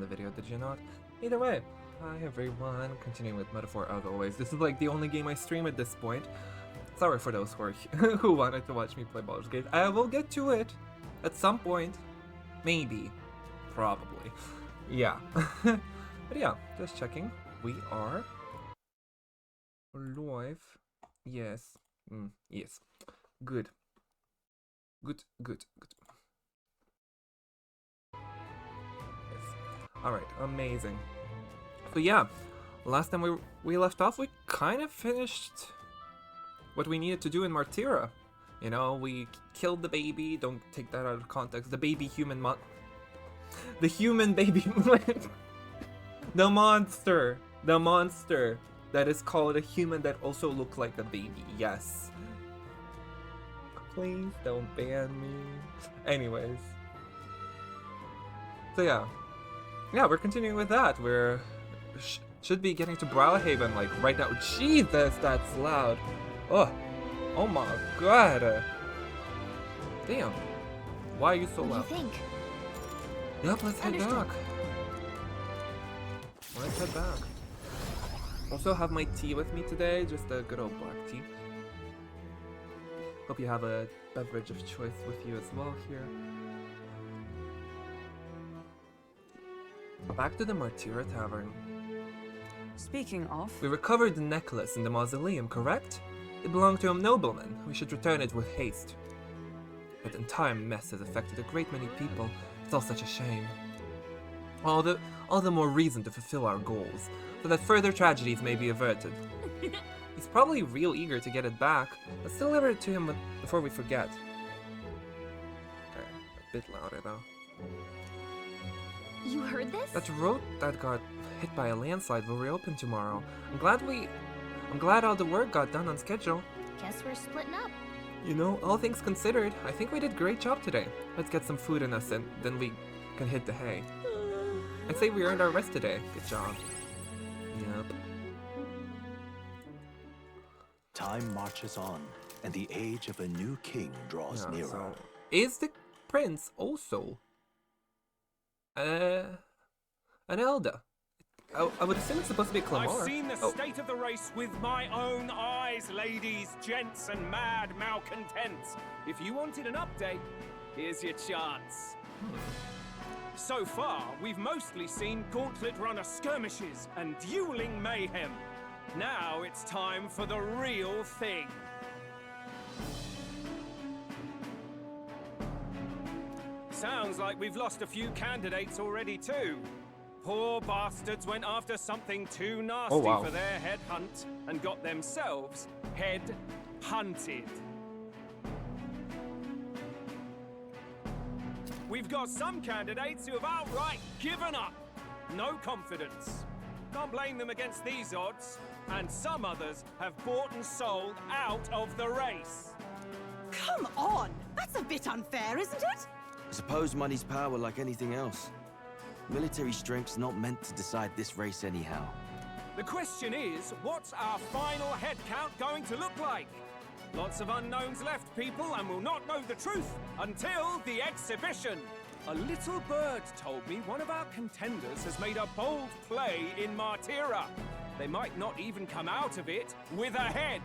the video, did you not? Either way, hi everyone, continuing with Metaphor as always. This is like the only game I stream at this point. Sorry for those who, who wanted to watch me play Baldur's Gate. I will get to it at some point. Maybe. Probably. Yeah. But yeah, just checking. We are live. Yes. Yes. Good. Good. Yes. Alright, amazing. So yeah, last time we left off, we kind of finished what we needed to do in Martira. You know, we killed the baby. Don't take that out of context. The baby human the human baby the monster that is called a human that also looked like a baby. Yes. Please don't ban me. Anyways. So yeah, we're continuing with that. We're should be getting to Brilehaven like right now. Jesus, that's loud. Oh my god. Damn. Why are you so loud? What do you think? Yep, let's head back. Let's head back. Also have my tea with me today, just a good old black tea. Hope you have a beverage of choice with you as well here. Back to the Martira Tavern. Speaking of... We recovered the necklace in the mausoleum, correct? It belonged to a nobleman. We should return it with haste. That entire mess has affected a great many people. It's all such a shame. All the more reason to fulfill our goals, so that further tragedies may be averted. He's probably real eager to get it back. Let's deliver it to him before we forget. Okay, a bit louder though. You heard this? That road that got hit by a landslide will reopen tomorrow. I'm glad all the work got done on schedule. Guess we're splitting up. You know, all things considered, I think we did a great job today. Let's get some food in us and then we can hit the hay. I'd say we earned our rest today. Good job. Yep. Time marches on, and the age of a new king draws nearer. So, is the prince also an elder? I would assume it's supposed to be a Clamar. I've seen the state of the race with my own eyes, ladies, gents, and mad malcontents. If you wanted an update, here's your chance. So far, we've mostly seen gauntlet runner skirmishes and dueling mayhem. Now it's time for the real thing. Sounds like we've lost a few candidates already too. Poor bastards went after something too nasty for their head hunt and got themselves head hunted. We've got some candidates who have outright given up. No confidence. Can't blame them against these odds. And some others have bought and sold out of the race. Come on! That's a bit unfair, isn't it? I suppose money's power like anything else. Military strength's not meant to decide this race anyhow. The question is, what's our final head count going to look like? Lots of unknowns left, people, and we'll not know the truth until the exhibition. A little bird told me one of our contenders has made a bold play in Martira. They might not even come out of it with a head.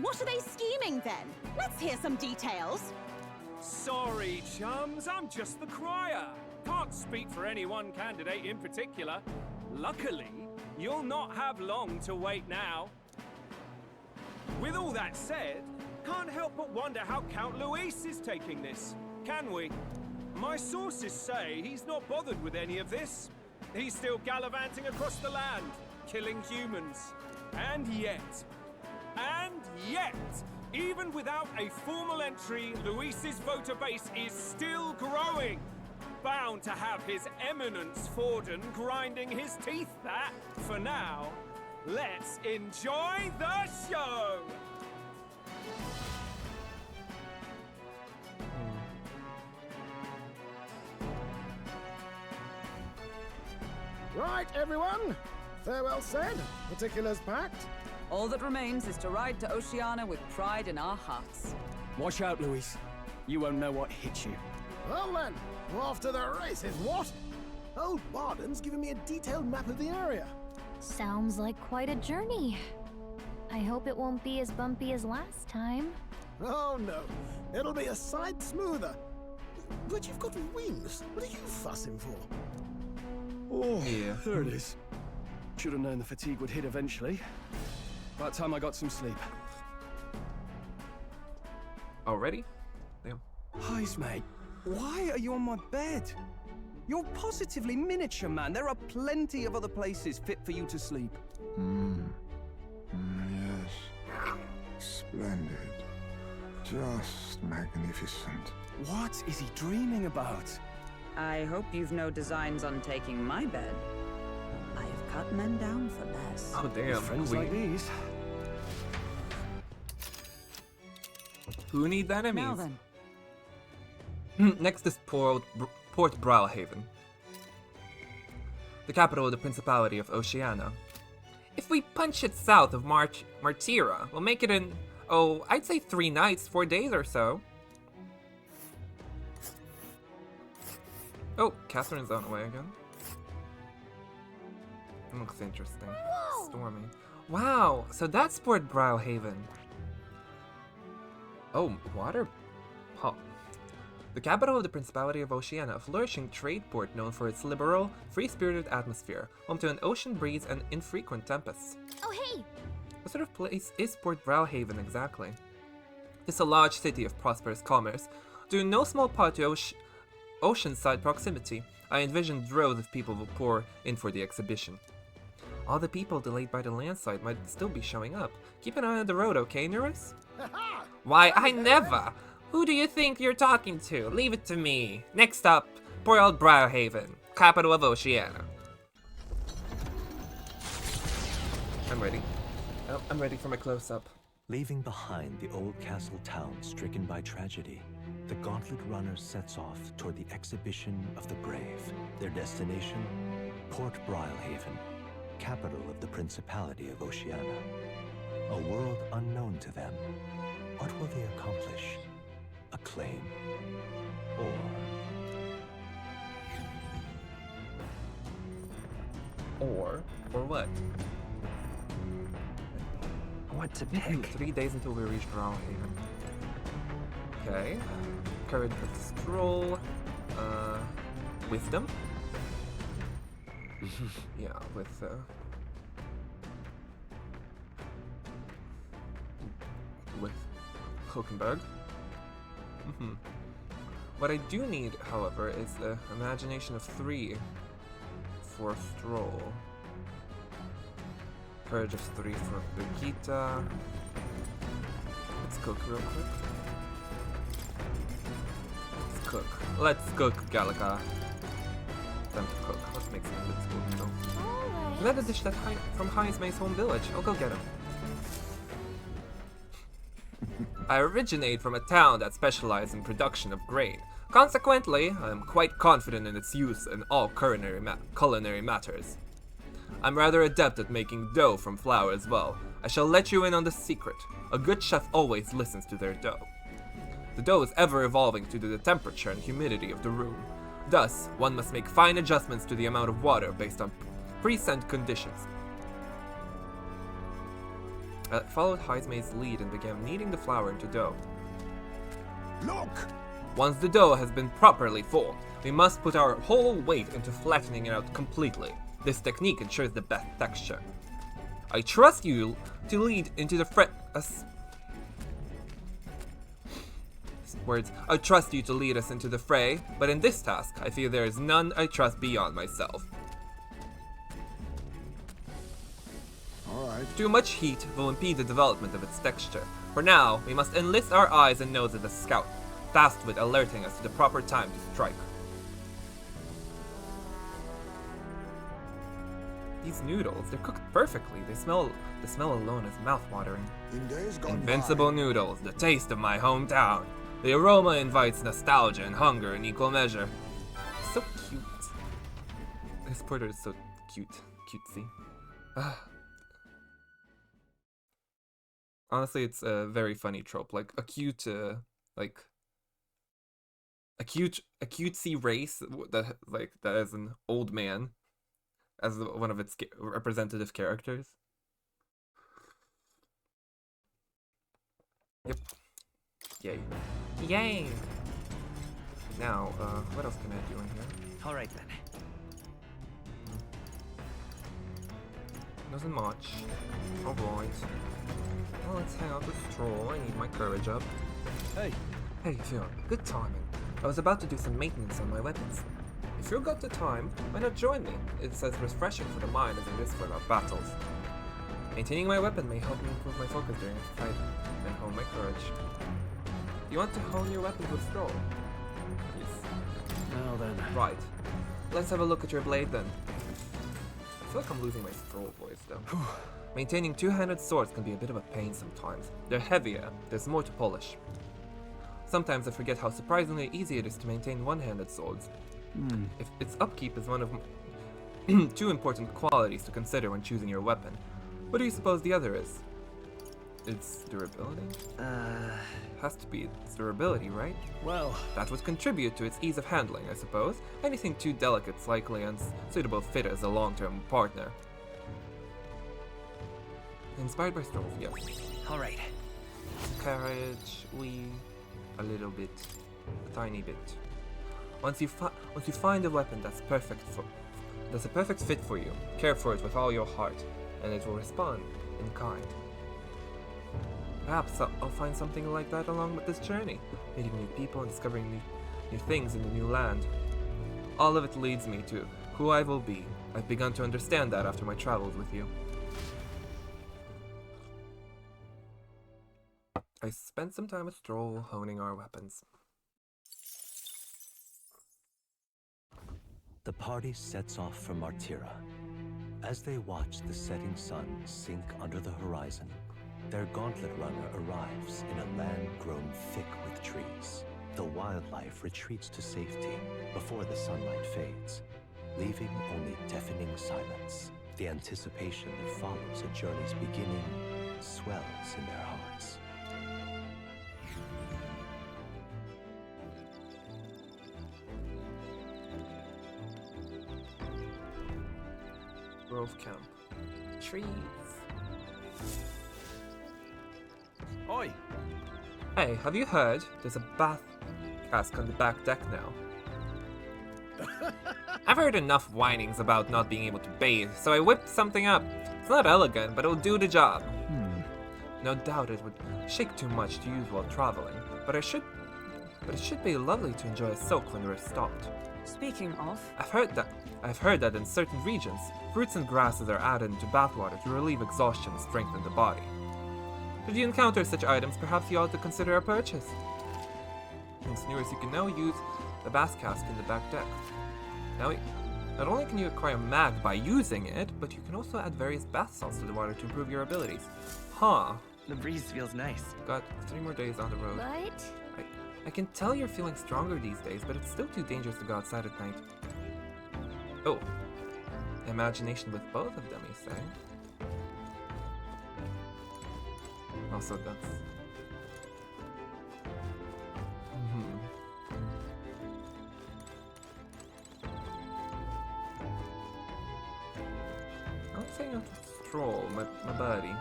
What are they scheming then? Let's hear some details. Sorry, chums, I'm just the crier. Can't speak for any one candidate in particular. Luckily, you'll not have long to wait now. With all that said, can't help but wonder how Count Luis is taking this, can we? My sources say he's not bothered with any of this. He's still gallivanting across the land, killing humans. And yet, even without a formal entry, Luis's voter base is still growing. Bound to have his eminence Forden grinding his teeth, that. For now, let's enjoy the show! Right, everyone. Farewell said. Particulars packed. All that remains is to ride to Oceania with pride in our hearts. Watch out, Luis. You won't know what hits you. Well then, off to the races, what? Old Barden's giving me a detailed map of the area. Sounds like quite a journey. I hope it won't be as bumpy as last time. Oh no, it'll be a sight smoother. But you've got wings. What are you fussing for? Oh, Yeah. there it is. Should have known the fatigue would hit eventually. By the time I got some sleep. Already? Damn. Highs, mate. Why are you on my bed? You're positively miniature, man. There are plenty of other places fit for you to sleep. Yes. Splendid. Just magnificent. What is he dreaming about? I hope you've no designs on taking my bed. I have cut men down for less. Oh damn. Friends like these. Who needs Now enemies? then. Next is Port Brilehaven, the capital of the Principality of Oceania. If we punch it south of Martira, we'll make it in, I'd say 3 nights, 4 days or so. Oh, Catherine's on the way again. That looks interesting. Stormy. Wow, so that's Port Brilehaven. Oh, water? Huh. The capital of the Principality of Oceania, a flourishing trade port known for its liberal, free-spirited atmosphere, home to an ocean breeze and infrequent tempests. Oh, hey! What sort of place is Port Brilehaven exactly? This is a large city of prosperous commerce, due in no small part to oceanside proximity. I envision droves of people will pour in for the exhibition. All the people delayed by the landslide might still be showing up. Keep an eye on the road, okay, Nerus? Why, I never! Who do you think you're talking to? Leave it to me. Next up, Port Brilehaven, capital of Oceania. I'm ready. Oh, I'm ready for my close-up. Leaving behind the old castle town stricken by tragedy, the Gauntlet Runner sets off toward the exhibition of the brave. Their destination, Port Brilehaven, capital of the Principality of Oceania. A world unknown to them. What will they accomplish? Acclaim? Or what? What to pick? 3 days until we reach Brilehaven. Okay. Courage with Stroll. Wisdom? Yeah, with, Hulkenberg. What I do need, however, is the imagination of 3 for Stroll. Courage of 3 for Brigitte. Let's cook real quick. Let's cook, Gallica. Time to cook. Let's make some good food, though. Alright. Is that a dish from Heinz May's home village? I'll go get him. I originate from a town that specializes in production of grain. Consequently, I am quite confident in its use in all culinary matters. I'm rather adept at making dough from flour as well. I shall let you in on the secret. A good chef always listens to their dough. The dough is ever evolving due to the temperature and humidity of the room. Thus, one must make fine adjustments to the amount of water based on preset conditions. I followed Heismay's lead and began kneading the flour into dough. Look! Once the dough has been properly formed, we must put our whole weight into flattening it out completely. This technique ensures the best texture. I trust you to lead into the I trust you to lead us into the fray, but in this task, I fear there is none I trust beyond myself. Alright. Too much heat will impede the development of its texture. For now, we must enlist our eyes and noses as scout, tasked with alerting us to the proper time to strike. These noodles, they're cooked perfectly. The smell alone is mouth-watering. In days gone Invincible noodles, the taste of my hometown. The aroma invites nostalgia and hunger in equal measure. So cute. This porter is so cutesy. Honestly, it's a very funny trope, like a cute, a cutesy race that is an old man as one of its representative characters. Yep. Yay. Yay! Now, what else can I do in here? All right then. Nothing much. Alright. Well, let's hang out with Stroll. I need my courage up. Hey. Hey, Phil. Good timing. I was about to do some maintenance on my weapons. If you've got the time, why not join me? It's as refreshing for the mind as it is for our battles. Maintaining my weapon may help me improve my focus during a fight and hone my courage. You want to hone your weapon with Stroll? Yes. Now then. Right. Let's have a look at your blade then. I feel like I'm losing my Stroll voice though. Maintaining two-handed swords can be a bit of a pain sometimes. They're heavier, there's more to polish. Sometimes I forget how surprisingly easy it is to maintain one-handed swords. If its upkeep is one of two important qualities to consider when choosing your weapon. What do you suppose the other is? Its durability? Has to be its durability, right? Well, That would contribute to its ease of handling, I suppose. Anything too delicate's likely unsuitable fit as a long-term partner. Inspired by Stroll, yes. All right. Courage, a little bit, a tiny bit. Once you find a weapon that's a perfect fit for you, care for it with all your heart, and it will respond in kind. Perhaps I'll find something like that along with this journey, meeting new people and discovering new things in a new land. All of it leads me to who I will be. I've begun to understand that after my travels with you. I spent some time with Stroll honing our weapons. The party sets off for Martira. As they watch the setting sun sink under the horizon, their gauntlet runner arrives in a land grown thick with trees. The wildlife retreats to safety before the sunlight fades, leaving only deafening silence. The anticipation that follows a journey's beginning swells in their hearts. Grove Camp. Trees. oi! Hey, have you heard? There's a bath cask on the back deck now. I've heard enough whinings about not being able to bathe, so I whipped something up. It's not elegant, but it'll do the job. No doubt it would shake too much to use while traveling, but it should be lovely to enjoy a soak when we're stopped. Speaking of, I've heard that in certain regions, fruits and grasses are added into bathwater to relieve exhaustion and strengthen the body. If you encounter such items, perhaps you ought to consider a purchase. Thanks, Newers, you can now use the bath cask in the back deck. Now, not only can you acquire mag by using it, but you can also add various bath salts to the water to improve your abilities. Huh. The breeze feels nice. Got 3 more days on the road. What? I can tell you're feeling stronger these days, but it's still too dangerous to go outside at night. Oh. Imagination with both of them, you say? Also, that's... I'm saying out to Stroll, my buddy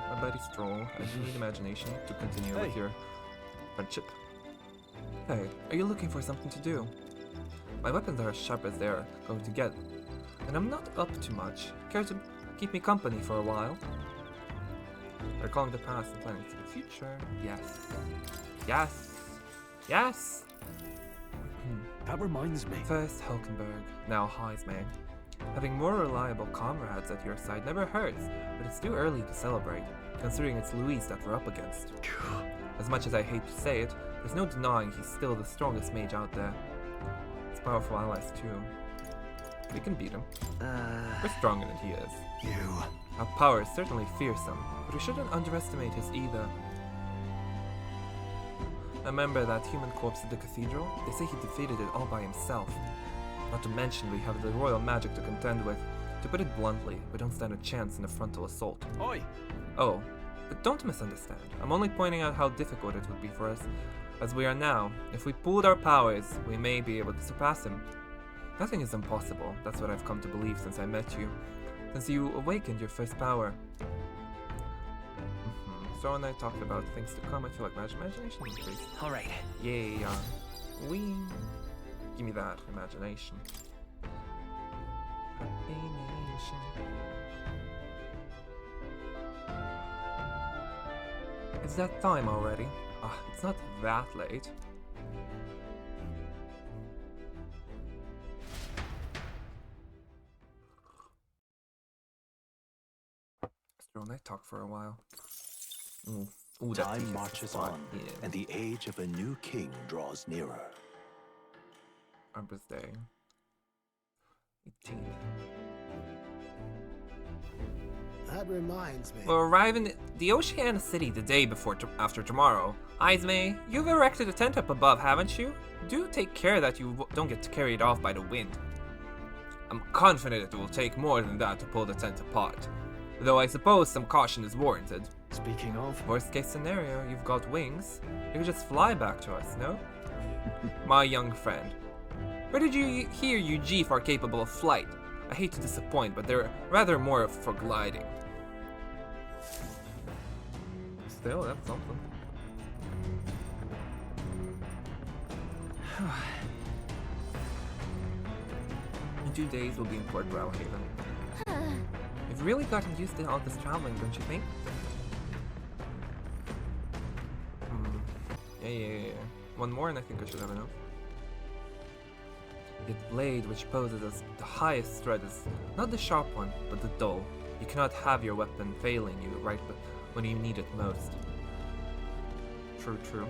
Stroll. I do need imagination to continue with your friendship. Hey, are you looking for something to do? My weapons are as sharp as they're going to get, and I'm not up to much. Care to keep me company for a while? Recalling the past and planning for the future. Yes. Yes. Yes! That reminds me. First Hulkenberg, now Heisman. Having more reliable comrades at your side never hurts, but it's too early to celebrate, considering it's Louise that we're up against. As much as I hate to say it, there's no denying he's still the strongest mage out there. He's powerful allies too. We can beat him. We're stronger than he is. You. Our power is certainly fearsome, but we shouldn't underestimate his either. Remember that human corpse at the cathedral? They say he defeated it all by himself. Not to mention we have the royal magic to contend with. To put it bluntly, we don't stand a chance in a frontal assault. Oi! Oh, but don't misunderstand. I'm only pointing out how difficult it would be for us as we are now. If we pooled our powers, we may be able to surpass him. Nothing is impossible, that's what I've come to believe since I met you. Since you awakened your first power. Thor and I talked about things to come. I feel like my imagination increased. Alright. Yay, we give me that imagination. Imagination. It's that time already. It's not that late. Thor and I talk for a while. Ooh, Time marches on, and the age of a new king draws nearer. Our birthday. 18. That reminds me. We'll arrive in the Oceana City the day after tomorrow. Izme, you've erected a tent up above, haven't you? Do take care that you don't get carried off by the wind. I'm confident it will take more than that to pull the tent apart, though I suppose some caution is warranted. Speaking of... Worst case scenario, you've got wings. You could just fly back to us, no? My young friend. Where did you hear you Jeef are capable of flight? I hate to disappoint, but they're rather more for gliding. Still, that's something. In 2 days, we'll be in Port Brilehaven. You've really gotten used to all this traveling, don't you think? Yeah. One more and I think I should have enough. The blade which poses as the highest threat is not the sharp one, but the dull. You cannot have your weapon failing you right when you need it most. True.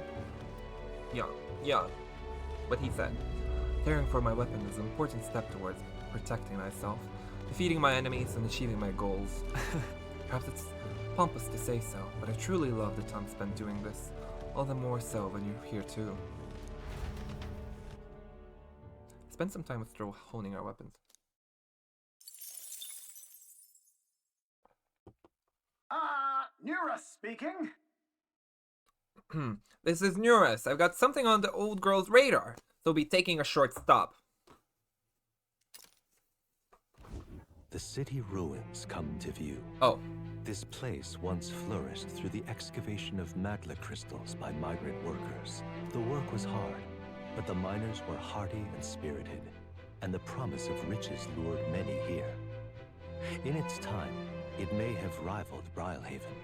Yeah. What he said. Caring for my weapon is an important step towards protecting myself, defeating my enemies, and achieving my goals. Perhaps it's pompous to say so, but I truly love the time spent doing this. All the more so when you're here too. Spend some time with Stroh honing our weapons. Nura speaking. This is Nuris. I've got something on the old girl's radar, so we'll be taking a short stop. The city ruins come to view. Oh. This place once flourished through the excavation of magla crystals by migrant workers. The work was hard, but the miners were hardy and spirited, and the promise of riches lured many here. In its time, it may have rivaled Brilehaven.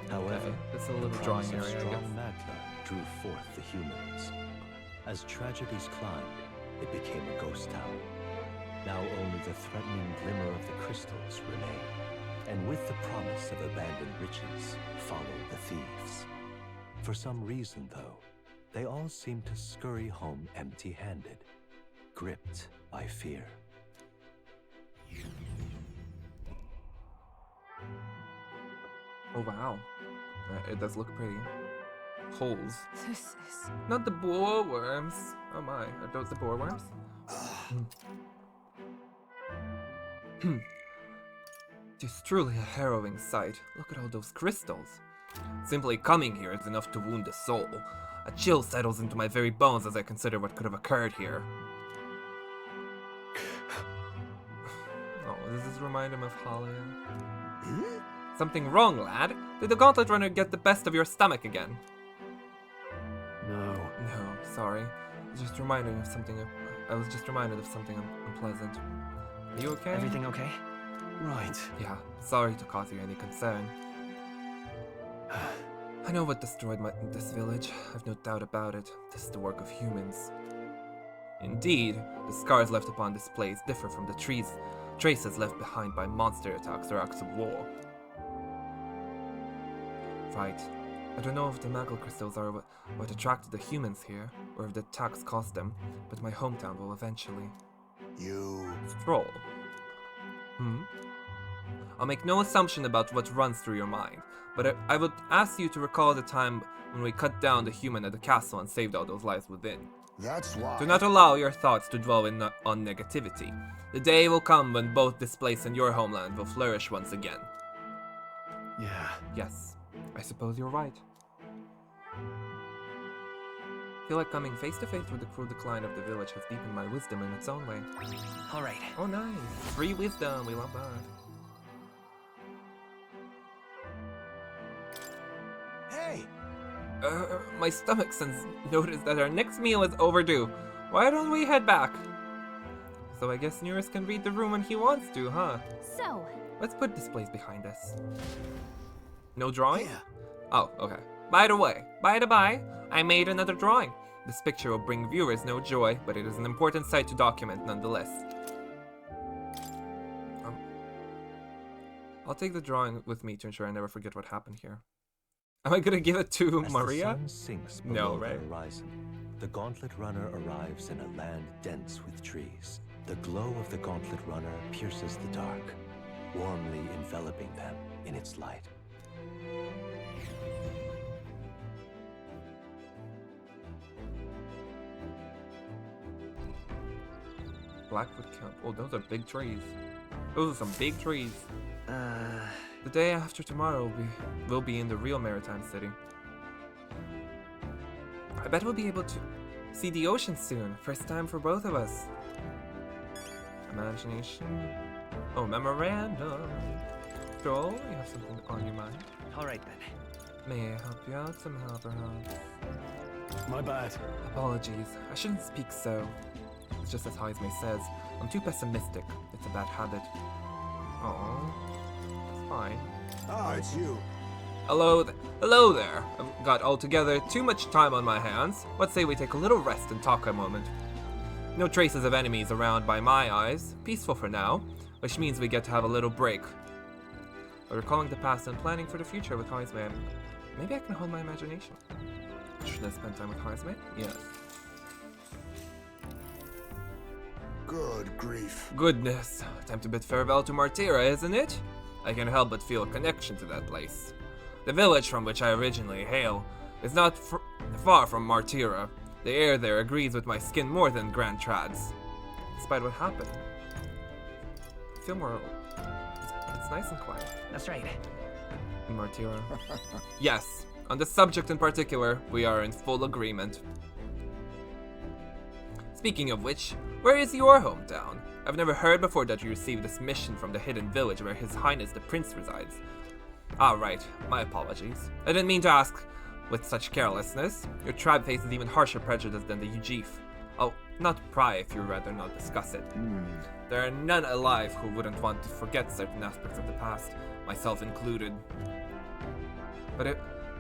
However, this is a little the drawing promise of area, I strong guess. magla drew forth the humans. As tragedies climbed, it became a ghost town. Now only the threatening glimmer of the crystals remain. And with the promise of abandoned riches followed the thieves. For some reason, though, they all seem to scurry home empty-handed, gripped by fear. Oh wow. It does look pretty. Holes. This is... Not the boar worms. Oh my, are those the boar worms? It is truly a harrowing sight. Look at all those crystals. Simply coming here is enough to wound the soul. A chill settles into my very bones as I consider what could have occurred here. Oh, does this remind him of Halia? Something wrong, lad? Did the Gauntlet Runner get the best of your stomach again? No. No, sorry. I was just reminded of something unpleasant. Are you okay? Everything okay? Right. Yeah, sorry to cause you any concern. I know what destroyed this village. I've no doubt about it. This is the work of humans. Indeed, the scars left upon this place differ from the traces left behind by monster attacks or acts of war. Right. I don't know if the magel crystals are what attracted the humans here, or if the attacks caused them, but my hometown will eventually... Stroll. I'll make no assumption about what runs through your mind, but I would ask you to recall the time when we cut down the human at the castle and saved all those lives within. That's why. Do not allow your thoughts to dwell on negativity. The day will come when both this place and your homeland will flourish once again. Yeah. Yes, I suppose you're right. I feel like coming face to face with the cruel decline of the village has deepened my wisdom in its own way. Alright. Oh nice! Free wisdom, we love that. Hey! My stomach since noticed that our next meal is overdue. Why don't we head back? So I guess Nearest can read the room when he wants to, huh? So, Let's put this place behind us. No drawing? Yeah. Oh, okay. By the by, I made another drawing. This picture will bring viewers no joy, but it is an important sight to document nonetheless. I'll take the drawing with me to ensure I never forget what happened here. Am I gonna give it to As Maria? the sun sinks No, below right? the horizon, the Gauntlet Runner arrives in a land dense with trees. The glow of the Gauntlet Runner pierces the dark, warmly enveloping them in its light. Blackwood Camp. Oh, those are big trees. Those are some big trees. The day after tomorrow, we'll be in the real maritime city. I bet we'll be able to see the ocean soon. First time for both of us. Imagination. Oh, memorandum. Joel, you have something on your mind? Alright then. May I help you out somehow, perhaps? My bad. Apologies. I shouldn't speak so. It's just as Heismay says, I'm too pessimistic. It's a bad habit. Oh, it's fine. Ah, it's you. Hello there. I've got altogether too much time on my hands. Let's say we take a little rest and talk a moment. No traces of enemies around by my eyes. Peaceful for now, which means we get to have a little break. But recalling the past and planning for the future with Heismay, maybe I can hold my imagination. Should I spend time with Heismay? Yes. Good grief. Goodness, time to bid farewell to Martira, isn't it? I can help but feel a connection to that place. The village from which I originally hail is not far from Martira. The air there agrees with my skin more than Grand Trads. Despite what happened, I feel more... It's nice and quiet. That's right. In Martira. Yes, on this subject in particular, we are in full agreement. Speaking of which, where is your hometown? I've never heard before that you received this mission from the hidden village where His Highness the Prince resides. Ah, right. My apologies. I didn't mean to ask with such carelessness. Your tribe faces even harsher prejudice than the Ujif. Oh, not pry if you'd rather not discuss it. There are none alive who wouldn't want to forget certain aspects of the past, myself included. But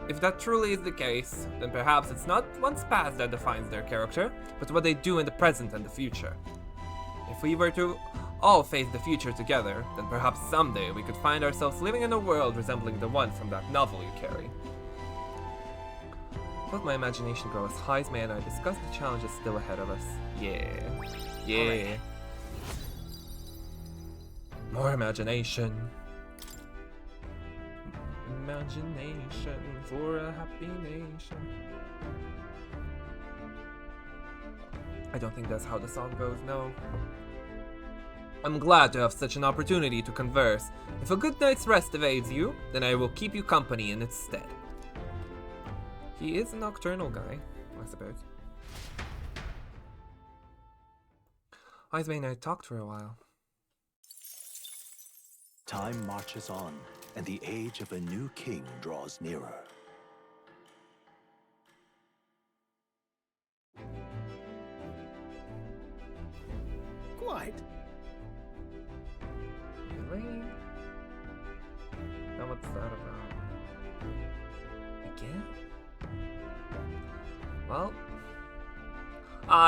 if that truly is the case, then perhaps it's not one's past that defines their character, but what they do in the present and the future. If we were to all face the future together, then perhaps someday we could find ourselves living in a world resembling the one from that novel you carry. Let my imagination grow as Heismay and I discuss the challenges still ahead of us. Yeah. Alright. More imagination. Imagination for a happy nation. I don't think that's how the song goes, no. I'm glad to have such an opportunity to converse. If a good night's rest evades you, then I will keep you company in its stead. He is a nocturnal guy, I suppose. Heismay and I talked for a while. Time marches on, and the age of a new king draws nearer. Quite. Really? Now what's that about? Again? Well...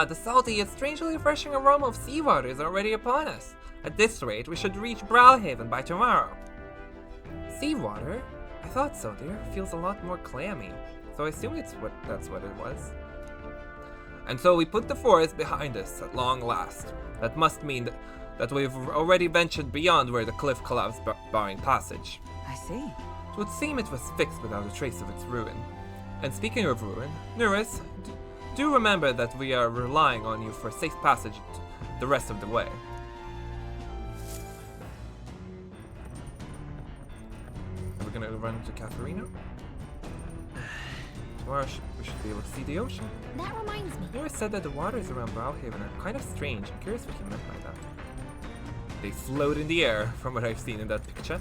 the salty yet strangely refreshing aroma of seawater is already upon us. At this rate, we should reach Brilehaven by tomorrow. Seawater? I thought so, dear. Feels a lot more clammy. So I assume that's what it was. And so we put the forest behind us at long last. That must mean that we've already ventured beyond where the cliff collapsed barring passage. I see. It would seem it was fixed without a trace of its ruin. And speaking of ruin, Nuris, do remember that we are relying on you for safe passage the rest of the way. Are we gonna run into Katharina? Tomorrow We should be able to see the ocean. That reminds me. You said that the waters around Brilehaven are kind of strange. I'm curious what you meant by that. They float in the air, from what I've seen in that picture.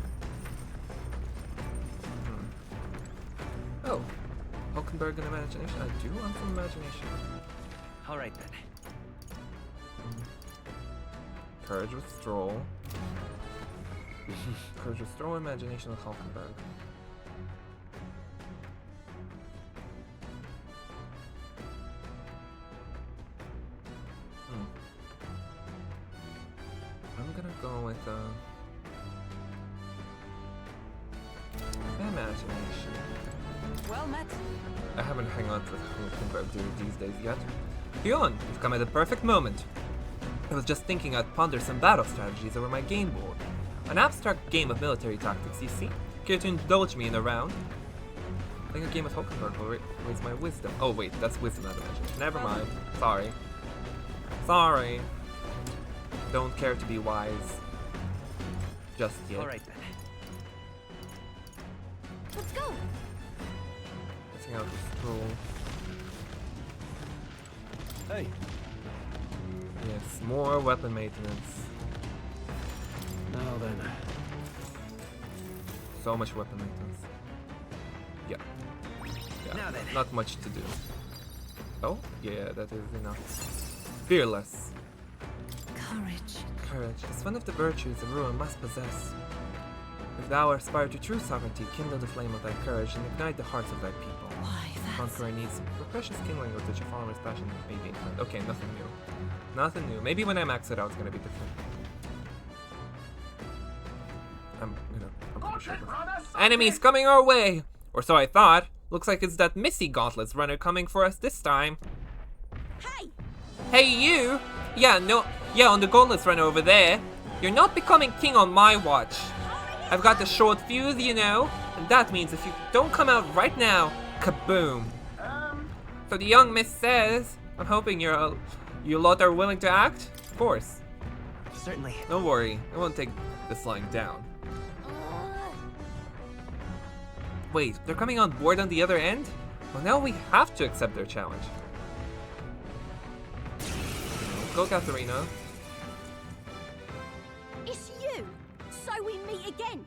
Oh, Hulkenberg and imagination. I do want some imagination. All right then. Courage with Stroll. Courage with Stroll, imagination with Hulkenberg. I'm gonna go with imagination. Well met. I haven't hung on to Hulkenberg these days yet. Hyun, you've come at the perfect moment. I was just thinking I'd ponder some battle strategies over my game board. An abstract game of military tactics, you see? Care to indulge me in a round? I think a game with Hulkenberg will raise my wisdom. Oh wait, that's wisdom, not imagination. Never mind. Sorry. Sorry. Don't care to be wise. Just yet. All right then. Let's go. Let's hang out with Stroll. Hey, Yes, more weapon maintenance. now then. So much weapon maintenance. Yeah. Now then. Not much to do. Oh, yeah, that is enough. Fearless. Courage. Courage is one of the virtues a ruler must possess. If thou aspire to true sovereignty, kindle the flame of thy courage and ignite the hearts of thy people. Why, The conqueror needs the precious kindling with which a follower's passion may be inclined. Okay, nothing new. Nothing new. Maybe when I max it out, it's gonna be different. I'm pretty sure. Enemies coming our way! Or so I thought. Looks like it's that Missy Gauntlets runner coming for us this time. Hey! Hey you! Yeah, on the Gauntlets runner over there. You're not becoming king on my watch. I've got the short fuse, you know, and that means if you don't come out right now, kaboom. So the young miss says, I'm hoping you lot are willing to act? Of course. Certainly. Don't worry, I won't take this lying down. Wait, they're coming on board on the other end? Well, now we have to accept their challenge. Go, Katharina. It's you! So we meet again!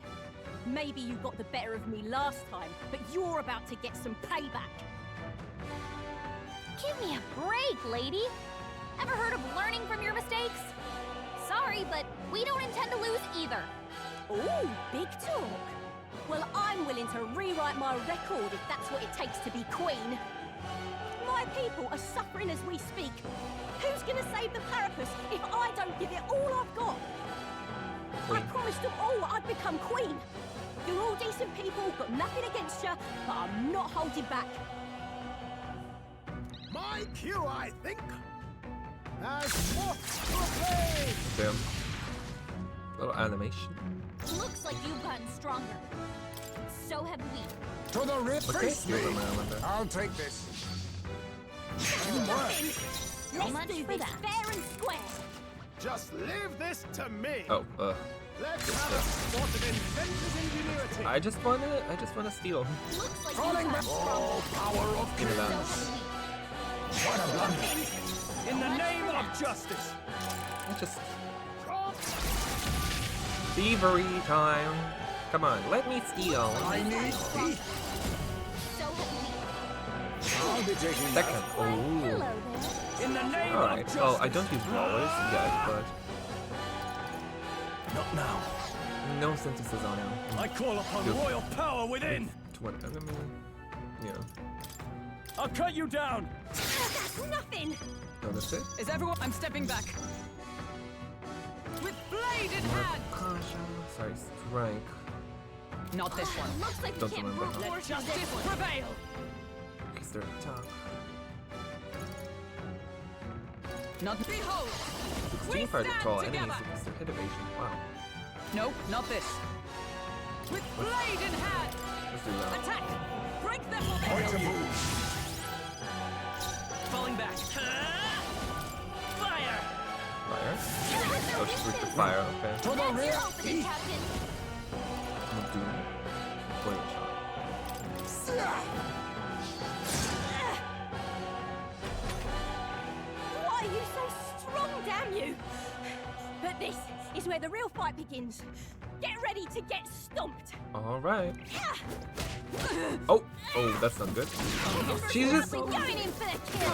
Maybe you got the better of me last time, but you're about to get some payback. Give me a break, lady. Ever heard of learning from your mistakes? Sorry, but we don't intend to lose either. Ooh, big talk. Well, I'm willing to rewrite my record if that's what it takes to be queen. My people are suffering as we speak. Who's gonna save the Parapus if I don't give it all I've got? I promised them all I'd become queen. You're all decent people, got nothing against you, but I'm not holding back. My cue, I think. As forth to play. Damn. Little animation. Looks like you've gotten stronger. So have we. To the rip, Okay, face you're me. the man with that. I'll take this. Let's much do for this that. fair and square. Just leave this to me. Oh, Let's have a sort of inventor's ingenuity. I just wanna steal. Looks like Calling you've back. gotten stronger. Oh, power of Give me So that. have we. what a blunder. In the name of justice. I just thievery time. Come on, let me steal. I need speed. So have I'll be taking Second. that. we. Oh. Hello there. In the name Alright. of Well, I justice. don't use brawlers yet, but Not now. no synthesis on him. I call upon Good. royal power within. 20. I mean, yeah. I'll cut you down. That's nothing. No, that's it. Is everyone? I'm stepping back. With blade in hand. Sorry, strike. Not this one. Looks like we Don't can't remember brute how. force Let this justice one. prevail. Because they're tough. Not behold. 16 for the stand tall enemies together. against their hit evasion. Wow. Nope, not this. With blade in hand. Let's do that. Attack. Break them Point away. to move. Falling back. Fire. Fire? Oh, she's with the fire, okay. To the That's your rear. opening, Captain. We'll do Blade shot. is where the real fight begins. Get ready to get stomped. All right. Oh, that's not good. She's just. Going in for the kill.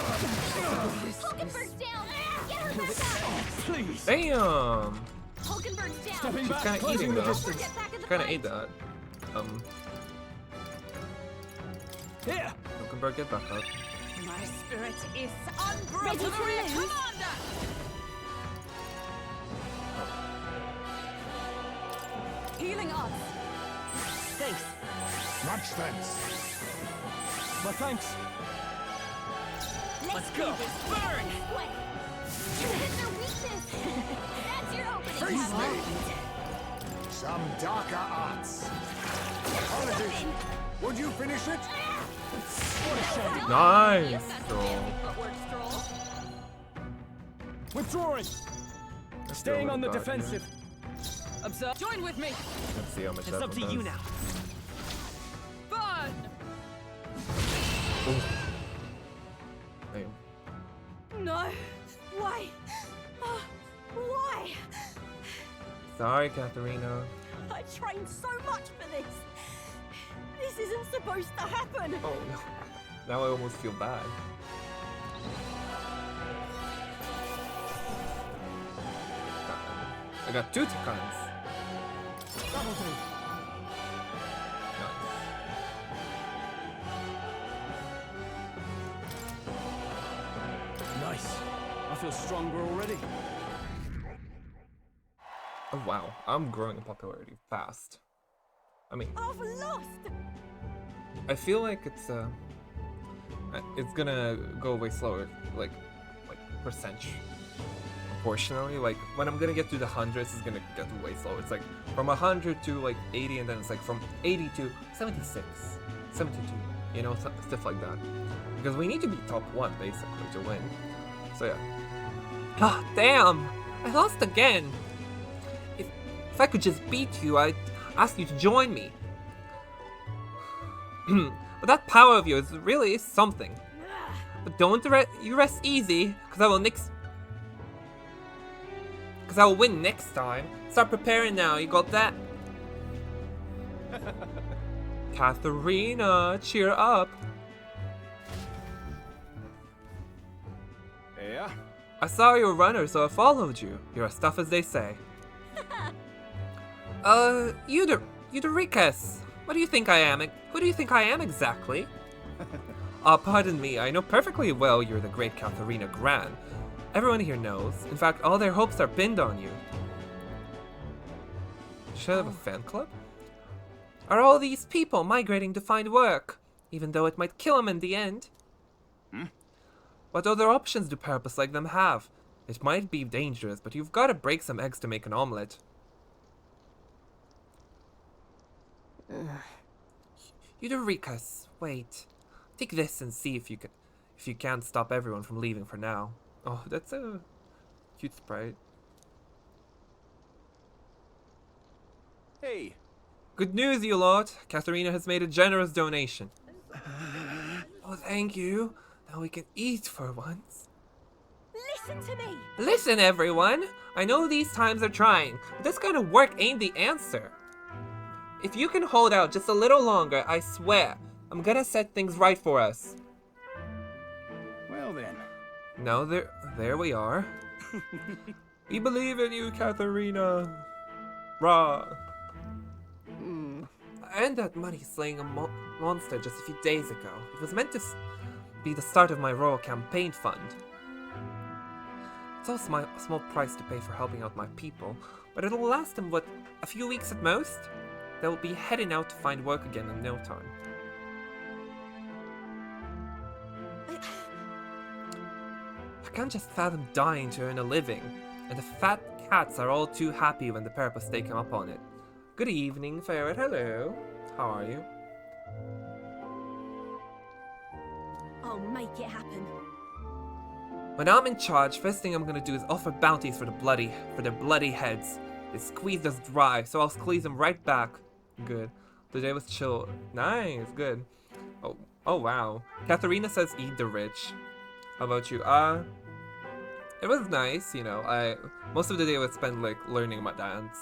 Hulkenberg's down. Get her back up. Please. Damn. Hulkenberg's down. Stepping She's back, kind of closing eating the though. distance. Get back in the Kind of fight. ate that. Here. Hulkenberg, get back up. My spirit is ready to lose. Healing us. Thanks. Much thanks. My thanks. Let's go. do this. Burn. Way. You hit their weakness. That's your opening. Face me. Some darker arts. Apologies. Would you finish it? Nice. Withdrawing. Staying on the God, yeah. defensive. Observe. Join with me. Let's see how much It's that up to one you does. now. Fun. Damn. No. Why? Why? Sorry, Katharina. I trained so much for this. This isn't supposed to happen. Oh no. Now I almost feel bad. I got 2 Takans. Double do. Nice. I feel stronger already. Oh wow, I'm growing in popularity fast. I mean, I've lost. I feel like it's gonna go way slower, like percentage proportionally. Like when I'm gonna get to the hundreds, it's gonna get way slower. It's like from 100 to like 80, and then it's like from 80 to 76, 72. You know, stuff like that. Because we need to be top 1 basically to win. So yeah. Ah, damn! I lost again. If I could just beat you, I'd ask you to join me. But that power of yours really is something. But don't you rest easy, because I will win next time. Start preparing now, you got that? Katharina, cheer up. Yeah. I saw you were a runner, so I followed you. You're as tough as they say. Eudoricus. What do you think I am? Who do you think I am exactly? Pardon me, I know perfectly well you're the great Katharina Gran. Everyone here knows. In fact, all their hopes are pinned on you. Should I have a fan club? Are all these people migrating to find work, even though it might kill them in the end? What other options do purpose like them have? It might be dangerous, but you've got to break some eggs to make an omelette. Eudoricus, wait. Take this and see if you can't stop everyone from leaving for now. Oh, that's a cute sprite. Hey. Good news, you lot. Katharina has made a generous donation. Oh, thank you. Now we can eat for once. Listen to me. Listen, everyone. I know these times are trying, but this kind of work ain't the answer. If you can hold out just a little longer, I swear, I'm gonna set things right for us. Well then. No, there we are. We believe in you, Katharina. Rah. I earned that money slaying a monster just a few days ago. It was meant to be the start of my royal campaign fund. It's a small price to pay for helping out my people, but it'll last them, what, a few weeks at most? They'll be heading out to find work again in no time. I can't just fathom dying to earn a living, and the fat cats are all too happy when the purpose take them up on it. Good evening, Ferret. Hello. How are you? I'll make it happen. When I'm in charge, first thing I'm gonna do is offer bounties for their bloody heads. They squeezed us dry, so I'll squeeze them right back. Good. The day was chill. Nice, good. Oh wow. Katharina says eat the rich. How about you? It was nice, you know. Most of the day I would spend like learning my dance,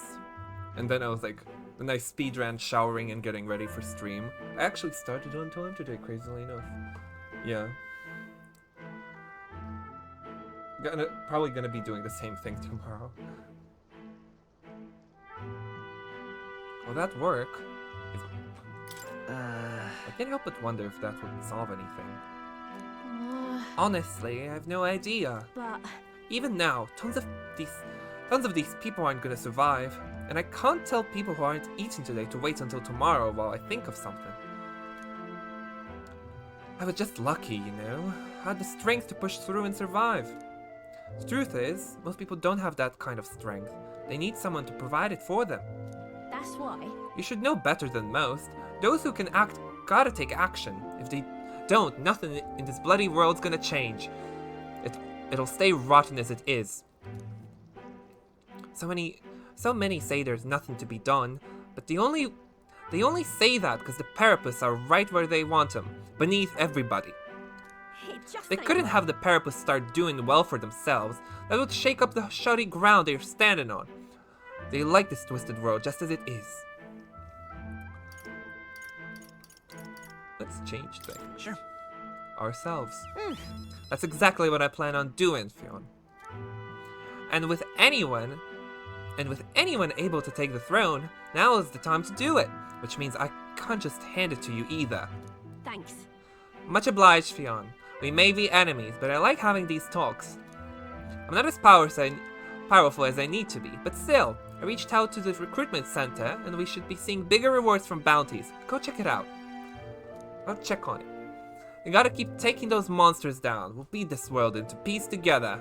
and then I was like, then I speed ran showering and getting ready for stream. I actually started on time today, crazily enough. Yeah. Probably gonna be doing the same thing tomorrow. Will that work? I can't help but wonder if that would solve anything. Honestly, I have no idea. But even now, tons of these people aren't gonna survive, and I can't tell people who aren't eating today to wait until tomorrow while I think of something. I was just lucky, you know. I had the strength to push through and survive. The truth is, most people don't have that kind of strength. They need someone to provide it for them. that's why. You should know better than most. Those who can act gotta take action. If they don't, nothing in this bloody world's gonna change. It'll stay rotten as it is. So many say there's nothing to be done, but they only say that because the Parapists are right where they want them, beneath everybody. It just They ain't couldn't right. have the Parapists start doing well for themselves. That would shake up the shoddy ground they're standing on. They like this twisted world just as it is. Let's change things. Sure. Ourselves. That's exactly what I plan on doing, Fionn. And with anyone able to take the throne, now is the time to do it. Which means I can't just hand it to you either. Thanks. Much obliged, Fionn. We may be enemies, but I like having these talks. I'm not as powerful as I need to be, but still, I reached out to the recruitment center, and we should be seeing bigger rewards from bounties. Go check it out. I'll check on it. We gotta keep taking those monsters down. We'll beat this world into peace together.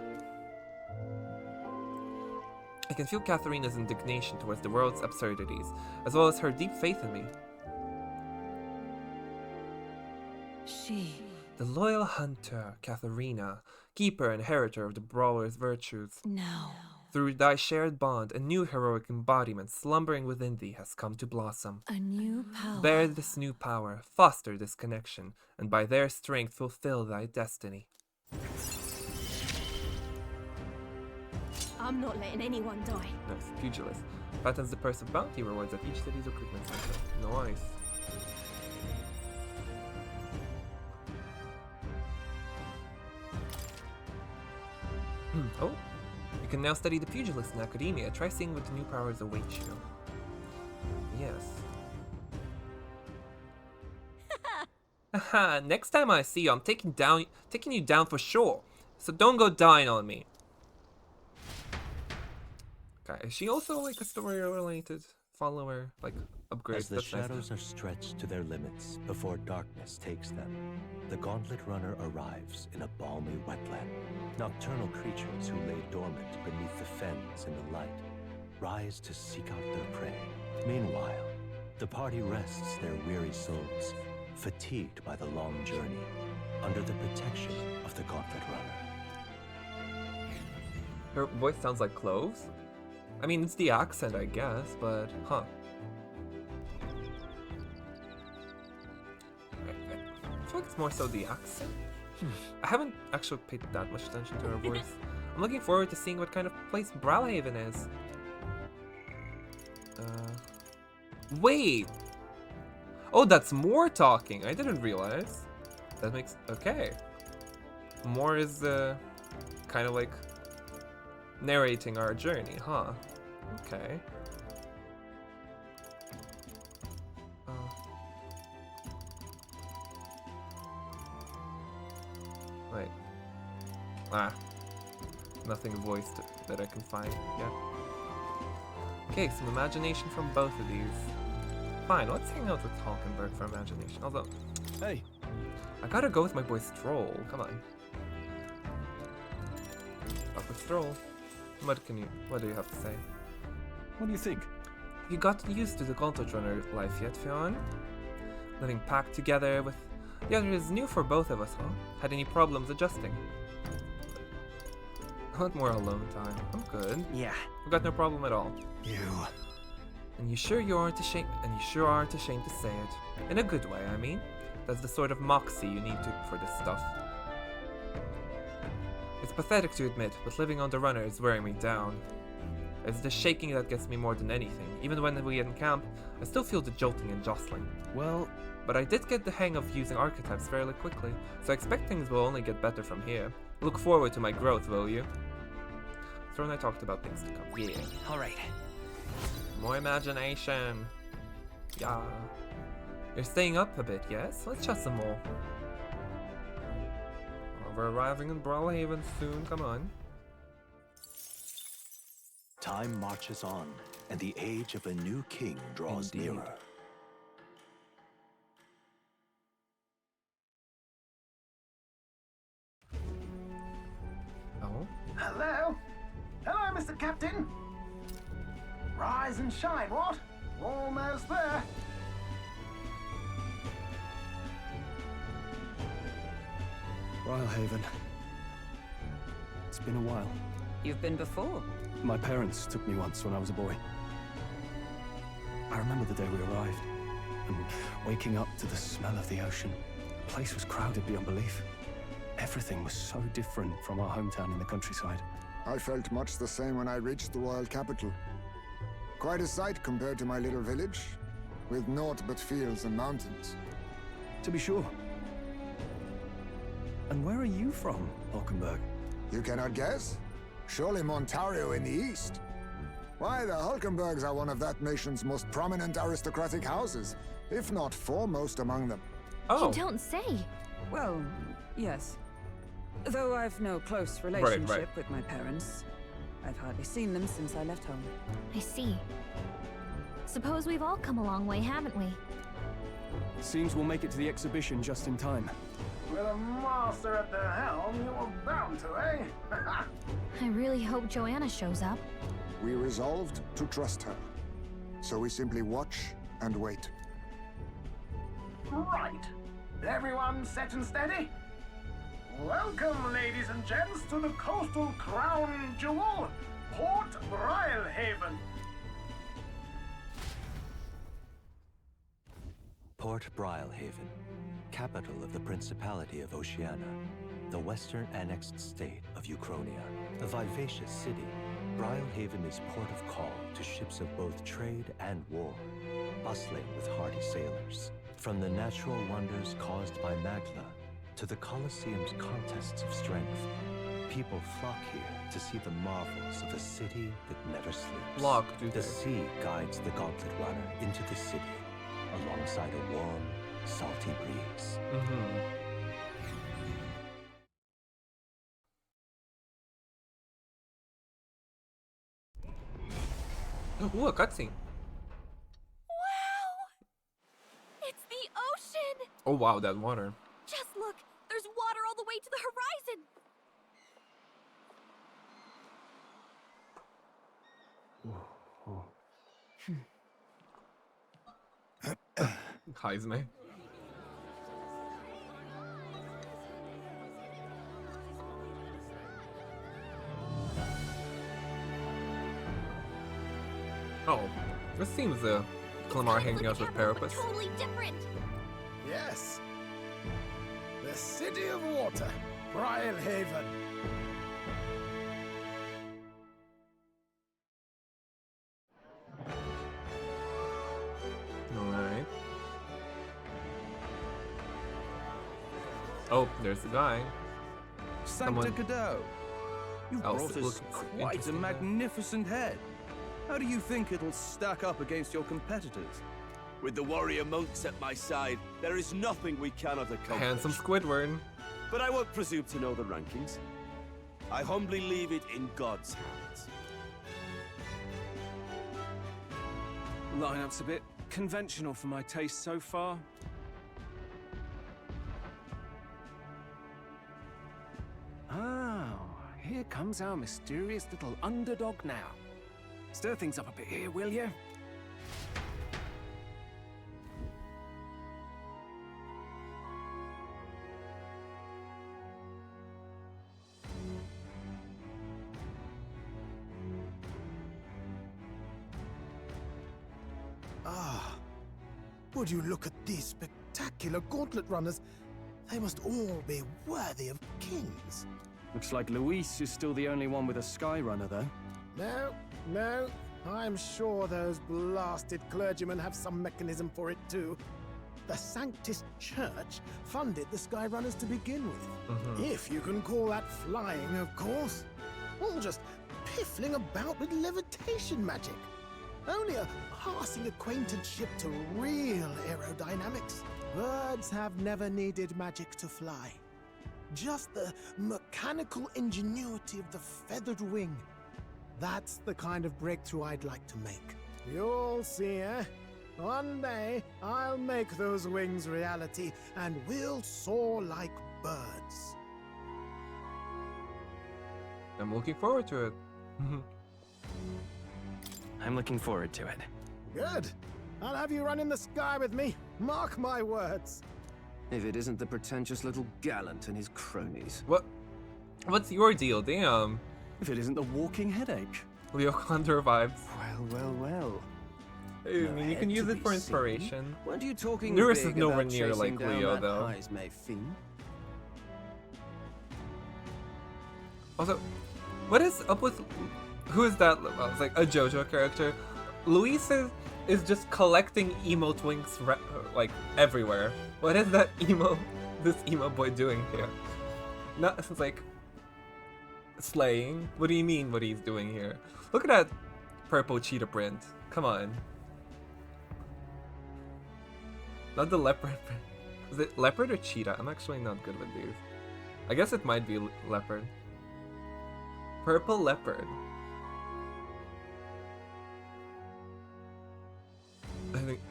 I can feel Katharina's indignation towards the world's absurdities, as well as her deep faith in me. The loyal hunter, Katharina, keeper and inheritor of the brawler's virtues. No. Through thy shared bond, a new heroic embodiment slumbering within thee has come to blossom. A new power. Bear this new power, foster this connection, and by their strength fulfill thy destiny. I'm not letting anyone die. Nice, pugilist. Fattens the purse of bounty rewards at each city's recruitment center. Nice. Oh, you can now study the pugilist in academia. Try seeing what the new powers await you. Yes. Haha, next time I see you, I'm taking you down for sure. So don't go dying on me. Okay, is she also like a story-related follower? Like, upgrades? As the That's nice. shadows are stretched to their limits before darkness takes them, the Gauntlet Runner arrives in a balmy wetland. Nocturnal creatures who lay dormant beneath the fens in the light rise to seek out their prey. Meanwhile, the party rests their weary souls, fatigued by the long journey, under the protection of the Gauntlet Runner. Her voice sounds like Cloves? I mean, it's the accent, I guess, but huh. I feel like it's more so the accent. I haven't actually paid that much attention to her voice. I'm looking forward to seeing what kind of place Brilehaven is. Wait! Oh, that's more talking! I didn't realize. That makes... okay. More is, kind of like narrating our journey, huh? Okay. Wait. Ah. Nothing voiced that I can find yet. Okay, some imagination from both of these. Fine, let's hang out with Hulkenberg for imagination. Although, Hey, I gotta go with my boy Stroll. Come on. Up with Stroll. What do you have to say? what do you think? Have you gotten used to the Gauntlet Runner life yet, Fionn? Living packed together with the other is new for both of us, huh? Had any problems adjusting? I want more alone time. I'm good. Yeah. I've got no problem at all. You. And you sure aren't ashamed to say it. In a good way, I mean. That's the sort of moxie you need for this stuff. It's pathetic to admit, but living on the runner is wearing me down. It's the shaking that gets me more than anything. Even when we in camp, I still feel the jolting and jostling. Well, but I did get the hang of using archetypes fairly quickly, so I expect things will only get better from here. Look forward to my growth, will you? Throne, I talked about things to come. Yeah. alright. More imagination. Yeah. You're staying up a bit, yes? Let's chat some more. Oh, we're arriving in Brilehaven soon, come on. Time marches on, and the age of a new king draws nearer. Oh? Hello? Hello, Mr. Captain. Rise and shine, what? Almost there. Brilehaven. It's been a while. You've been before. My parents took me once when I was a boy. I remember the day we arrived, and waking up to the smell of the ocean. The place was crowded beyond belief. Everything was so different from our hometown in the countryside. I felt much the same when I reached the royal capital. Quite a sight compared to my little village, with naught but fields and mountains. To be sure. And where are you from, Hulkenberg? You cannot guess? Surely Montario in the east. Why, the Hulkenbergs are one of that nation's most prominent aristocratic houses, if not foremost among them. Oh. You don't say. Well, yes. Though I've no close relationship with my parents. I've hardly seen them since I left home. I see. Suppose we've all come a long way, haven't we? Seems we'll make it to the exhibition just in time. With a master at the helm, you were bound to, eh? I really hope Joanna shows up. We resolved to trust her. So we simply watch and wait. Right. Everyone set and steady? Welcome, ladies and gents, to the coastal crown jewel, Port Brilehaven. Port Brilehaven, capital of the Principality of Oceania, the western annexed state of Uchronia. A vivacious city, Brilehaven is port of call to ships of both trade and war, bustling with hardy sailors. From the natural wonders caused by Magla to the Colosseum's contests of strength, people flock here to see the marvels of a city that never sleeps. The sea guides the gauntlet runner into the city, alongside a warm, salty breeze. Ooh, a cutscene. Wow! It's the ocean! Oh wow, that water. Just look! There's water all the way to the horizon! Heisme. Oh, this seems Clamar hanging out with Parapus. Totally different! Yes. The city of water, Brilehaven. Alright. Oh, there's the guy. Santa Cadeau, you've else brought us looks quite a interesting. magnificent head. How do you think it'll stack up against your competitors? With the warrior monks at my side, there is nothing we cannot accomplish. Handsome Squidward. But I won't presume to know the rankings. I humbly leave it in God's hands. Lineup's a bit conventional for my taste so far. Oh, here comes our mysterious little underdog now. Stir things up a bit here, will you? Would you look at these spectacular gauntlet runners? They must all be worthy of kings. Looks like Luis is still the only one with a Skyrunner, though. No. I'm sure those blasted clergymen have some mechanism for it too. The Sanctus Church funded the Skyrunners to begin with. If you can call that flying, of course. All just piffling about with levitation magic. Only a passing acquaintanceship to real aerodynamics. Birds have never needed magic to fly. Just the mechanical ingenuity of the feathered wing. That's the kind of breakthrough I'd like to make. You'll see, eh? One day, I'll make those wings reality, and we'll soar like birds. I'm looking forward to it. I'm looking forward to it. Good. I'll have you run in the sky with me. Mark my words. If it isn't the pretentious little gallant and his cronies. What's your deal? Damn. If it isn't the walking headache. Leo Condor vibes. Well. I mean, you can use it for inspiration. Weren't you talking Nurse big is nowhere about near like chasing down Leo, that though. Heisme fiend? Also, what is up with... Who is that? Well, it's like a JoJo character. Luis is just collecting emote wings like everywhere. What is this emo boy doing here? It's like slaying. What do you mean what he's doing here? Look at that purple cheetah print. Come on. Not the leopard print. Is it leopard or cheetah? I'm actually not good with these. I guess it might be leopard. Purple leopard.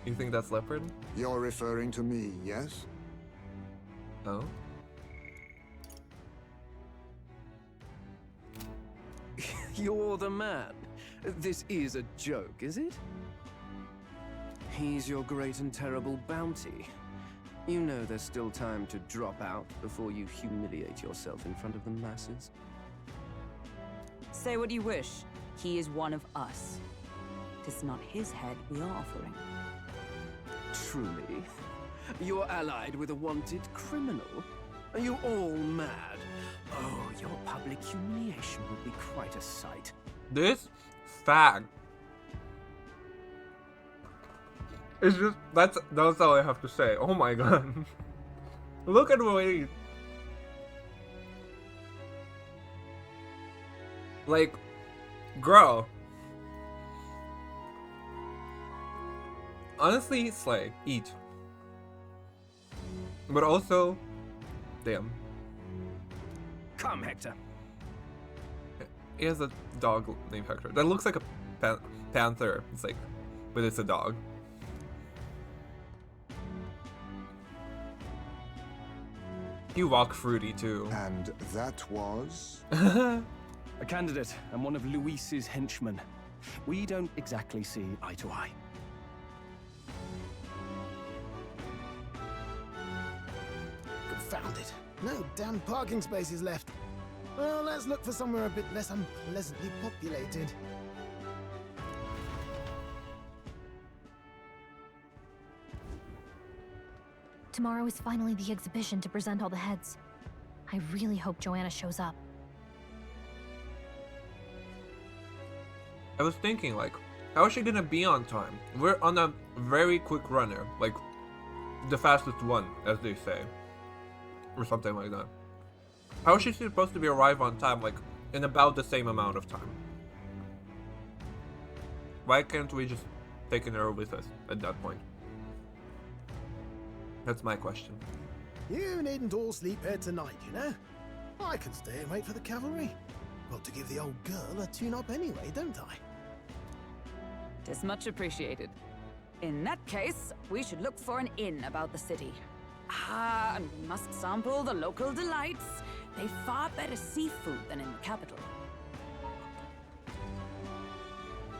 You think that's leopard? You're referring to me, yes? Oh? You're the man. This is a joke, is it? He's your great and terrible bounty. You know there's still time to drop out before you humiliate yourself in front of the masses. Say what you wish. He is one of us. Tis not his head we are offering. Truly? You're allied with a wanted criminal? Are you all mad? Oh, your public humiliation will be quite a sight. This fag. It's just that's all I have to say. Oh my god. Look at the way. Like, girl. Honestly, slay. Eat. But also, damn. Come, Hector. He has a dog named Hector. That looks like a panther. It's like, but it's a dog. You walk fruity too. And that was? A candidate and one of Luis's henchmen. We don't exactly see eye to eye. Confound it. No damn parking spaces left. Well, let's look for somewhere a bit less unpleasantly populated. Tomorrow is finally the exhibition to present all the heads. I really hope Joanna shows up. I was thinking, like, how is she gonna be on time? We're on a very quick runner, like, the fastest one, as they say. Or something like that. How is she supposed to arrive on time, like, in about the same amount of time? Why can't we just take her with us at that point? That's my question. You needn't all sleep here tonight, you know? I can stay and wait for the cavalry. Got to give the old girl a tune-up anyway, don't I? 'Tis much appreciated. In that case, we should look for an inn about the city. And we must sample the local delights. They've far better seafood than in the capital.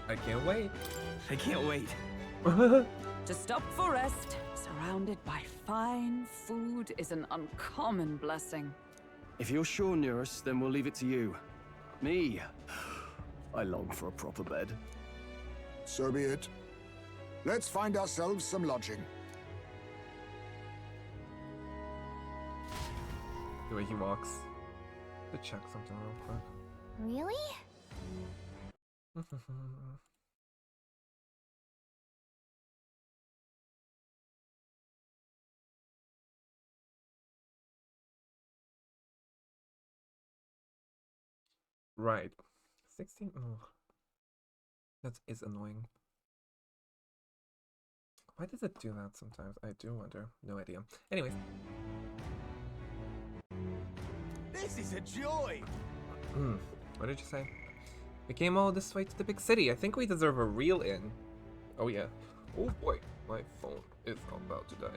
I can't wait. I can't wait. To stop for rest, surrounded by fine food, is an uncommon blessing. If you're sure, Nurse, then we'll leave it to you. Me? I long for a proper bed. So be it. Let's find ourselves some lodging. The way he walks. to check something real quick. Really? Right. 16? Oh. That is annoying. Why does it do that sometimes? I do wonder. No idea. Anyways. This is a joy! What did you say? We came all this way to the big city. I think we deserve a real inn. Oh yeah. Oh boy, my phone is about to die.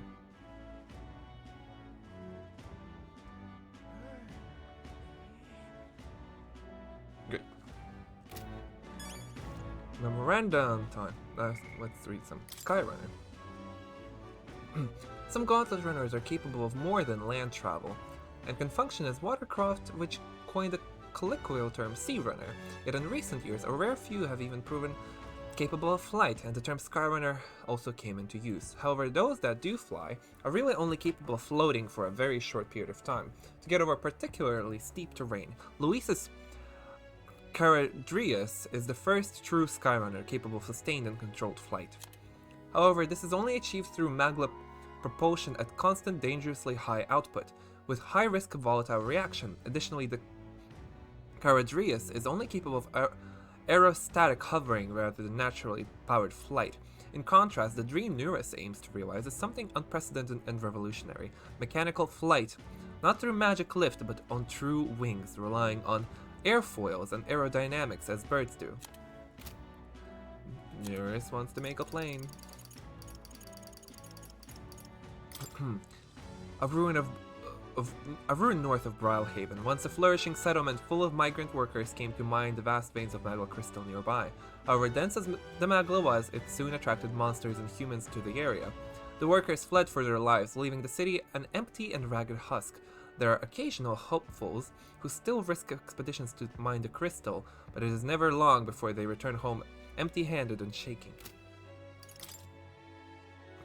Good. Memorandum time. Let's read some. Skyrunner. Some gauntlet runners are capable of more than land travel, and can function as watercraft, which coined the colloquial term sea runner. Yet in recent years, a rare few have even proven capable of flight, and the term skyrunner also came into use. However, those that do fly are really only capable of floating for a very short period of time. To get over particularly steep terrain, Luis's Caradrius is the first true skyrunner capable of sustained and controlled flight. However, this is only achieved through magma propulsion at constant, dangerously high output, with high risk of volatile reaction. Additionally, the Caradrius is only capable of aerostatic hovering rather than naturally powered flight. In contrast, the dream Neurus aims to realize is something unprecedented and revolutionary: mechanical flight, not through magic lift, but on true wings, relying on airfoils and aerodynamics as birds do. Neurus wants to make a plane. A ruin north of Brilehaven, once a flourishing settlement full of migrant workers, came to mine the vast veins of magma crystal nearby. However, dense as the magma was, it soon attracted monsters and humans to the area. The workers fled for their lives, leaving the city an empty and ragged husk. There are occasional hopefuls who still risk expeditions to mine the crystal, but it is never long before they return home empty-handed and shaking.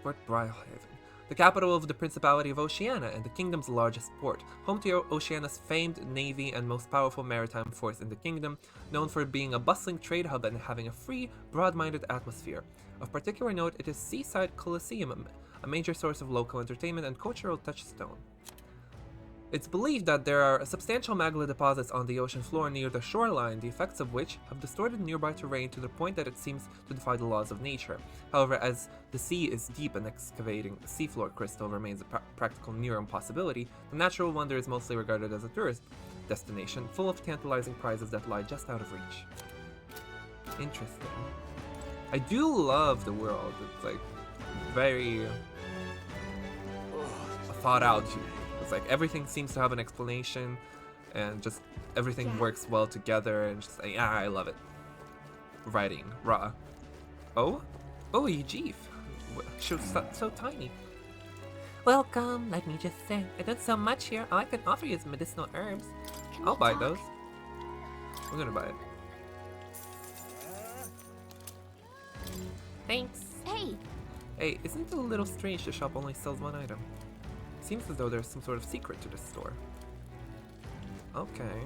Port Brilehaven, the capital of the Principality of Oceania and the kingdom's largest port, home to Oceania's famed navy and most powerful maritime force in the kingdom, known for being a bustling trade hub and having a free, broad-minded atmosphere. Of particular note, it is Seaside Coliseum, a major source of local entertainment and cultural touchstone. It's believed that there are substantial magma deposits on the ocean floor near the shoreline, the effects of which have distorted nearby terrain to the point that it seems to defy the laws of nature. However, as the sea is deep and excavating seafloor crystal remains a practical near impossibility, the natural wonder is mostly regarded as a tourist destination, full of tantalizing prizes that lie just out of reach. Interesting. I do love the world. It's like very thought out. It's like everything seems to have an explanation, and just everything works well together, and just yeah, I love it. Writing, raw. Oh, Eugene, she was so tiny. Welcome. Let me just say, I done so much here. All I can offer you is medicinal herbs. I'll buy those. I'm gonna buy it. Thanks. Hey. Hey, isn't it a little strange the shop only sells one item? Seems as though there's some sort of secret to this store. Okay.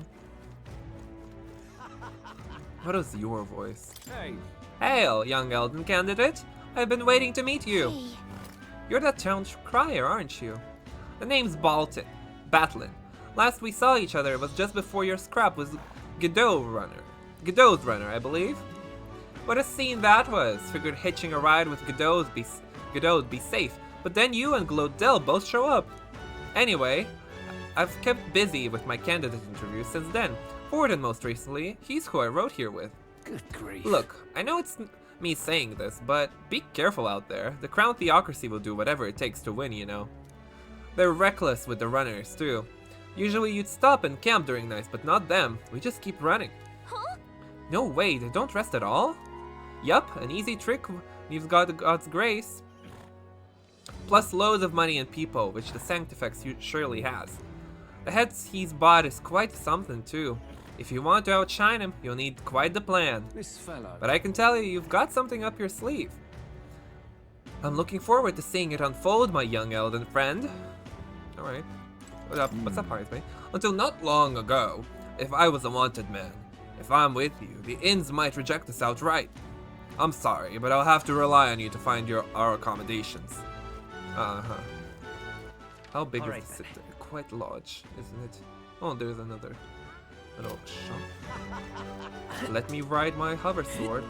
What is your voice? Hey. Hail, young Elden candidate! I've been waiting to meet you. Hey. You're that town crier, aren't you? The name's Batlin. Last we saw each other was just before your scrap was Godot's runner, I believe. What a scene that was! Figured hitching a ride with Godot'd be safe. But then you and Glodell both show up. Anyway, I've kept busy with my candidate interviews since then. Forden most recently, he's who I wrote here with. Good grief. Look, I know it's me saying this, but be careful out there. The Crown Theocracy will do whatever it takes to win, you know. They're reckless with the runners, too. Usually you'd stop and camp during nights, but not them. We just keep running. Huh? No way, they don't rest at all? Yup, an easy trick when you've got God's grace. Plus loads of money and people, which the Sanctifex surely has. The heads he's bought is quite something too. If you want to outshine him, you'll need quite the plan. This fellow. But I can tell you, you've got something up your sleeve. I'm looking forward to seeing it unfold, my young Elden friend. Alright. What's up, Harvey? Until not long ago, If I was a wanted man, if I'm with you, the inns might reject us outright. I'm sorry, but I'll have to rely on you to find our accommodations. Uh-huh. How big is the city? Quite large, isn't it? Oh, there's another little shop. Let me ride my hover sword.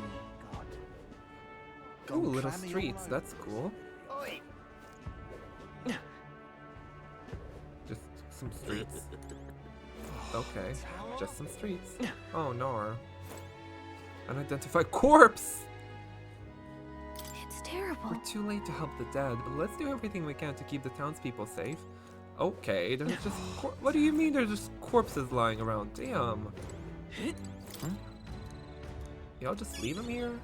Ooh, little streets, that's cool. Just some streets. Okay, just some streets. Oh no. Unidentified corpse! It's terrible. We're too late to help the dead, but let's do everything we can to keep the townspeople safe. Okay, there's just what do you mean there's just corpses lying around? Damn. Y'all just leave them here?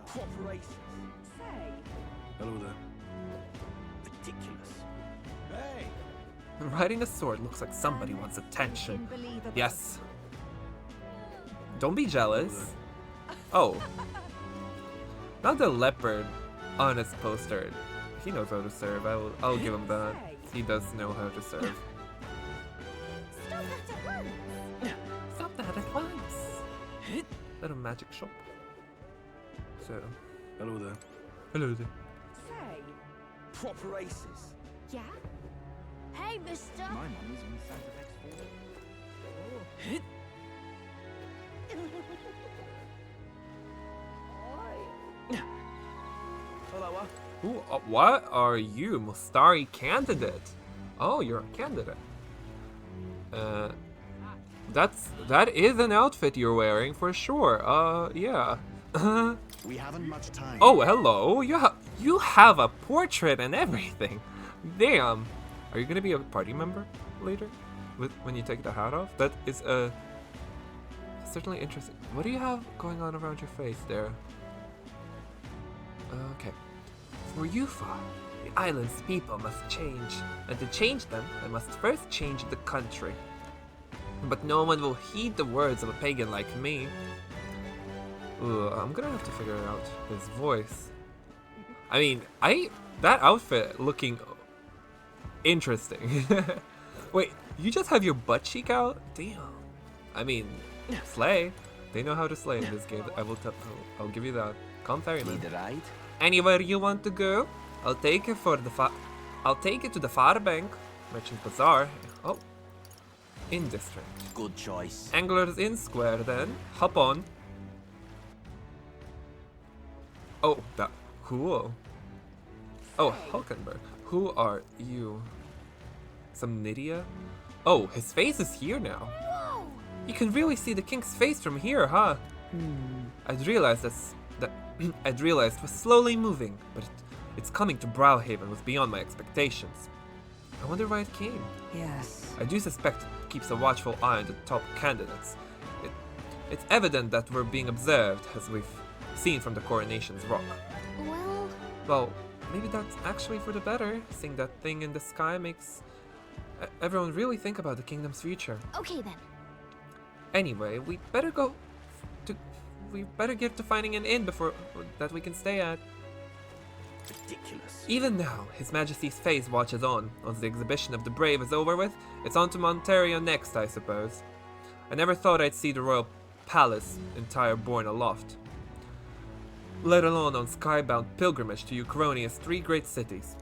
Corporations. Say. Hello there. Ridiculous. Hey! Riding a sword looks like somebody wants attention. Unbelievable. Yes. Don't be jealous. Oh. Not the leopard on his poster. He knows how to serve. I'll give him that. He does know how to serve. Stop that at once! Stop that at once. Little magic shop. So. Hello there. Hello there. Say. Proper aces. Yeah? Hey, mister! My mum is on Santa Fe's floor. Hello, Who? What are you, Mustari candidate? Oh, you're a candidate. That is an outfit you're wearing for sure. Yeah. We haven't much time. Oh, hello. You have a portrait and everything. Damn. Are you gonna be a party member later? When you take the hat off? That is certainly interesting. What do you have going on around your face there? Okay. For Yufa, the island's people must change. And to change them, I must first change the country. But no one will heed the words of a pagan like me. Ooh, I'm gonna have to figure out his voice. I mean, that outfit looking interesting. Wait, you just have your butt cheek out? Damn. I mean, slay. They know how to slay in this game. I'll give you that. Come ferryman. Need a ride? Anywhere you want to go, I'll take it to the far bank. Merchant Bazaar. Oh. In district. Good choice. Anglers Inn Square then. Hop on. Oh, that cool. Oh, Hulkenberg. Who are you? Some Nydia? Oh, his face is here now. Whoa! You can really see the king's face from here, huh? I'd realized I'd realized was slowly moving, but its coming to Brilehaven was beyond my expectations. I wonder why it came. Yes. I do suspect it keeps a watchful eye on the top candidates. It's evident that we're being observed, as we've seen from the coronation's rock. Well, maybe that's actually for the better, seeing that thing in the sky makes everyone really think about the kingdom's future. Okay then. Anyway, we better get to finding an inn before that we can stay at. Ridiculous. Even now, His Majesty's face watches on. Once the exhibition of the brave is over with, it's on to Monterio next, I suppose. I never thought I'd see the royal palace entire borne aloft, let alone on skybound pilgrimage to Eucronia's three great cities.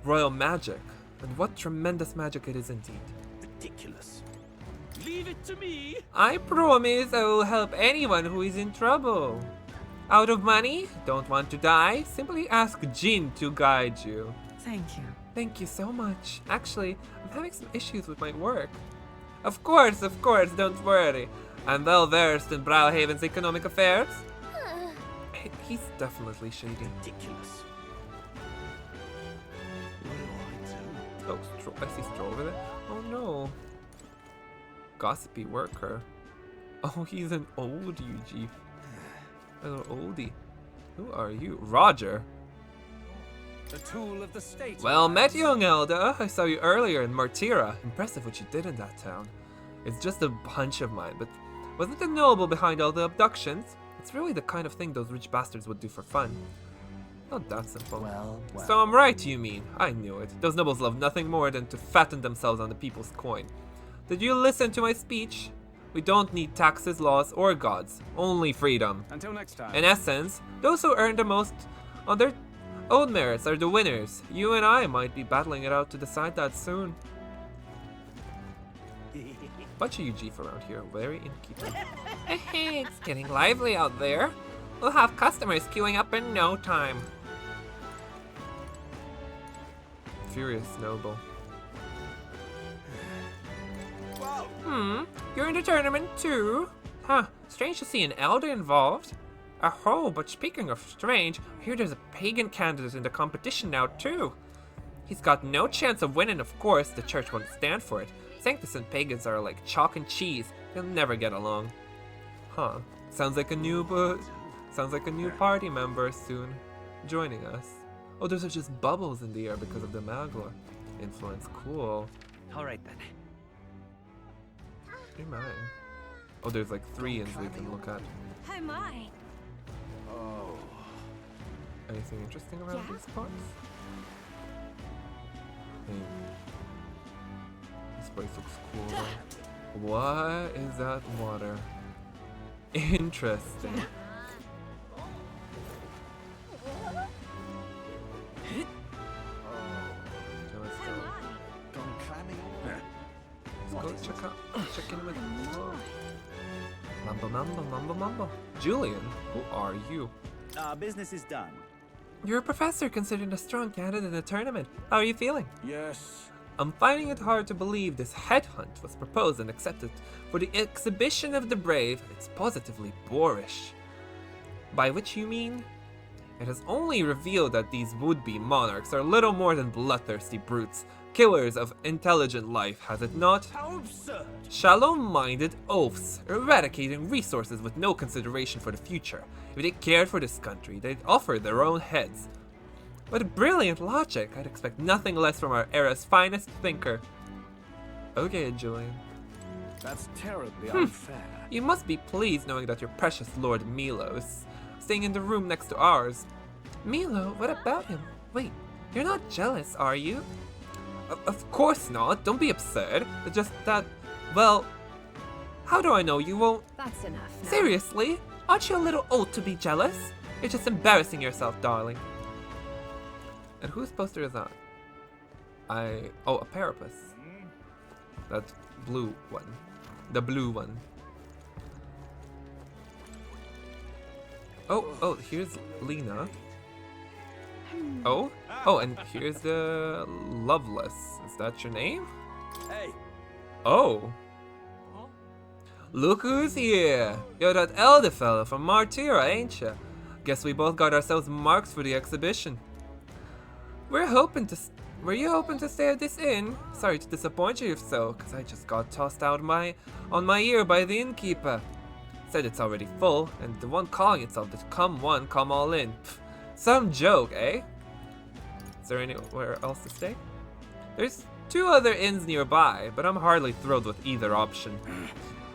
Royal magic, and what tremendous magic it is indeed. Ridiculous. Leave it to me. I promise I will help anyone who is in trouble. Out of money? Don't want to die? Simply ask Jin to guide you. Thank you. Thank you so much. Actually, I'm having some issues with my work. Of course, don't worry. I'm well versed in Brilehaven's economic affairs. He's definitely shady. Ridiculous. Oh, I see Stroll over there. Oh no. Gossipy worker. Oh, he's an old UG. A little oldie. Who are you? Roger. The tool of the state. Well met, young elder. I saw you earlier in Martira. Impressive what you did in that town. It's just a hunch of mine, but wasn't the noble behind all the abductions? It's really the kind of thing those rich bastards would do for fun. Not that simple. Well. So I'm right, you mean? I knew it. Those nobles love nothing more than to fatten themselves on the people's coin. Did you listen to my speech? We don't need taxes, laws, or gods. Only freedom. Until next time. In essence, those who earn the most on their own merits are the winners. You and I might be battling it out to decide that soon. Bunch of you Jeef around here, very innkeeping. It's getting lively out there. We'll have customers queuing up in no time. Furious noble. You're in the tournament too? Huh, strange to see an elder involved. Oh, but speaking of strange, I hear there's a pagan candidate in the competition now too. He's got no chance of winning, of course, the church won't stand for it. Sanctus and pagans are like chalk and cheese, they'll never get along. Huh, sounds like a new party member soon joining us. Oh, those are just bubbles in the air because of the Maglor influence, cool. Alright then. Hey, my. Oh, there's like 3 inns we can look at. Oh my. Oh. Anything interesting around these parts? This place looks cool though. What is that water? Interesting. Let's go check in with Mumbo. Julian, who are you? Business is done. You're a professor considered a strong candidate in the tournament. How are you feeling? Yes. I'm finding it hard to believe this headhunt was proposed and accepted for the exhibition of the brave. It's positively boorish. By which you mean? It has only revealed that these would-be monarchs are little more than bloodthirsty brutes, killers of intelligent life, has it not? How absurd! Shallow-minded oafs, eradicating resources with no consideration for the future. If they cared for this country, they'd offer their own heads. With brilliant logic, I'd expect nothing less from our era's finest thinker. Okay, Julian. That's terribly unfair. You must be pleased knowing that your precious Lord Milo is staying in the room next to ours. Milo? What about him? Wait, you're not jealous, are you? Of course not, don't be absurd. It's just that, well, how do I know you won't? That's enough now. Seriously? Aren't you a little old to be jealous? You're just embarrassing yourself, darling. And whose poster is that? Oh, a Parapus. That blue one. The blue one. Oh, here's Lena. Oh, and here's the Loveless. Is that your name? Hey. Oh. Look who's here. You're that elder fella from Martira, ain't ya? Guess we both got ourselves marks for the exhibition. Were you hoping to stay at this inn? Sorry to disappoint you if so, cause I just got tossed out on my ear by the innkeeper. Said it's already full, and the one calling itself the come one, come all in. Pff, some joke, eh? Is there anywhere else to stay? There's 2 other inns nearby, but I'm hardly thrilled with either option.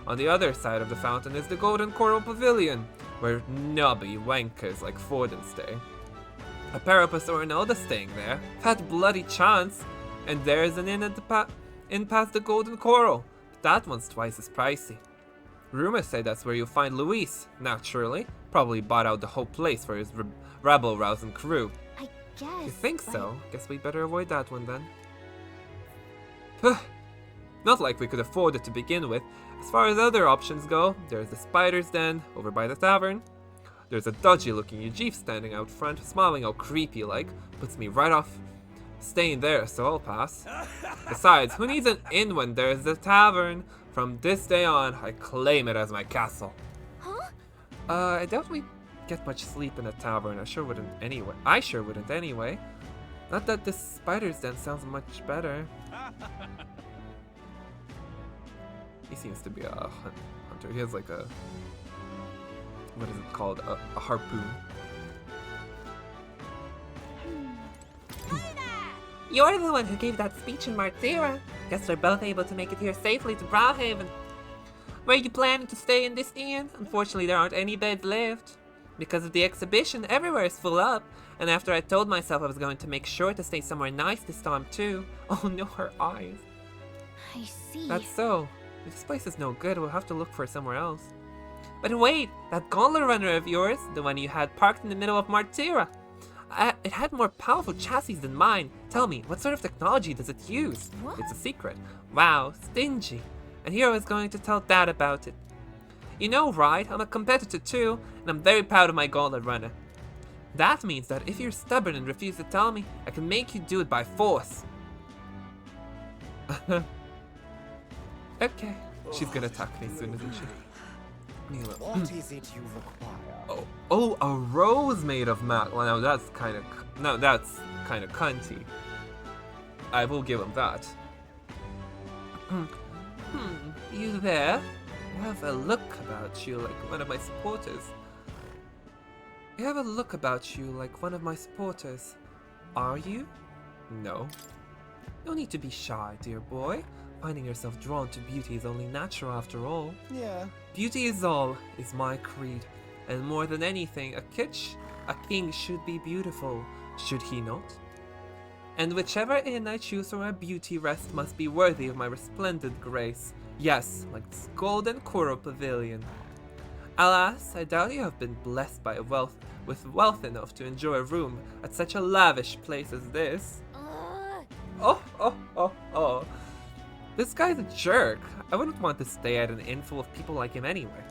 On the other side of the fountain is the Golden Coral Pavilion, where knobby wankers like Forden stay. A Parapus or an Elder staying there. Fat bloody chance. And there's an inn at the past the Golden Coral. But that one's twice as pricey. Rumors say that's where you'll find Luis, naturally. Probably bought out the whole place for his rabble-rousing crew. I guess. You think so? Guess we better avoid that one then. Not like we could afford it to begin with. As far as other options go, there's the Spider's Den over by the tavern. There's a dodgy-looking Ujif standing out front, smiling all creepy-like. Puts me right off staying there, so I'll pass. Besides, who needs an inn when there's the tavern? From this day on, I claim it as my castle. Huh? I doubt we get much sleep in a tavern. I sure wouldn't anyway. Not that this Spider's Den sounds much better. He seems to be a hunter. He has like a... what is it called? A harpoon. You're the one who gave that speech in Martira. Guess we're both able to make it here safely to Brilehaven. Were you planning to stay in this inn? Unfortunately, there aren't any beds left. Because of the exhibition, everywhere is full up. And after I told myself I was going to make sure to stay somewhere nice this time too. Oh no, her eyes. I see. That's so. If this place is no good, we'll have to look for somewhere else. But wait, that gauntlet runner of yours, the one you had parked in the middle of Martira. It had more powerful chassis than mine. Tell me, what sort of technology does it use? What? It's a secret. Wow, stingy. And here I was going to tell Dad about it. You know, right? I'm a competitor too, and I'm very proud of my gauntlet runner. That means that if you're stubborn and refuse to tell me, I can make you do it by force. Okay. She's gonna attack me soon, isn't she? What is it you require? Oh, a rose made of mat. Well, now that's kind of cunty. I will give him that. You there? You have a look about you like one of my supporters. Are you? No. No need to be shy, dear boy. Finding yourself drawn to beauty is only natural after all. Yeah. Beauty is all, is my creed. And more than anything, a king should be beautiful, should he not? And whichever inn I choose for my beauty rest must be worthy of my resplendent grace. Yes, like this golden coral pavilion. Alas, I doubt you have been blessed by with wealth enough to enjoy a room at such a lavish place as this. Oh. This guy's a jerk. I wouldn't want to stay at an inn full of people like him anyway.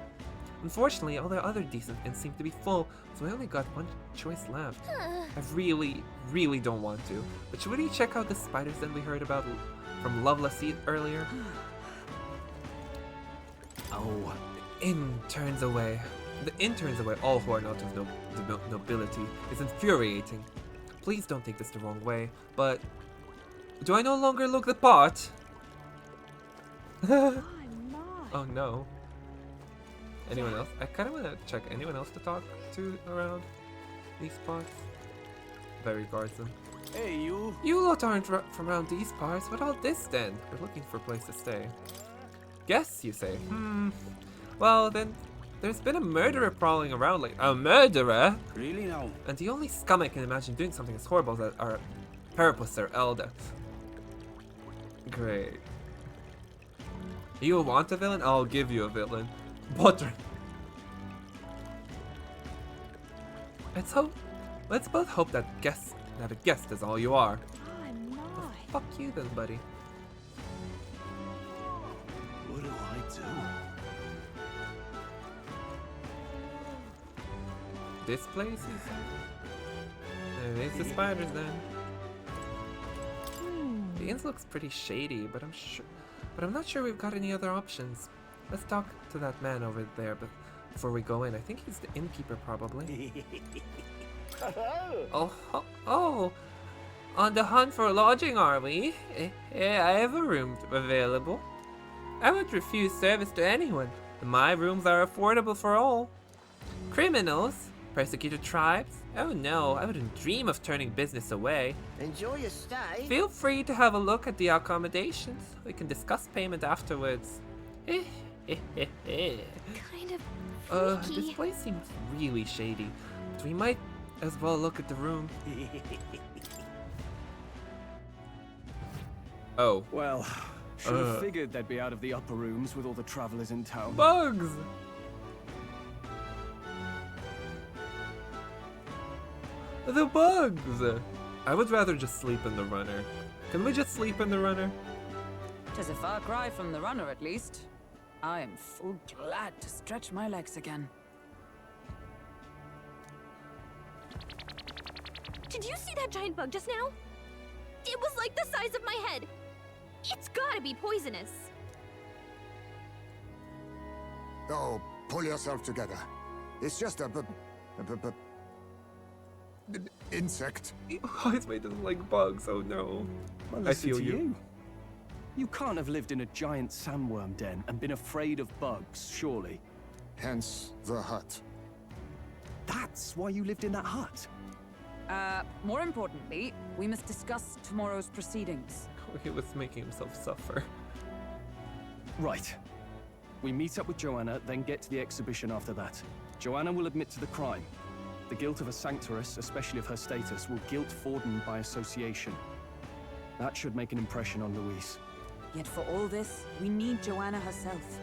Unfortunately, all the other decent inns seem to be full, so I only got one choice left. I really don't want to, but should we check out the spiders that we heard about from Loveless earlier? Oh. The inn turns away all who are not of nobility. It's infuriating. Please don't take this the wrong way, but do I no longer look the part? Oh no. Anyone else? I kind of want to check anyone else to talk to around these parts. Very guards them. Hey, you. You lot aren't from around these parts. What all this then? We're looking for a place to stay. Guess, you say? Well, then, there's been a murderer prowling around like a murderer? Really now? And the only scum I can imagine doing something as horrible as our purposer Elda. Great. You want a villain? I'll give you a villain. Butter. Let's both hope that a guest is all you are. Well, fuck you then, buddy. What do I do? This place is... There's the spiders then. The inn looks pretty shady, but I'm not sure we've got any other options. Let's talk to that man over there, but before we go in, I think he's the innkeeper probably. Oh, on the hunt for lodging, are we? I have a room available. I would refuse service to anyone. My rooms are affordable for all. Criminals? Persecuted tribes? Oh no, I wouldn't dream of turning business away. Enjoy your stay. Feel free to have a look at the accommodations. We can discuss payment afterwards. Kind of freaky. This place seems really shady. So we might as well look at the room. Oh. Well, should have figured they'd be out of the upper rooms with all the travelers in town. Bugs! The bugs! I would rather just sleep in the runner. Can we just sleep in the runner? 'Tis a far cry from the runner, at least. I am full glad to stretch my legs again. Did you see that giant bug just now? It was like the size of my head. It's gotta be poisonous. Oh, pull yourself together. It's just a insect. Heismay doesn't like bugs, oh no. Well, I listen feel to you. You can't have lived in a giant sandworm den and been afraid of bugs, surely. Hence the hut. That's why you lived in that hut? More importantly, we must discuss tomorrow's proceedings. He was making himself suffer. Right. We meet up with Joanna, then get to the exhibition after that. Joanna will admit to the crime. The guilt of a sanctoress, especially of her status, will guilt Forden by association. That should make an impression on Louise. Yet for all this, we need Joanna herself.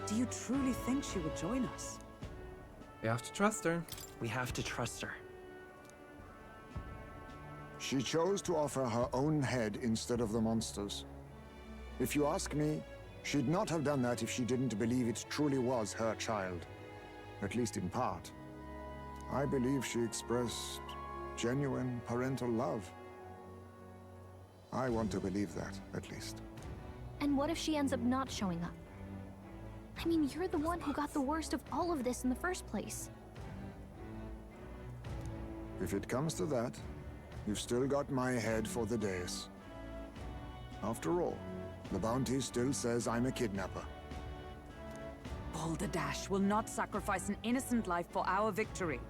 Do you truly think she would join us? We have to trust her. We have to trust her. She chose to offer her own head instead of the monster's. If you ask me, she'd not have done that if she didn't believe it truly was her child. At least in part. I believe she expressed genuine parental love. I want to believe that, at least. And what if she ends up not showing up? I mean, you're the one who got the worst of all of this in the first place. If it comes to that, you've still got my head for the days. After all, the bounty still says I'm a kidnapper. Balderdash will not sacrifice an innocent life for our victory.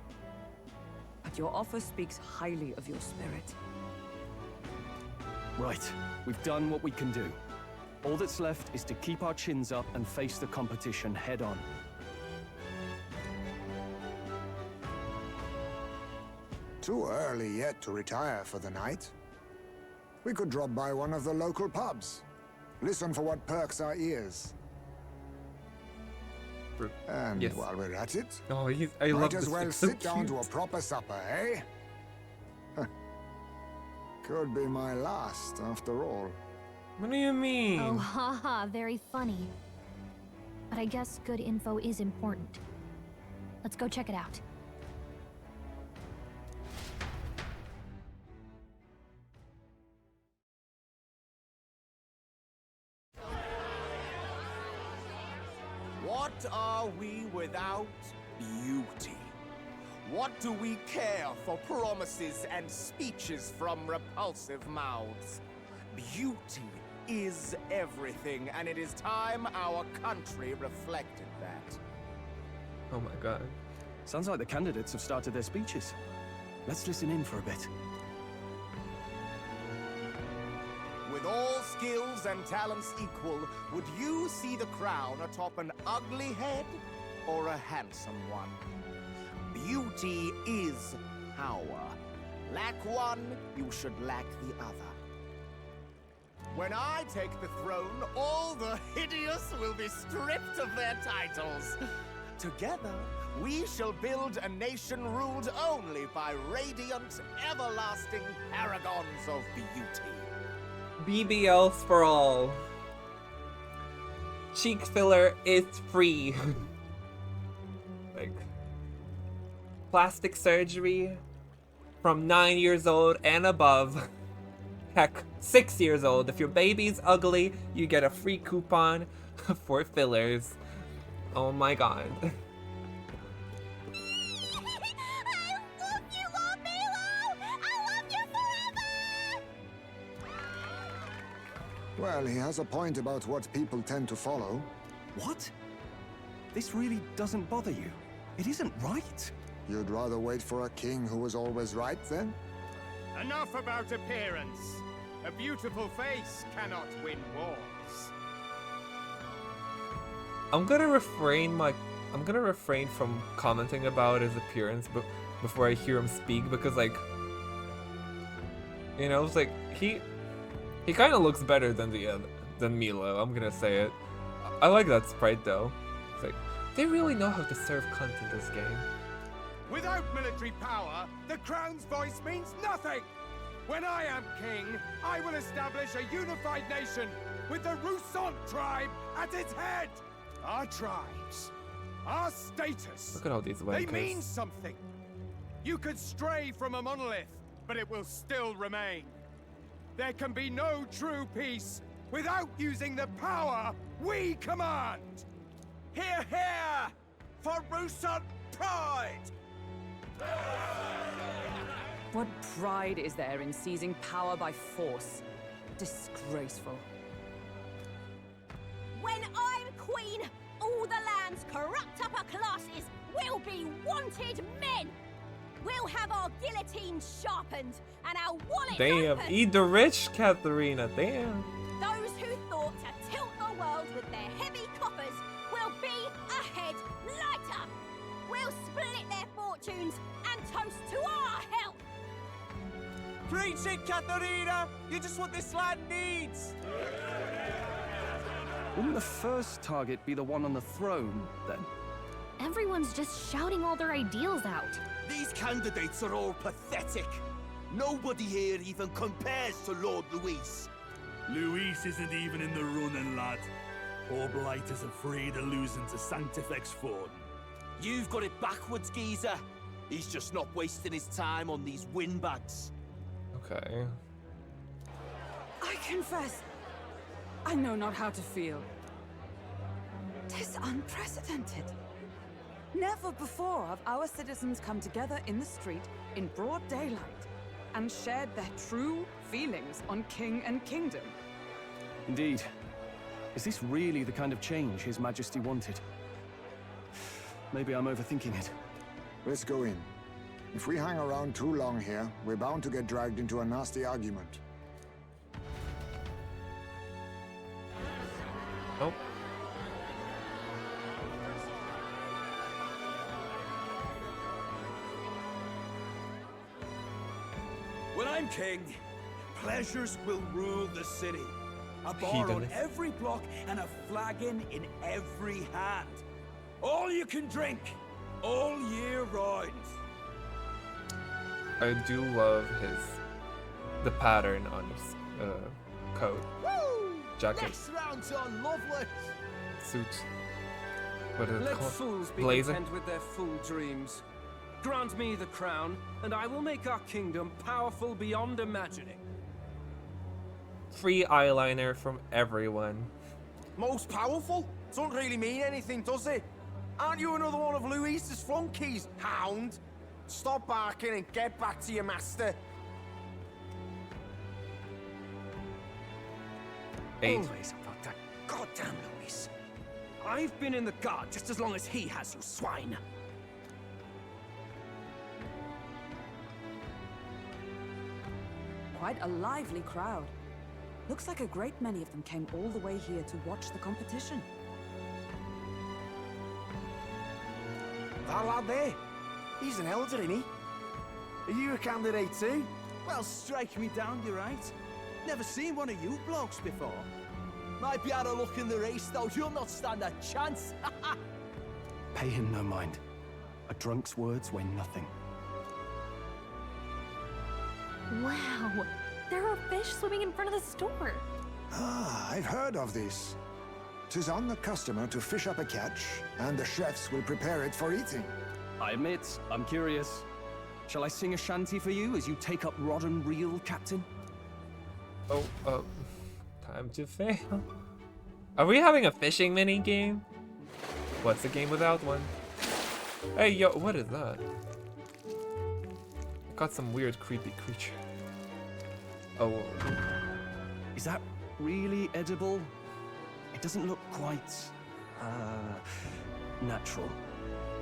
But your offer speaks highly of your spirit. Right, we've done what we can do. All that's left is to keep our chins up and face the competition head on. Too early yet to retire for the night. We could drop by one of the local pubs. Listen for what perks our ears. And Yes. while we're at it, Oh, I love might this. as well It's so sit down to cute. a proper supper, eh? Could be my last, after all. What do you mean? Oh, haha, very funny. But I guess good info is important. Let's go check it out. What are we without beauty? What do we care for promises and speeches from repulsive mouths? Beauty is everything, and it is time our country reflected that. Oh my god. Sounds like the candidates have started their speeches. Let's listen in for a bit. With all skills and talents equal, would you see the crown atop an ugly head or a handsome one? Beauty is power. Lack one, you should lack the other. When I take the throne, all the hideous will be stripped of their titles. Together, we shall build a nation ruled only by radiant, everlasting paragons of beauty. BBLs for all. Cheek filler is free. Like, plastic surgery from 9 years old and above. Heck, 6 years old. If your baby's ugly, you get a free coupon for fillers. Oh my god. Well, he has a point about what people tend to follow. What? This really doesn't bother you? It isn't right? You'd rather wait for a king who was always right, then? Enough about appearance. A beautiful face cannot win wars. I'm gonna refrain from commenting about his appearance before I hear him speak, because, like, you know, it's like he kind of looks better than than Milo. I'm gonna say it. I like that sprite though. It's like they really know how to serve cunt in this game. Without military power, the crown's voice means nothing. When I am king, I will establish a unified nation with the Rousant tribe at its head. Our tribes, our status, Look at all these they wankers. mean something. You could stray from a monolith, but it will still remain. There can be no true peace without using the power we command. Hear, hear, for Rousant pride! What pride is there in seizing power by force? Disgraceful. When I'm queen, all the land's corrupt upper classes will be wanted men. We'll have our guillotines sharpened and our wallets Damn, open. eat the rich, Katharina. Damn. Those who thought to tilt the world with their heavy coffers will be a head lighter. We'll split their fortunes and toast to our health! Preach it, Katharina! You're just what this land needs! Wouldn't the first target be the one on the throne, then? Everyone's just shouting all their ideals out. These candidates are all pathetic. Nobody here even compares to Lord Luis. Luis isn't even in the running, lad. Poor Blight is afraid of losing to Sanctifex Ford. You've got it backwards, geezer. He's just not wasting his time on these windbags. Okay. I confess, I know not how to feel. 'Tis unprecedented. Never before have our citizens come together in the street in broad daylight and shared their true feelings on king and kingdom. Indeed. Is this really the kind of change His Majesty wanted? Maybe I'm overthinking it. Let's go in. If we hang around too long here, we're bound to get dragged into a nasty argument. Oh. When I'm king, pleasures will rule the city. A bar on every block and a flagon in every hand. All you can drink, all year round. I do love the pattern on his coat. Woo! Jacket. Next round's on, lovely. Suit. What is it Let called? fools be Blazer? content with their fool dreams. Grant me the crown, and I will make our kingdom powerful beyond imagining. Free eyeliner from everyone. Most powerful? Doesn't really mean anything, does it? Aren't you another one of Luis's flunkies, hound? Stop barking and get back to your master. 8. Always about that goddamn Luis. I've been in the guard just as long as he has, you swine. Quite a lively crowd. Looks like a great many of them came all the way here to watch the competition. That lad there, he's an elder, isn't he? Are you a candidate too? Well, strike me down, you're right. Never seen one of you blokes before. Might be out of luck in the race, though. You'll not stand a chance. Pay him no mind. A drunk's words weigh nothing. Wow, there are fish swimming in front of the store. Ah, I've heard of this. 'Tis on the customer to fish up a catch, and the chefs will prepare it for eating. I admit, I'm curious. Shall I sing a shanty for you as you take up rod and reel, Captain? Oh, time to fail. Are we having a fishing mini game? What's a game without one? Hey, yo, what is that? I got some weird, creepy creature. Oh. Is that really edible? It doesn't look quite, natural.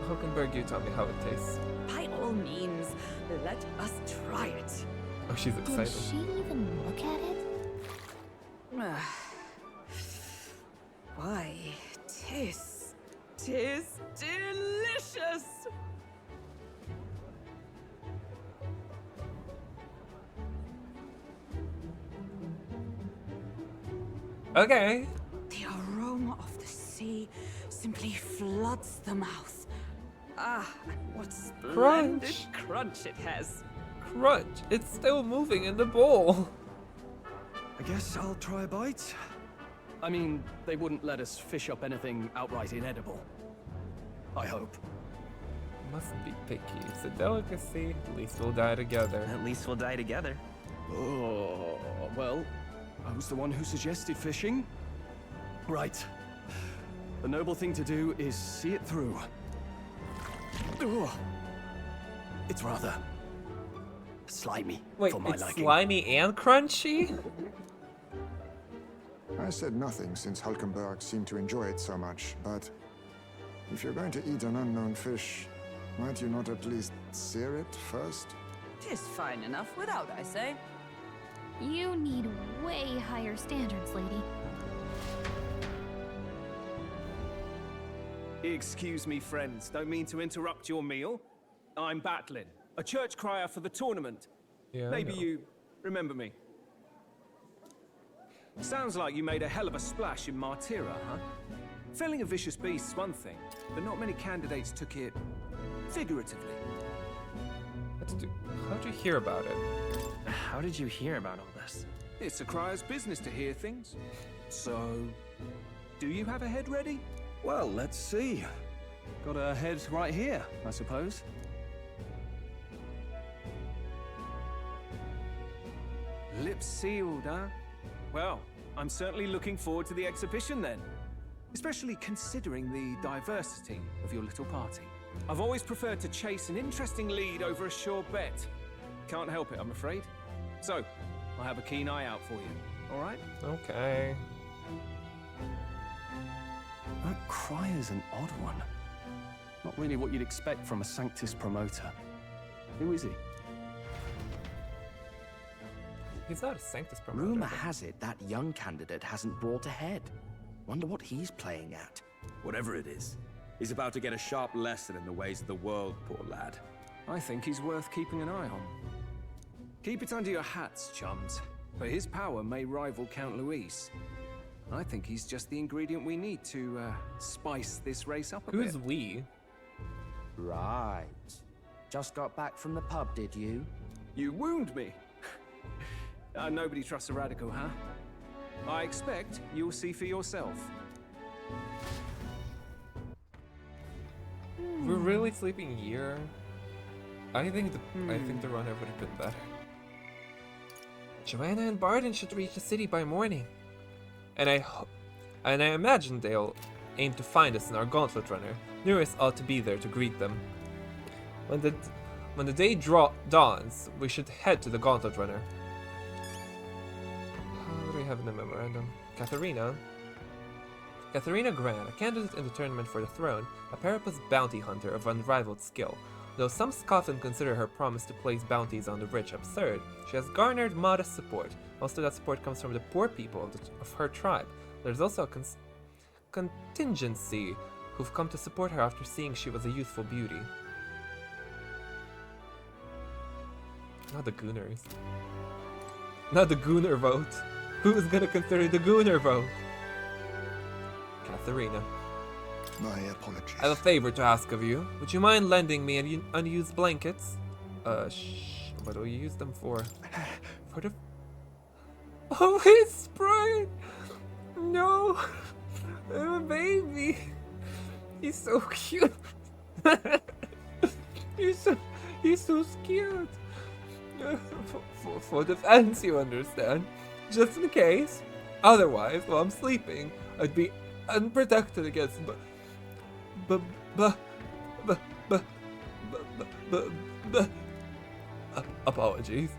Hulkenberg, you tell me how it tastes. By all means, let us try it. Oh, she's Did excited. she even look at it? Why, tis delicious! Okay. The aroma of the sea simply floods the mouth. Ah, and what splendid crunch it has. Crunch. It's still moving in the bowl. I guess I'll try a bite. I mean, they wouldn't let us fish up anything outright inedible. I hope. Mustn't be picky. It's a delicacy. At least we'll die together. At least we'll die together. Oh, well, I was the one who suggested fishing. Right. The noble thing to do is see it through. Ugh. It's rather slimy Wait, for my it's liking. slimy and crunchy? I said nothing since Hulkenberg seemed to enjoy it so much, but if you're going to eat an unknown fish, might you not at least sear it first? 'Tis fine enough without, I say. You need way higher standards, lady. Excuse me, friends. Don't mean to interrupt your meal. I'm Batlin, a church crier for the tournament. Yeah, Maybe you remember me. Sounds like you made a hell of a splash in Martyra, huh? Felling a vicious beast's one thing, but not many candidates took it figuratively. How'd you hear about it? How did you hear about all this? It's a crier's business to hear things. So, do you have a head ready? Well, let's see. Got a head right here, I suppose. Lips sealed, huh? Well, I'm certainly looking forward to the exhibition then. Especially considering the diversity of your little party. I've always preferred to chase an interesting lead over a sure bet. Can't help it, I'm afraid. So, I'll have a keen eye out for you, alright? Okay. That crier's an odd one. Not really what you'd expect from a Sanctus promoter. Who is he? He's not a Sanctus promoter. Rumor has it that young candidate hasn't brought ahead. Wonder what he's playing at. Whatever it is, he's about to get a sharp lesson in the ways of the world, poor lad. I think he's worth keeping an eye on. Keep it under your hats, chums. But his power may rival Count Luis. I think he's just the ingredient we need to spice this race up a bit. Who's we? Right. Just got back from the pub, did you? You wound me. Nobody trusts a radical, huh? I expect you'll see for yourself. We're really sleeping here. I think the runner would have been better. Joanna and Barden should reach the city by morning. And I imagine they'll aim to find us in our gauntlet runner. Nuris ought to be there to greet them. When the day dawns, we should head to the gauntlet runner. What do we have in the memorandum? Katharina Gran, a candidate in the tournament for the throne, a Parapus bounty hunter of unrivaled skill. Though some scoff and consider her promise to place bounties on the rich absurd, she has garnered modest support. Most of that support comes from the poor people of her tribe. There's also a contingency who've come to support her after seeing she was a youthful beauty. Not the Gooners. Not the Gooner vote. Who's gonna consider the Gooner vote? Katharina. My apologies. I have a favor to ask of you. Would you mind lending me any unused blankets? What do you use them for? For the... Oh, his sprite! No! I'm a baby! He's so cute! He's so scared! For defense, you understand. Just in case. Otherwise, while I'm sleeping, I'd be unprotected against apologies.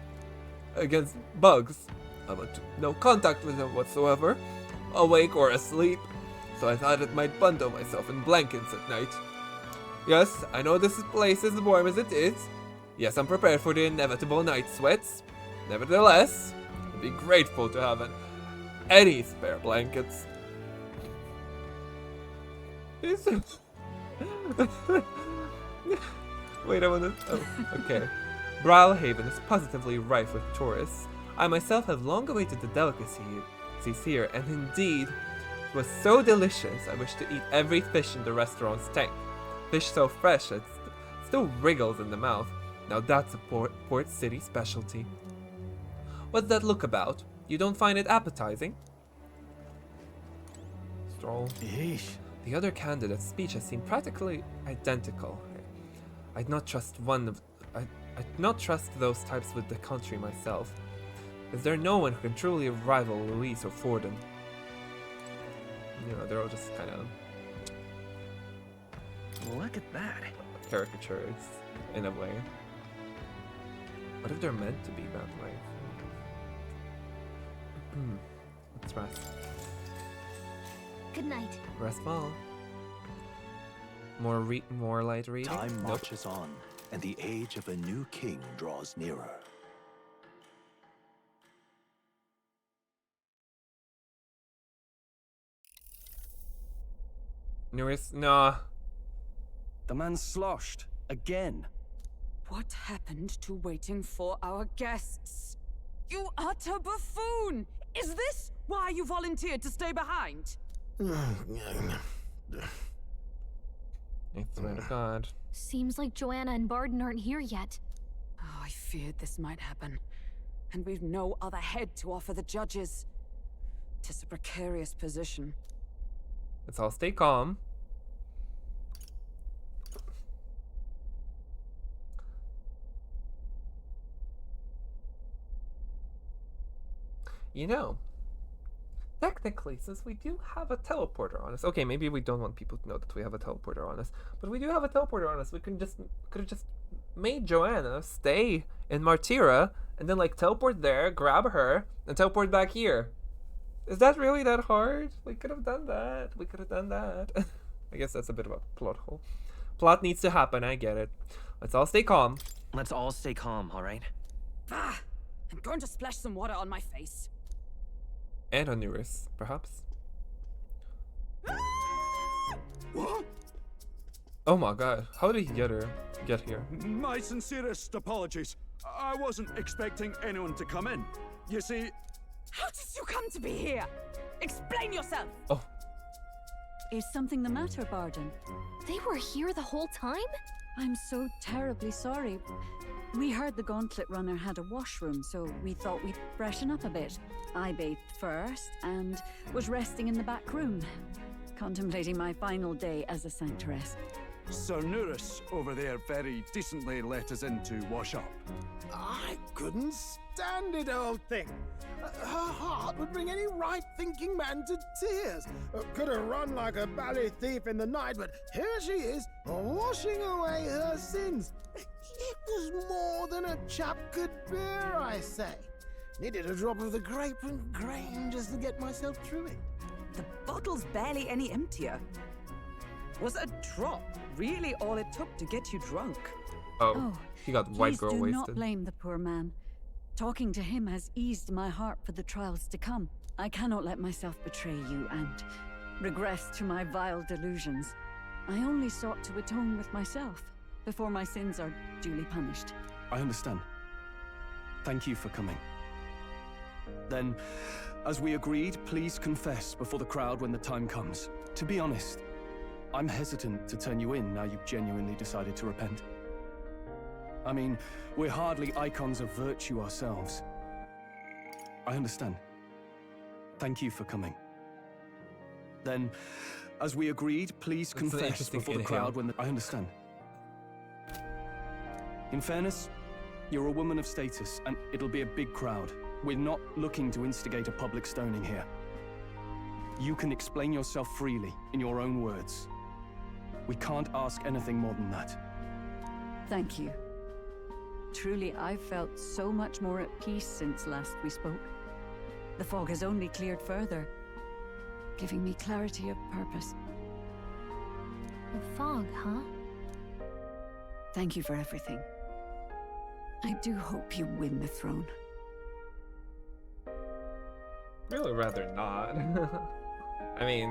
Against bugs. I want no contact with them whatsoever, awake or asleep, so I thought it might bundle myself in blankets at night. Yes, I know this place is warm as it is. Yes, I'm prepared for the inevitable night sweats. Nevertheless, I'd be grateful to have any spare blankets. Wait, I wanna... Oh, okay. Brilehaven is positively rife with tourists. I myself have long awaited the delicacies here, and indeed, it was so delicious I wish to eat every fish in the restaurant's tank. Fish so fresh it still wriggles in the mouth. Now that's a Port City specialty. What's that look about? You don't find it appetizing? Stroll. Yeesh. The other candidate's speeches seem practically identical. I'd not trust those types with the country myself. Is there no one who can truly rival Luis or Forden? You know, they're all just kind of... Look at that. Caricatures, in a way. What if they're meant to be that way? Let's rest. Good night. Rest well. More light reading? Time marches on, and the age of a new king draws nearer. Nuris, nah. The man's sloshed. Again. What happened to waiting for our guests? You utter buffoon! Is this why you volunteered to stay behind? I swear to God. Seems like Joanna and Barden aren't here yet. Oh, I feared this might happen. And we've no other head to offer the judges. 'Tis a precarious position. Let's all stay calm. You know, technically, since we do have a teleporter on us, okay, maybe we don't want people to know that we have a teleporter on us, but we do have a teleporter on us. We could have just made Joanna stay in Martira and then like teleport there, grab her, and teleport back here. Is that really that hard? We could have done that. We could have done that. I guess that's a bit of a plot hole. Plot needs to happen, I get it. Let's all stay calm. Let's all stay calm, all right? Ah! I'm going to splash some water on my face. And on Eurus, perhaps. What? Oh my god, how did he get here? My sincerest apologies. I wasn't expecting anyone to come in. You see... How did you come to be here? Explain yourself! Oh. Is something the matter, Barden? They were here the whole time? I'm so terribly sorry. We heard the Gauntlet Runner had a washroom, so we thought we'd freshen up a bit. I bathed first and was resting in the back room, contemplating my final day as a Sanctress. Sir Nuris over there very decently let us in to wash up. I couldn't stand it, old thing. Her heart would bring any right-thinking man to tears. Could have run like a bally thief in the night, but here she is, washing away her sins. It was more than a chap could bear, I say. Needed a drop of the grape and grain just to get myself through it. The bottle's barely any emptier. Was a drop really all it took to get you drunk? Oh, he got white girl Please do wasted. not blame the poor man. Talking to him has eased my heart for the trials to come. I cannot let myself betray you and regress to my vile delusions. I only sought to atone with myself before my sins are duly punished. I understand. Thank you for coming. Then, as we agreed, please confess before the crowd when the time comes. To be honest, I'm hesitant to turn you in now you've genuinely decided to repent. I mean, we're hardly icons of virtue ourselves. I understand. Thank you for coming. Then, as we agreed, please confess before the crowd when the... I understand. In fairness, you're a woman of status, and it'll be a big crowd. We're not looking to instigate a public stoning here. You can explain yourself freely, in your own words. We can't ask anything more than that. Thank you. Truly, I've felt so much more at peace since last we spoke. The fog has only cleared further, giving me clarity of purpose. The fog, huh? Thank you for everything. I do hope you win the throne. Really rather not. I mean,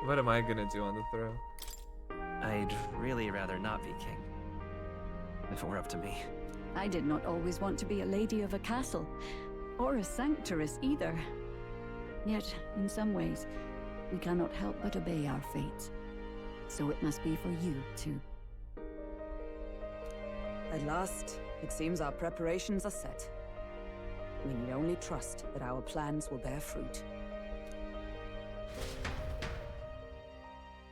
what am I gonna do on the throne? I'd really rather not be king. If it were up to me. I did not always want to be a lady of a castle, or a sanctress either. Yet, in some ways, we cannot help but obey our fates. So it must be for you, too. At last, it seems our preparations are set. We need only trust that our plans will bear fruit.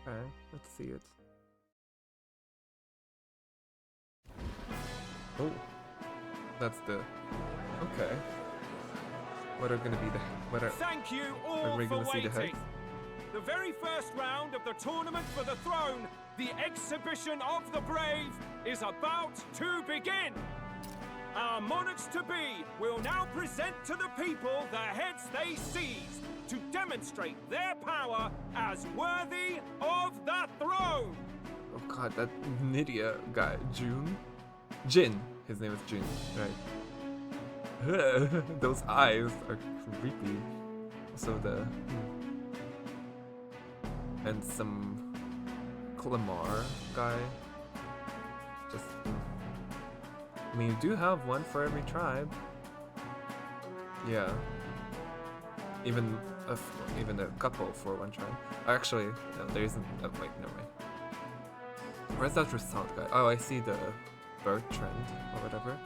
Okay, let's see it. Oh, that's the... Okay. What are gonna be the... What are... Thank you Are all we for gonna see the waiting. heads? The very first round of the tournament for the throne, the exhibition of the brave, is about to begin. Our monarchs-to-be will now present to the people the heads they seized to demonstrate their power as worthy of the throne. Oh god, that Nydia guy, Jin. His name is Jin, right? Those eyes are creepy. Also the... And some Clamar guy. I mean, you do have one for every tribe. Yeah. Even a couple for one tribe. Actually, no, there isn't. Oh, wait, never mind. Where's that Result guy? Oh, I see the Bertrand or whatever.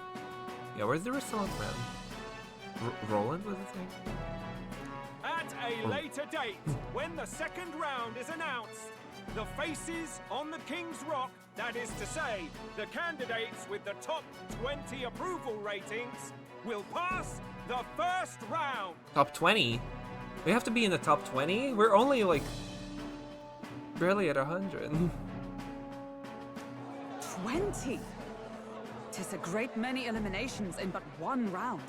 Yeah, where's the Result man? Roland was his name? At a later date, when the second round is announced, the faces on the King's Rock, that is to say, the candidates with the top 20 approval ratings, will pass the first round. Top 20? We have to be in the top 20? We're only like barely at 100. 20? 'Tis a great many eliminations in but one round.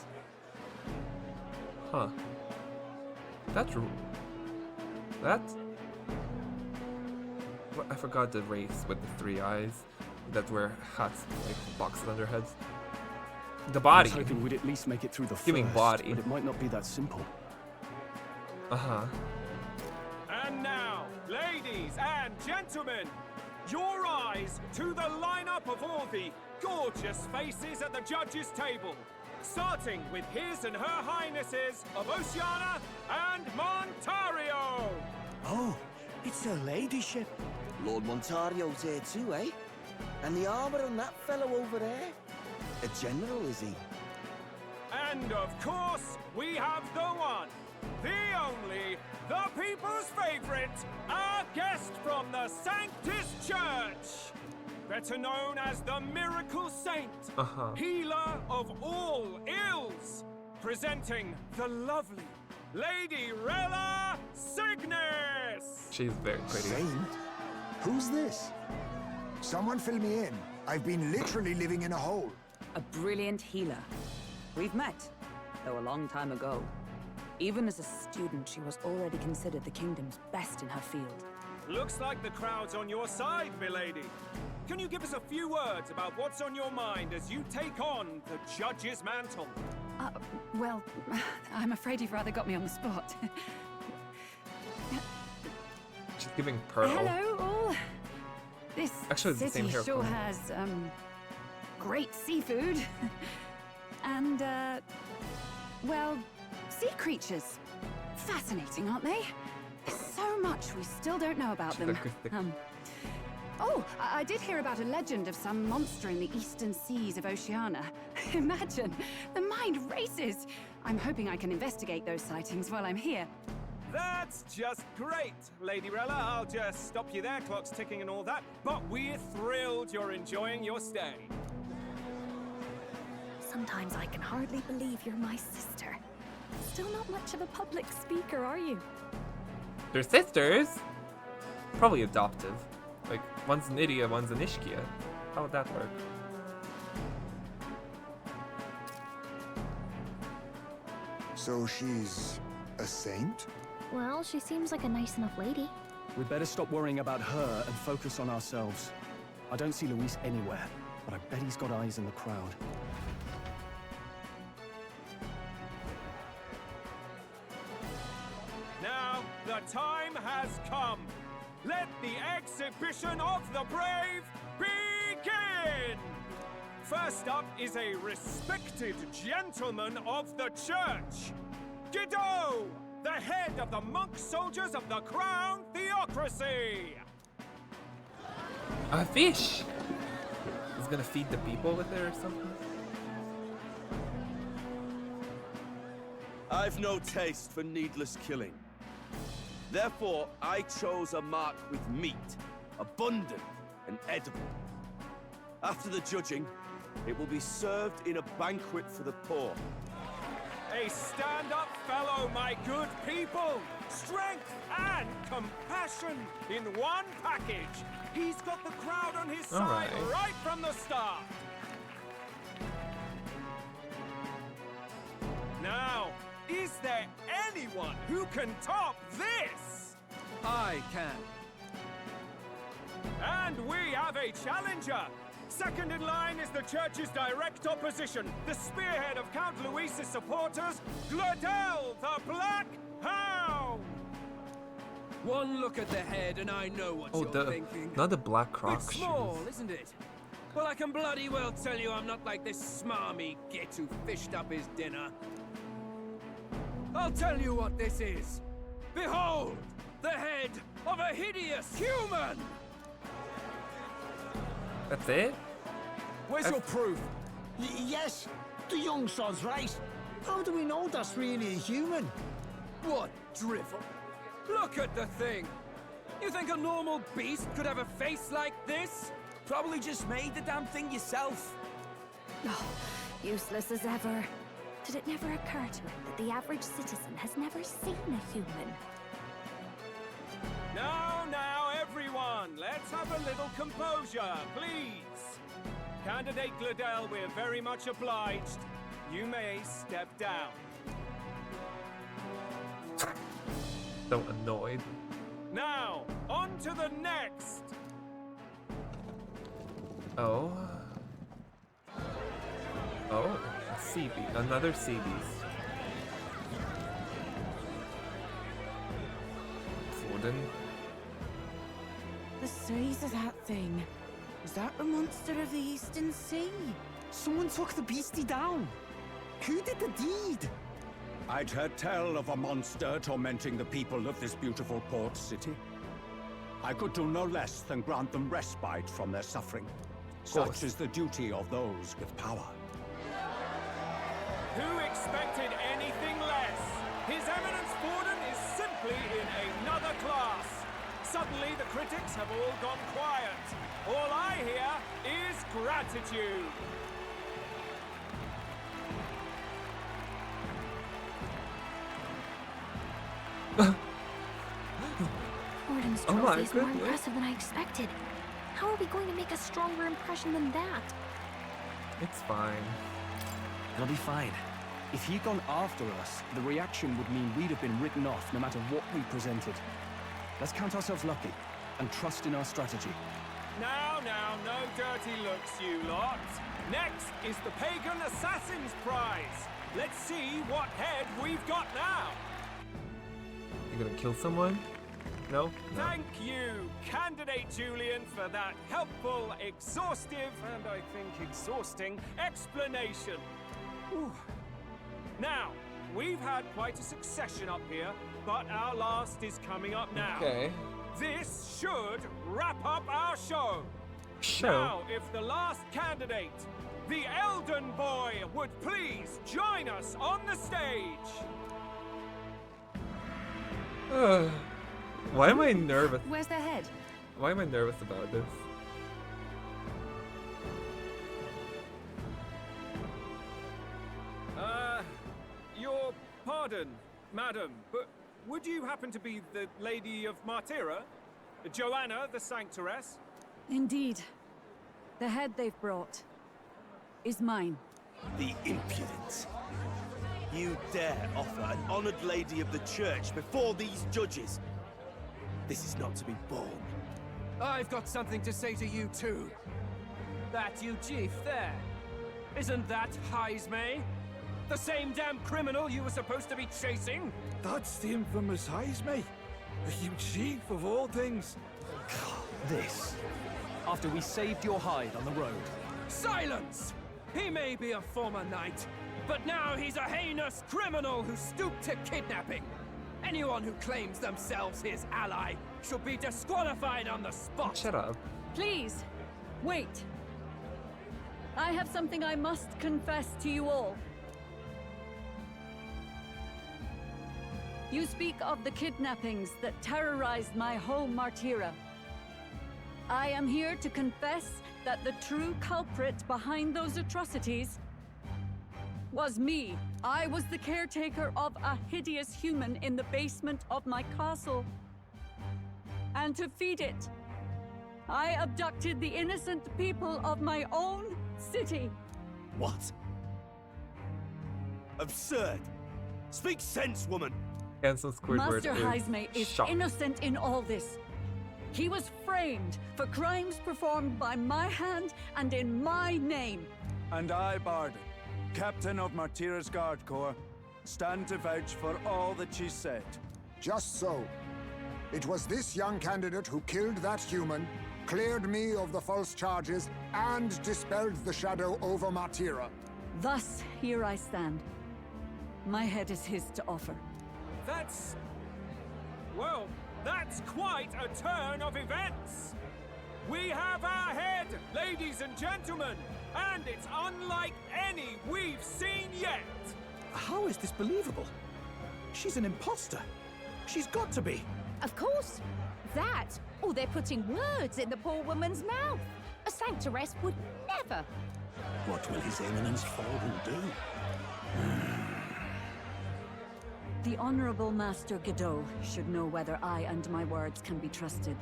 Huh. That's... I forgot the race with the 3 eyes that wear hats, like boxes on their heads. The body. I was hoping we'd at least make it through the Giving first, body. but it might not be that simple. Uh-huh. And now, ladies and gentlemen, your eyes to the lineup of all the gorgeous faces at the judges' table, starting with his and her highnesses of Oceania and Montario. Oh, it's her ladyship. Lord Montario's here too, eh? And the armor on that fellow over there? A general, is he? And of course, we have the one, the only, the people's favorite, our guest from the Sanctus Church, better known as the Miracle Saint, healer of all ills, presenting the lovely Lady Rella Cygnus. She's very pretty. Saint? Who's this? Someone fill me in. I've been literally living in a hole. A brilliant healer. We've met, though a long time ago. Even as a student, she was already considered the kingdom's best in her field. Looks like the crowd's on your side, milady. Can you give us a few words about what's on your mind as you take on the judge's mantle? Well, I'm afraid you've rather got me on the spot. She's giving Pearl. Hello, all. This Actually, it's the same city hair sure color. has, great seafood. And, well, sea creatures. Fascinating, aren't they? There's so much we still don't know about them. Oh, I did hear about a legend of some monster in the eastern seas of Oceania. Imagine, the mind races. I'm hoping I can investigate those sightings while I'm here. That's just great, Lady Rella. I'll just stop you there, clock's ticking and all that. But we're thrilled you're enjoying your stay. Sometimes I can hardly believe you're my sister. Still not much of a public speaker, are you? They're sisters? Probably adoptive. Like, one's Nydia, one's an Ishkia. How would that work? So she's a saint? Well, she seems like a nice enough lady. We'd better stop worrying about her and focus on ourselves. I don't see Luis anywhere, but I bet he's got eyes in the crowd. Now, the time has come. Let the exhibition of the brave begin! First up is a respected gentleman of the church, Guido, the head of the monk soldiers of the Crown Theocracy. A fish! He's gonna feed the people with it or something? I've no taste for needless killing. Therefore, I chose a mark with meat, abundant and edible. After the judging, it will be served in a banquet for the poor. A stand-up fellow, my good people! Strength and compassion in one package! He's got the crowd on his side right from the start! Now, is there anyone who can top this? I can. And we have a challenger! Second in line is the church's direct opposition, the spearhead of Count Luis's supporters, Gladel the Black Hound! One look at the head and I know what you're thinking. Not the black Croc It's shoes. small, isn't it? Well, I can bloody well tell you I'm not like this smarmy git who fished up his dinner. I'll tell you what this is. Behold, the head of a hideous human! That's it? Where's your proof? Yes, the young sod's right. How do we know that's really a human? What drivel? Look at the thing! You think a normal beast could have a face like this? Probably just made the damn thing yourself. Oh, useless as ever. Did it never occur to him that the average citizen has never seen a human? Now, everyone, let's have a little composure, please. Candidate Gladell, we're very much obliged. You may step down. So annoyed. Now, on to the next. Oh. Oh, a sea beast. Another sea beast. Forden. The size of that thing. Is that a monster of the Eastern Sea? Someone took the beastie down. Who did the deed? I'd heard tell of a monster tormenting the people of this beautiful port city. I could do no less than grant them respite from their suffering. Such is the duty of those with power. Who expected anything less? His Eminence Forden is simply in another class. Suddenly the critics have all gone quiet. All I hear is gratitude. Forden's Oh my trophy is more goodness. impressive than I expected. How are we going to make a stronger impression than that? It's fine. It'll be fine. If he'd gone after us, the reaction would mean we'd have been written off no matter what we presented. Let's count ourselves lucky and trust in our strategy. Now, no dirty looks, you lot. Next is the Pagan Assassin's Prize. Let's see what head we've got now. You gonna kill someone? No? No. Thank you, Candidate Julian, for that helpful, exhaustive, and I think exhausting explanation. Whew. Now, we've had quite a succession up here, but our last is coming up now. Okay. This should wrap up our show. Now, if the last candidate, the Elden Boy, would please join us on the stage. Why am I nervous? Where's their head? Why am I nervous about this? Your pardon, madam, but would you happen to be the Lady of Martira? Joanna, the Sanctoress? Indeed. The head they've brought is mine. The impudence. You dare offer an honored lady of the church before these judges? This is not to be borne. I've got something to say to you too. That you chief there. Isn't that Heismay? The same damn criminal you were supposed to be chasing? That's the infamous Heismay. You chief of all things. This. After we saved your hide on the road. Silence! He may be a former knight, but now he's a heinous criminal who stooped to kidnapping. Anyone who claims themselves his ally should be disqualified on the spot. Shut up. Please, wait. I have something I must confess to you all. You speak of the kidnappings that terrorized my home, Martira. I am here to confess that the true culprit behind those atrocities was me. I was the caretaker of a hideous human in the basement of my castle. And to feed it, I abducted the innocent people of my own city. What? Absurd. Speak sense, woman. Cancel Squidward. Master Heismay is shocked. innocent in all this. He was framed for crimes performed by my hand and in my name. And I, Barden, Captain of Martira's Guard Corps, stand to vouch for all that she said. Just so. It was this young candidate who killed that human cleared me of the false charges, and dispelled the shadow over Martira. Thus, here I stand. My head is his to offer. That's... well, that's quite a turn of events! We have our head, ladies and gentlemen, and it's unlike any we've seen yet! How is this believable? She's an imposter. She's got to be. Of course. That, or they're putting words in the poor woman's mouth. A sanctoress would never. What will His Eminence Forden do? The Honorable Master Godot should know whether I and my words can be trusted.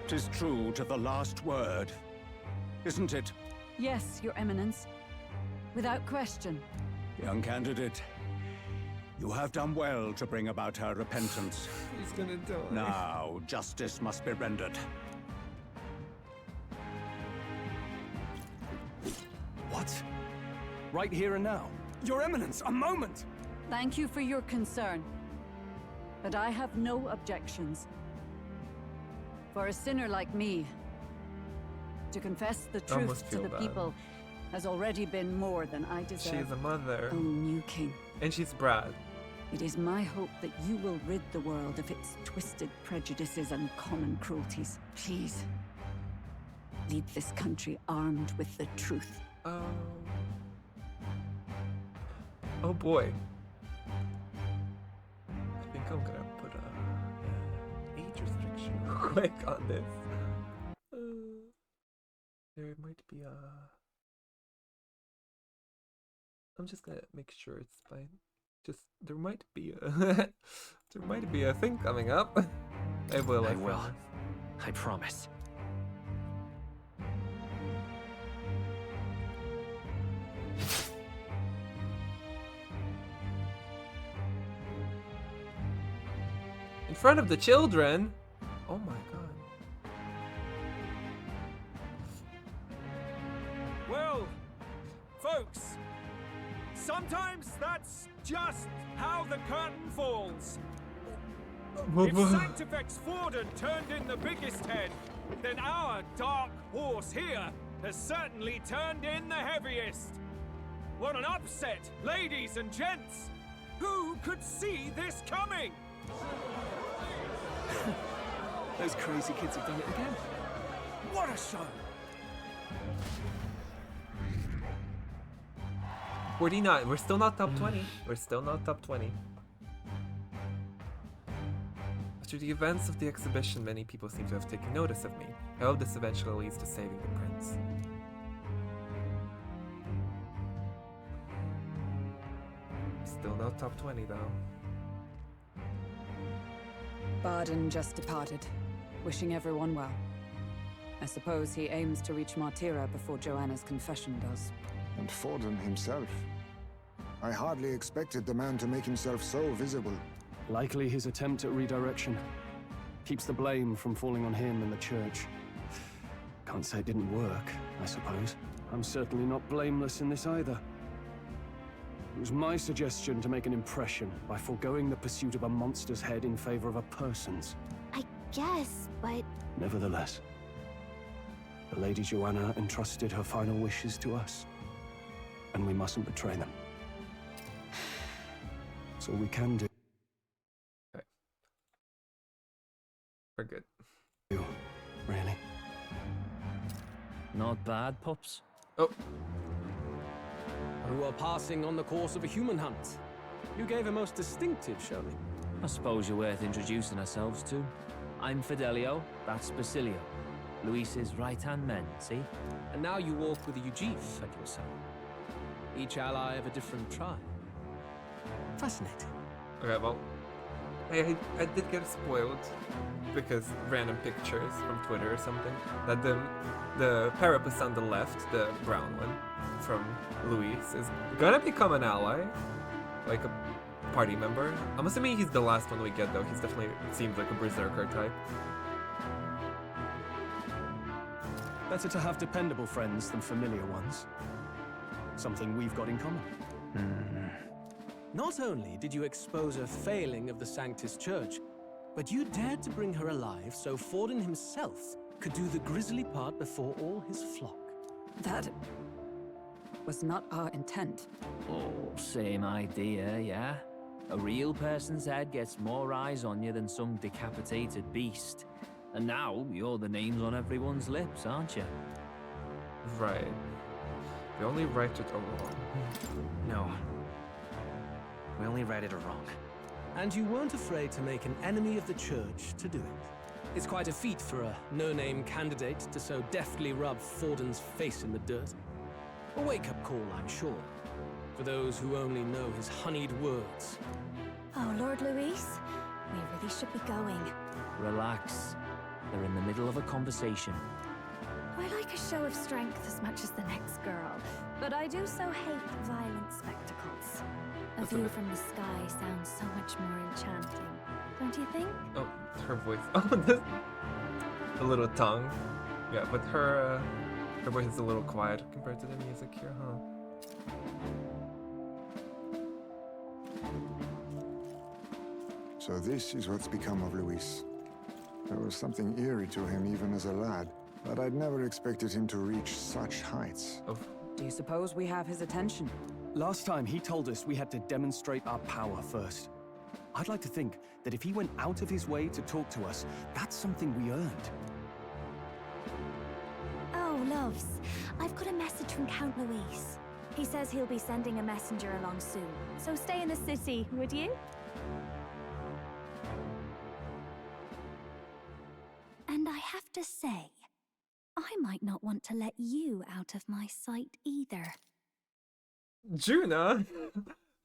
'Tis true to the last word, isn't it? Yes, Your Eminence. Without question. Young candidate, you have done well to bring about her repentance. He's gonna die. Now, justice must be rendered. What? Right here and now? Your Eminence, a moment! Thank you for your concern. But I have no objections. For a sinner like me, to confess the truth Almost to feel the bad. people has already been more than I deserve. She's a mother. O new king. And she's Brad. It is my hope that you will rid the world of its twisted prejudices and common cruelties. Please, lead this country armed with the truth. Oh boy. I think I'm gonna put a age restriction real quick on this. There might be a... I'm just gonna make sure it's fine. Just, there might be a... there might be a thing coming up. I will. I promise. In front of the children? Oh my god. Well, folks, sometimes that's just how the curtain falls. If Sanctifex Forden turned in the biggest head, then our dark horse here has certainly turned in the heaviest. What an upset, ladies and gents! Who could see this coming? Those crazy kids have done it again. What a show! 49. We're still not top 20. We're still not top 20. After the events of the exhibition, many people seem to have taken notice of me. I hope this eventually leads to saving the prince. Still not top 20 though. Barden just departed, wishing everyone well. I suppose he aims to reach Martira before Joanna's confession does. And Forden himself. I hardly expected the man to make himself so visible. Likely his attempt at redirection. Keeps the blame from falling on him and the church. Can't say it didn't work, I suppose. I'm certainly not blameless in this either. It was my suggestion to make an impression by foregoing the pursuit of a monster's head in favor of a person's. I guess, but... Nevertheless, the Lady Joanna entrusted her final wishes to us, and we mustn't betray them. That's all we can do. Okay. We're good. Really? Not bad, pups. Oh. Who are passing on the course of a human hunt. You gave a most distinctive showing. I suppose you're worth introducing ourselves to. I'm Fidelio, that's Basilio. Luis's right-hand men, see? And now you walk with a Ujif at your side. Each ally of a different tribe. Fascinating. Okay, well, I did get spoiled because random pictures from Twitter or something that the Parapus on the left, the brown one from Luis, is gonna become an ally, like a party member. I'm assuming he's the last one we get though. He's definitely seems like a berserker type. Better to have dependable friends than familiar ones. Something we've got in common. Not only did you expose a failing of the Sanctus Church, but you dared to bring her alive so Forden himself could do the grisly part before all his flock. That was not our intent. Oh, same idea, yeah? A real person's head gets more eyes on you than some decapitated beast. And now, you're the names on everyone's lips, aren't you? Right. We only right it or wrong. No. We only righted a wrong. And you weren't afraid to make an enemy of the church to do it. It's quite a feat for a no-name candidate to so deftly rub Forden's face in the dirt. A wake-up call, I'm sure, for those who only know his honeyed words. Oh, Lord Luis, we really should be going. Relax. They're in the middle of a conversation. I like a show of strength as much as the next girl, but I do so hate violent spectacles. A view from the sky sounds so much more enchanting, don't you think? Oh, her voice. Oh, this. A little tongue. Yeah, but her voice is a little quiet compared to the music here, huh? So this is what's become of Luis. There was something eerie to him even as a lad, but I'd never expected him to reach such heights. Do you suppose we have his attention? Last time he told us we had to demonstrate our power first. I'd like to think that if he went out of his way to talk to us, that's something we earned. Oh, loves, I've got a message from Count Luis. He says he'll be sending a messenger along soon, so stay in the city, would you? And I have to say, I might not want to let you out of my sight either. Juna!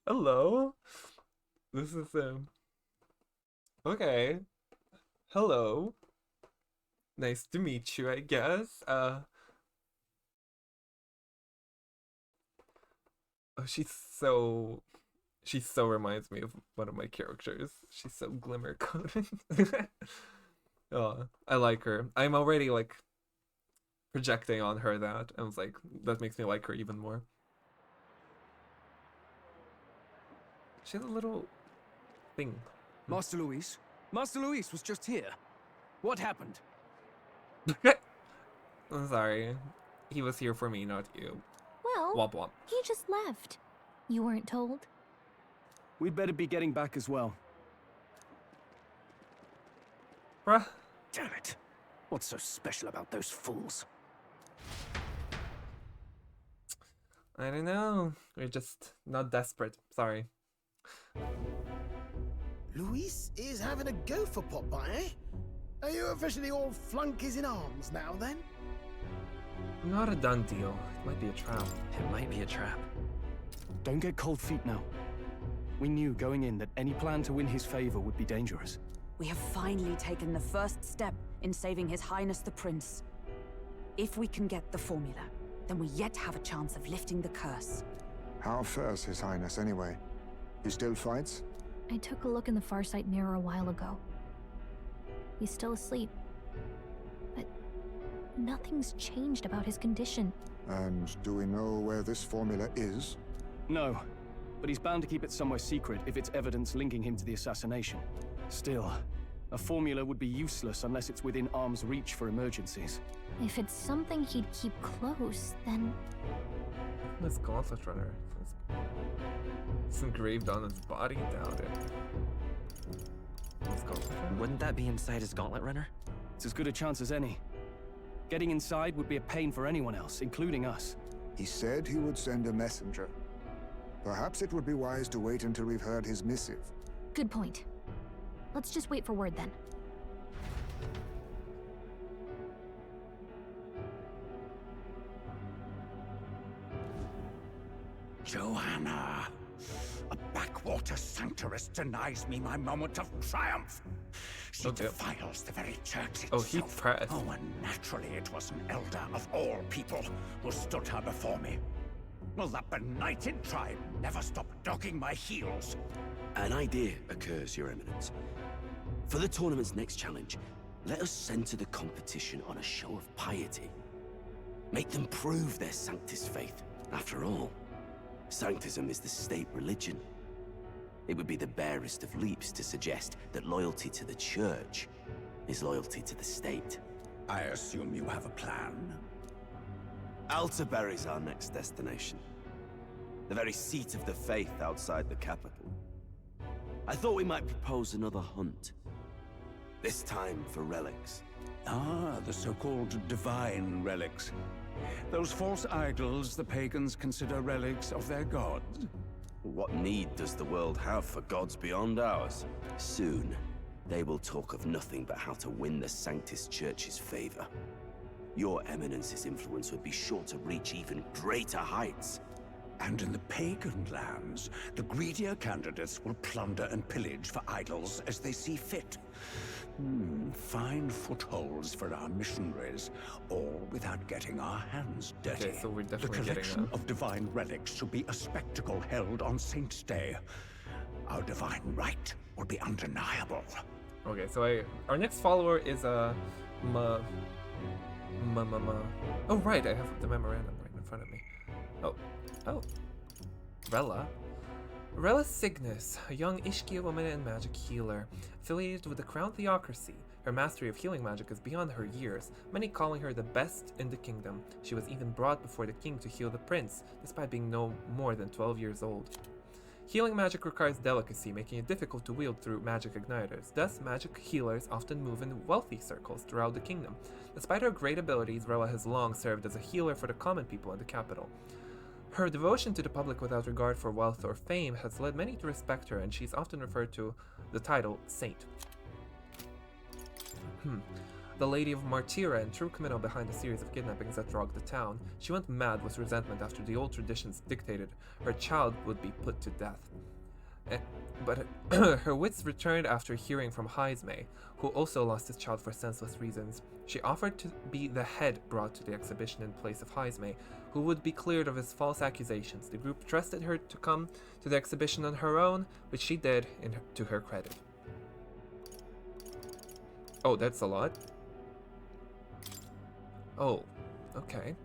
Hello? This is okay. Hello. Nice to meet you, I guess. Oh, she so reminds me of one of my characters. She's so glimmer coated. Oh, I like her. I'm already like projecting on her that. I was like, that makes me like her even more. She has a little thing. Master Luis? Master Luis was just here. What happened? I'm sorry. He was here for me, not you. Well, Womp womp. he just left. You weren't told? We'd better be getting back as well. Bruh. Damn it. What's so special about those fools? I don't know. We're just not desperate. Sorry. Luis is having a go for Popeye, eh? Are you officially all flunkies in arms now, then? Not a done deal. It might be a trap. It might be a trap. Don't get cold feet now. We knew going in that any plan to win his favor would be dangerous. We have finally taken the first step in saving His Highness the Prince. If we can get the formula, then we yet have a chance of lifting the curse. How fares His Highness, anyway? He still fights? I took a look in the Farsight mirror a while ago. He's still asleep. But nothing's changed about his condition. And do we know where this formula is? No, but he's bound to keep it somewhere secret if it's evidence linking him to the assassination. Still, a formula would be useless unless it's within arm's reach for emergencies. If it's something he'd keep close, then... This gauntlet runner. It's engraved on his body. Doubt it. Wouldn't that be inside his gauntlet runner? It's as good a chance as any. Getting inside would be a pain for anyone else, including us. He said he would send a messenger. Perhaps it would be wise to wait until we've heard his missive. Good point. Let's just wait for word then. Joanna! A backwater sanctuarist denies me my moment of triumph. She defiles the very church itself. Oh, he's pressed. Oh, and naturally it was an elder of all people who stood her before me. Will that benighted tribe never stop dogging my heels? An idea occurs, Your Eminence. For the tournament's next challenge, let us center the competition on a show of piety. Make them prove their Sanctus faith. After all, Sanctism is the state religion. It would be the barest of leaps to suggest that loyalty to the church is loyalty to the state. I assume you have a plan? Altaberry's our next destination. The very seat of the faith outside the capital. I thought we might propose another hunt. This time for relics. Ah, the so-called divine relics. Those false idols the pagans consider relics of their gods. What need does the world have for gods beyond ours? Soon, they will talk of nothing but how to win the Sanctus Church's favor. Your Eminence's influence would be sure to reach even greater heights. And in the pagan lands, the greedier candidates will plunder and pillage for idols as they see fit. Fine footholds for our missionaries, all without getting our hands dirty. Okay, so we're definitely the getting collection of divine relics should be a spectacle held on Saint's Day. Our divine right will be undeniable. Okay, so our next follower is Oh right, I have the memorandum right in front of me. Oh, Rella. Rella Cygnus, a young Ishkia woman and magic healer, affiliated with the Crown Theocracy. Her mastery of healing magic is beyond her years, many calling her the best in the kingdom. She was even brought before the king to heal the prince, despite being no more than 12 years old. Healing magic requires delicacy, making it difficult to wield through magic igniters. Thus, magic healers often move in wealthy circles throughout the kingdom. Despite her great abilities, Rella has long served as a healer for the common people in the capital. Her devotion to the public without regard for wealth or fame has led many to respect her, and she's often referred to the title Saint. The Lady of Martyra and true criminal behind a series of kidnappings that rocked the town, she went mad with resentment after the old traditions dictated her child would be put to death. But her wits returned after hearing from Heismay, who also lost his child for senseless reasons. She offered to be the head brought to the exhibition in place of Heismay, who would be cleared of his false accusations. The group trusted her to come to the exhibition on her own, which she did to her credit. Oh, that's a lot. Oh, okay.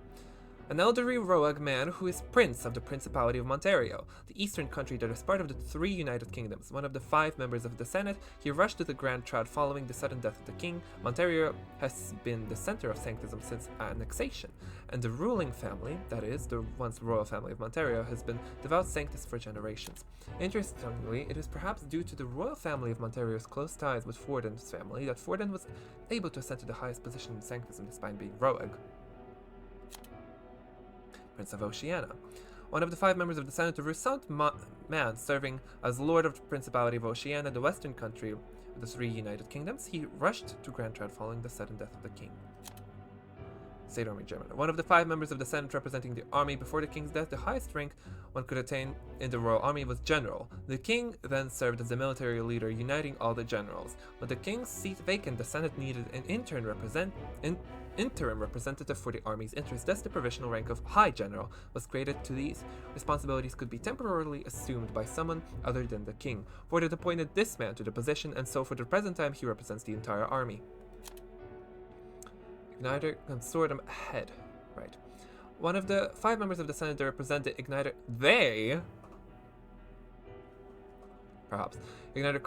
An elderly rogue man who is prince of the Principality of Monterio, the eastern country that is part of the 3 United Kingdoms. One of the 5 members of the Senate, he rushed to the Grand Trad following the sudden death of the king. Monterio has been the center of sanctism since annexation, and the ruling family, that is, the once royal family of Monterio, has been devout sanctists for generations. Interestingly, it is perhaps due to the royal family of Monterio's close ties with Forden's family that Forden was able to ascend to the highest position in sanctism despite being rogue. Prince of Oceania. One of the 5 members of the Senate, a resound man serving as Lord of the Principality of Oceania, the western country of the 3 United Kingdoms, he rushed to Grand Trad following the sudden death of the king. State Army German. One of the 5 members of the Senate representing the army before the king's death, the highest rank one could attain in the royal army was general. The king then served as the military leader, uniting all the generals. With the king's seat vacant, the Senate needed an interim representative for the army's interests. Thus, the provisional rank of High General was created. To these responsibilities could be temporarily assumed by someone other than the king. Forden appointed this man to the position, and so for the present time he represents the entire army. Igniter Consortium Head. Right. One of the 5 members of the Senate that represent the Igniter... Perhaps. Igniter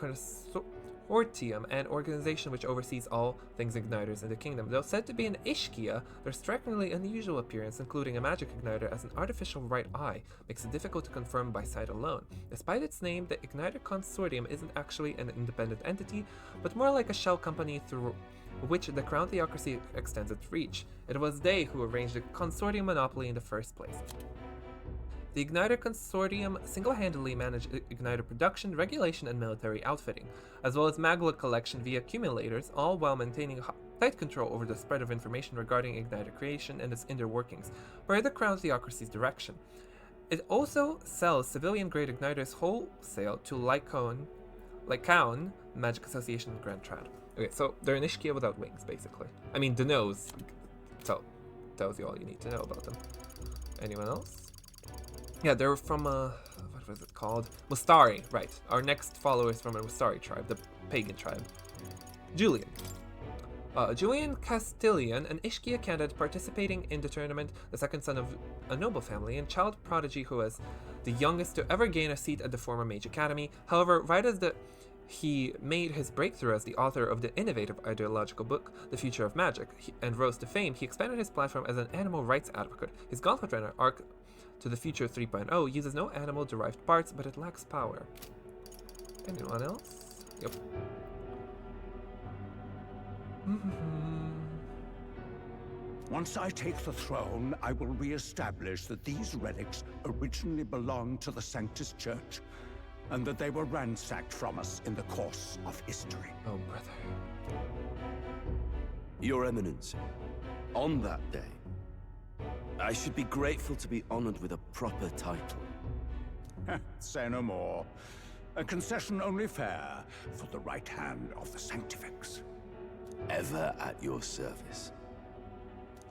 Consortium, an organization which oversees all things igniters in the kingdom. Though said to be an Ishkia, their strikingly unusual appearance, including a magic igniter as an artificial right eye, makes it difficult to confirm by sight alone. Despite its name, the Igniter Consortium isn't actually an independent entity, but more like a shell company through which the Crown Theocracy extends its reach. It was they who arranged the consortium monopoly in the first place. The Igniter Consortium single-handedly managed igniter production, regulation, and military outfitting, as well as magla collection via accumulators, all while maintaining tight control over the spread of information regarding igniter creation and its inner workings, per the Crown Theocracy's direction. It also sells civilian-grade igniters wholesale to Lycaon Magic Association in Grand Trad. Okay, so they're an Ishkia without wings, basically. I mean, the nose. So, tells you all you need to know about them. Anyone else? Yeah, they're from, what was it called? Mustari, right. Our next follower is from a Mustari tribe, the pagan tribe. Julian. Julian Castilian, an Ishkia candidate participating in the tournament, the second son of a noble family, and child prodigy who has the youngest to ever gain a seat at the former Mage Academy. However, right as he made his breakthrough as the author of the innovative ideological book, The Future of Magic, and rose to fame, he expanded his platform as an animal rights advocate. His Gauntlet Runner arc to the Future 3.0 uses no animal-derived parts, but it lacks power. Anyone else? Yep. Once I take the throne, I will re-establish that these relics originally belonged to the Sanctus Church, and that they were ransacked from us in the course of history. Oh, brother. Your Eminence, on that day, I should be grateful to be honored with a proper title. Say no more. A concession only fair for the right hand of the Sanctifex. Ever at your service.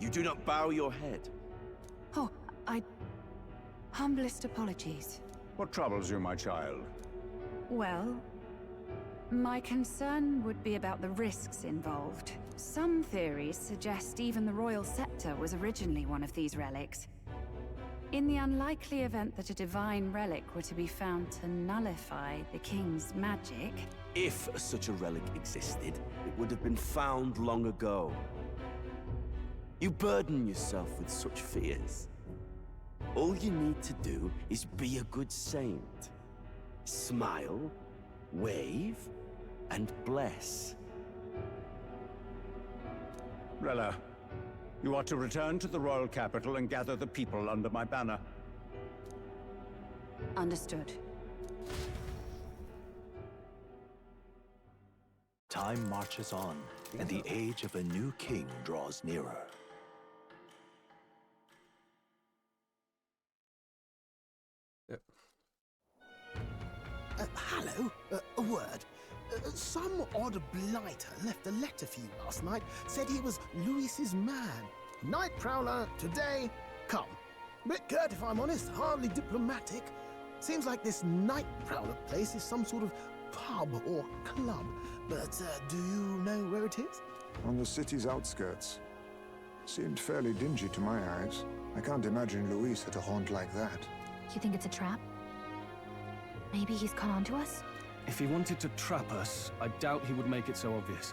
You do not bow your head. Oh, humblest apologies. What troubles you, my child? Well, my concern would be about the risks involved. Some theories suggest even the royal scepter was originally one of these relics. In the unlikely event that a divine relic were to be found to nullify the king's magic... If such a relic existed, it would have been found long ago. You burden yourself with such fears. All you need to do is be a good saint. Smile, wave, and bless. Rella, you are to return to the royal capital and gather the people under my banner. Understood. Time marches on, and the age of a new king draws nearer. Hello? A word. Some odd blighter left a letter for you last night. Said he was Luis's man. Night Prowler, today, come. Bit curt if I'm honest, hardly diplomatic. Seems like this Night Prowler place is some sort of pub or club. But do you know where it is? On the city's outskirts. Seemed fairly dingy to my eyes. I can't imagine Luis at a haunt like that. You think it's a trap? Maybe he's caught on to us? If he wanted to trap us, I doubt he would make it so obvious.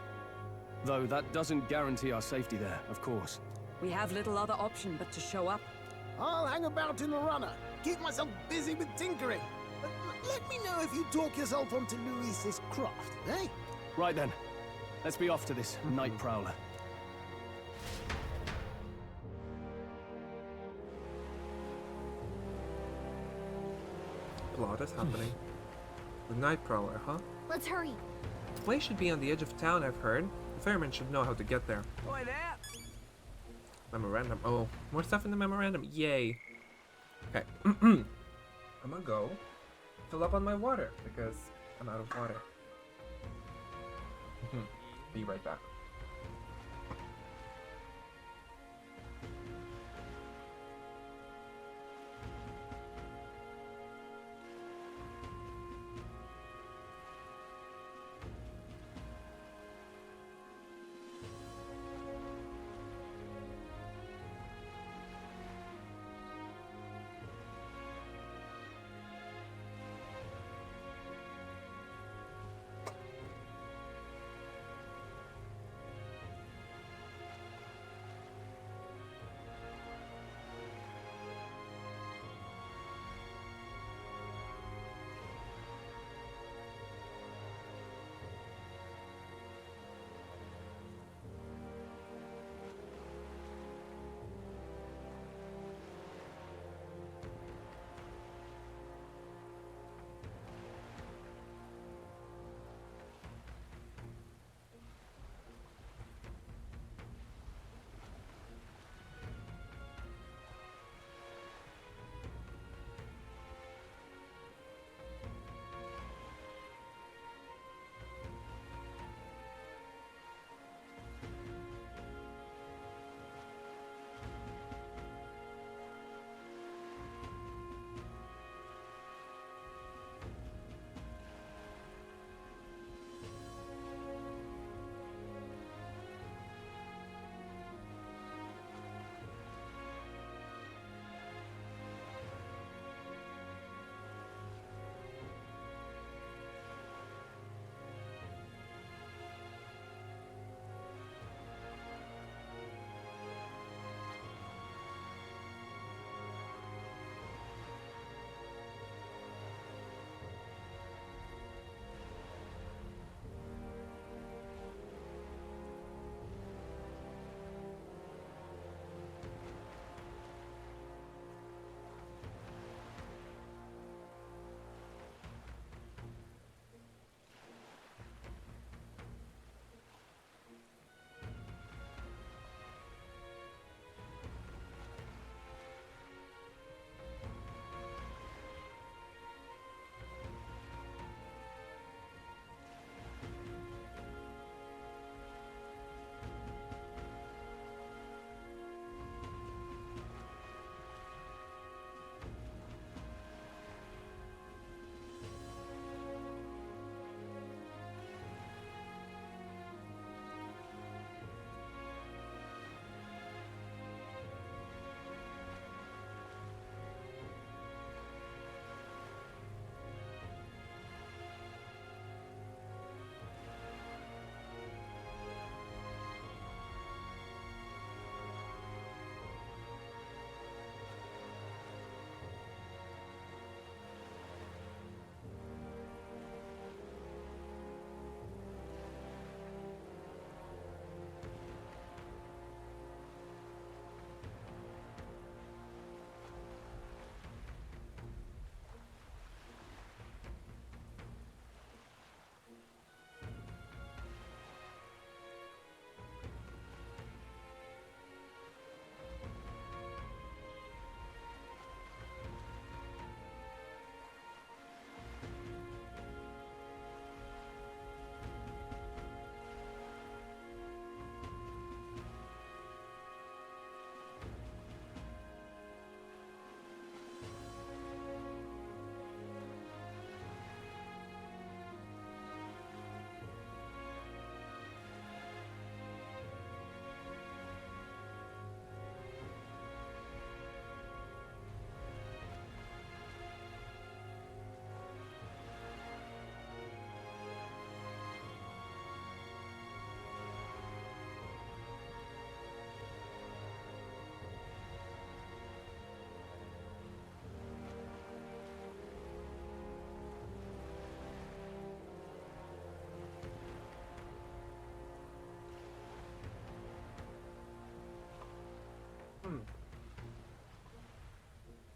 Though that doesn't guarantee our safety there, of course. We have little other option but to show up. I'll hang about in the runner. Keep myself busy with tinkering. Let me know if you talk yourself onto Luis's craft, eh? Right then. Let's be off to this Night Prowler. Plot is happening. The Night Prowler, huh? Let's hurry. The place should be on the edge of town, I've heard. The Fairman should know how to get there. Boy, there! Memorandum. Oh, more stuff in the memorandum. Yay. Okay. I'm gonna go fill up on my water because I'm out of water. Be right back.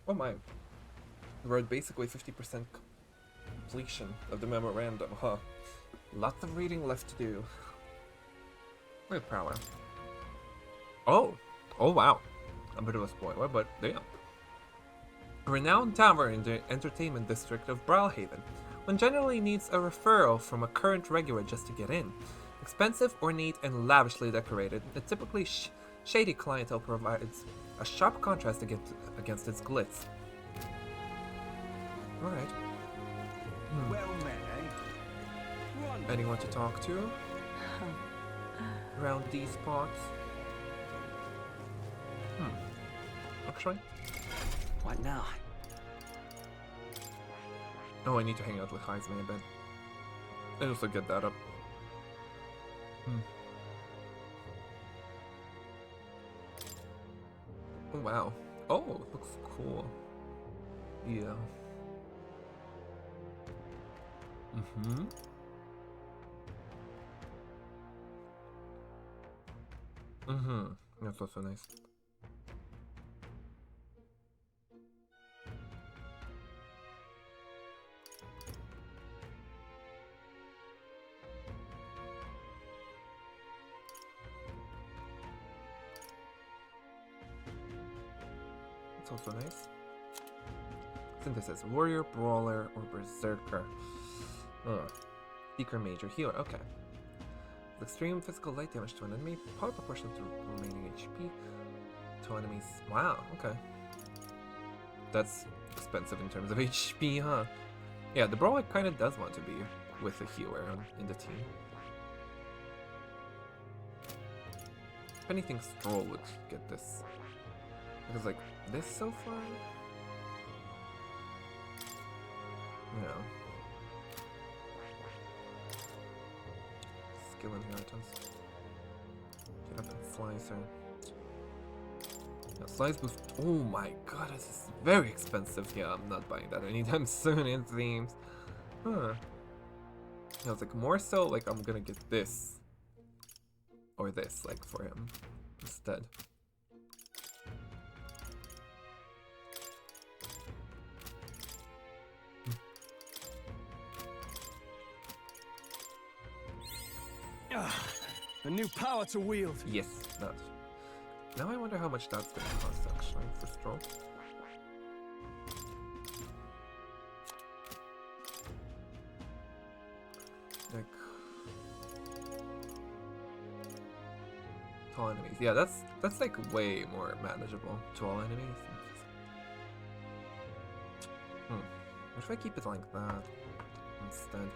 Oh my. We're at basically 50% completion of the memorandum, huh? Lots of reading left to do. With power. Oh! Oh wow. A bit of a spoiler, but damn. A renowned tavern in the entertainment district of Brilehaven, one generally needs a referral from a current regular just to get in. Expensive, ornate, and lavishly decorated, the typically shady clientele provides a sharp contrast against its glitz. Alright. Well met, eh? Anyone to talk to? Around these parts? Actually? What now? Oh, I need to hang out with Heisman a bit. And also get that up. Oh, wow. Oh, it looks cool. Yeah. That's also nice. That's also nice. Synthesis. Warrior, Brawler, or Berserker. Seeker, Major, Healer. Okay. Extreme physical light damage to an enemy. Power proportional to remaining HP. To enemies. Wow, okay. That's expensive in terms of HP, huh? Yeah, the Brawler kind of does want to be with a healer in the team. If anything, Stroll would get this. Because, like, this so far? No. Skill inheritance. Get up and Slicer. Now, Slice boost. Oh my god, this is very expensive. Yeah, I'm not buying that anytime soon, it seems. Huh. Yeah, it's like more so like I'm gonna get this. Or this, like, for him instead. A new power to wield. Yes, that. Now I wonder how much that's gonna cost actually for Stroll. Like to all enemies. Yeah, that's like way more manageable to all enemies. What if I keep it like that instead?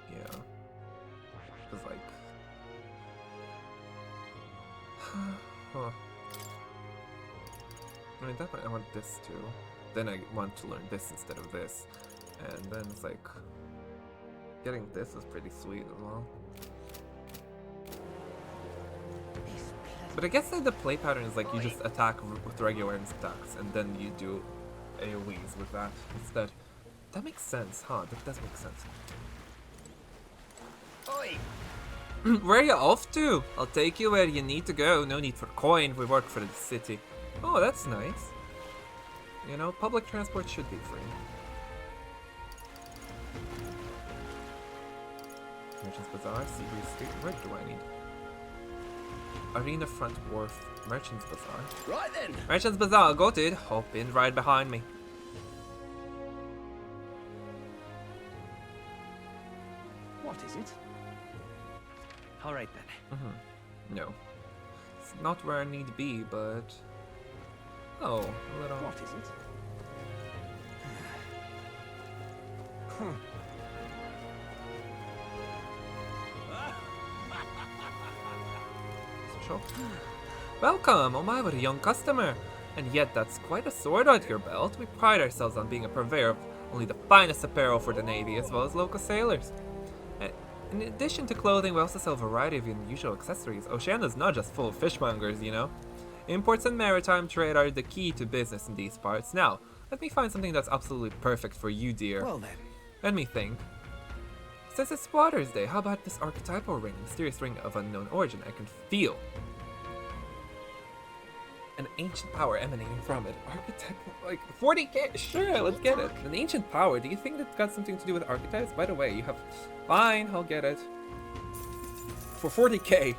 Yeah. Cause like huh. I mean definitely I want this too. Then I want to learn this instead of this. And then it's like getting this is pretty sweet as well. But I guess that the play pattern is like you just attack with regular attacks and then you do AoEs with that instead. That makes sense, huh? That does make sense. Oi! Where are you off to? I'll take you where you need to go. No need for coin. We work for the city. Oh, that's nice. You know, public transport should be free. Merchant's Bazaar, Seabury Street. Where do I need? Arena Front Wharf, Merchant's Bazaar. Right then. Merchant's Bazaar, got it. Hop in right behind me. What is it? All right then. No. It's not where I need to be, but... Oh, a little... What is it? Social. Welcome! Oh my, what a young customer! And yet that's quite a sword out your belt. We pride ourselves on being a purveyor of only the finest apparel for the Navy as well as local sailors. In addition to clothing, we also sell a variety of unusual accessories. Oceania's not just full of fishmongers, you know. Imports and maritime trade are the key to business in these parts. Now, let me find something that's absolutely perfect for you, dear. Well then. Let me think. Since it's Water's Day, how about this archetypal ring? Mysterious ring of unknown origin. I can feel. An ancient power emanating from it. Architect, like 40k? Sure, let's get it. An ancient power. Do you think that's got something to do with archetypes? By the way, you have. Fine, I'll get it. For 40k.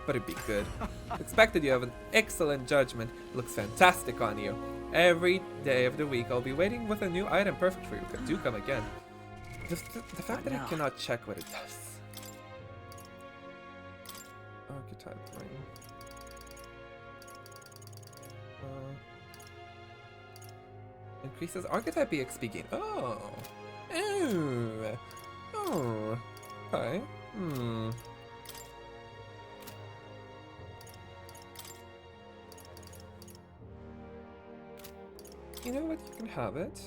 But it'd be good. Expected you have an excellent judgment. Looks fantastic on you. Every day of the week, I'll be waiting with a new item perfect for you. Do come again. Just the fact that I cannot check what it does. Archetype ring. Increases archetype EXP gain. Oh. Oh. Oh. Okay. You know what? You can have it.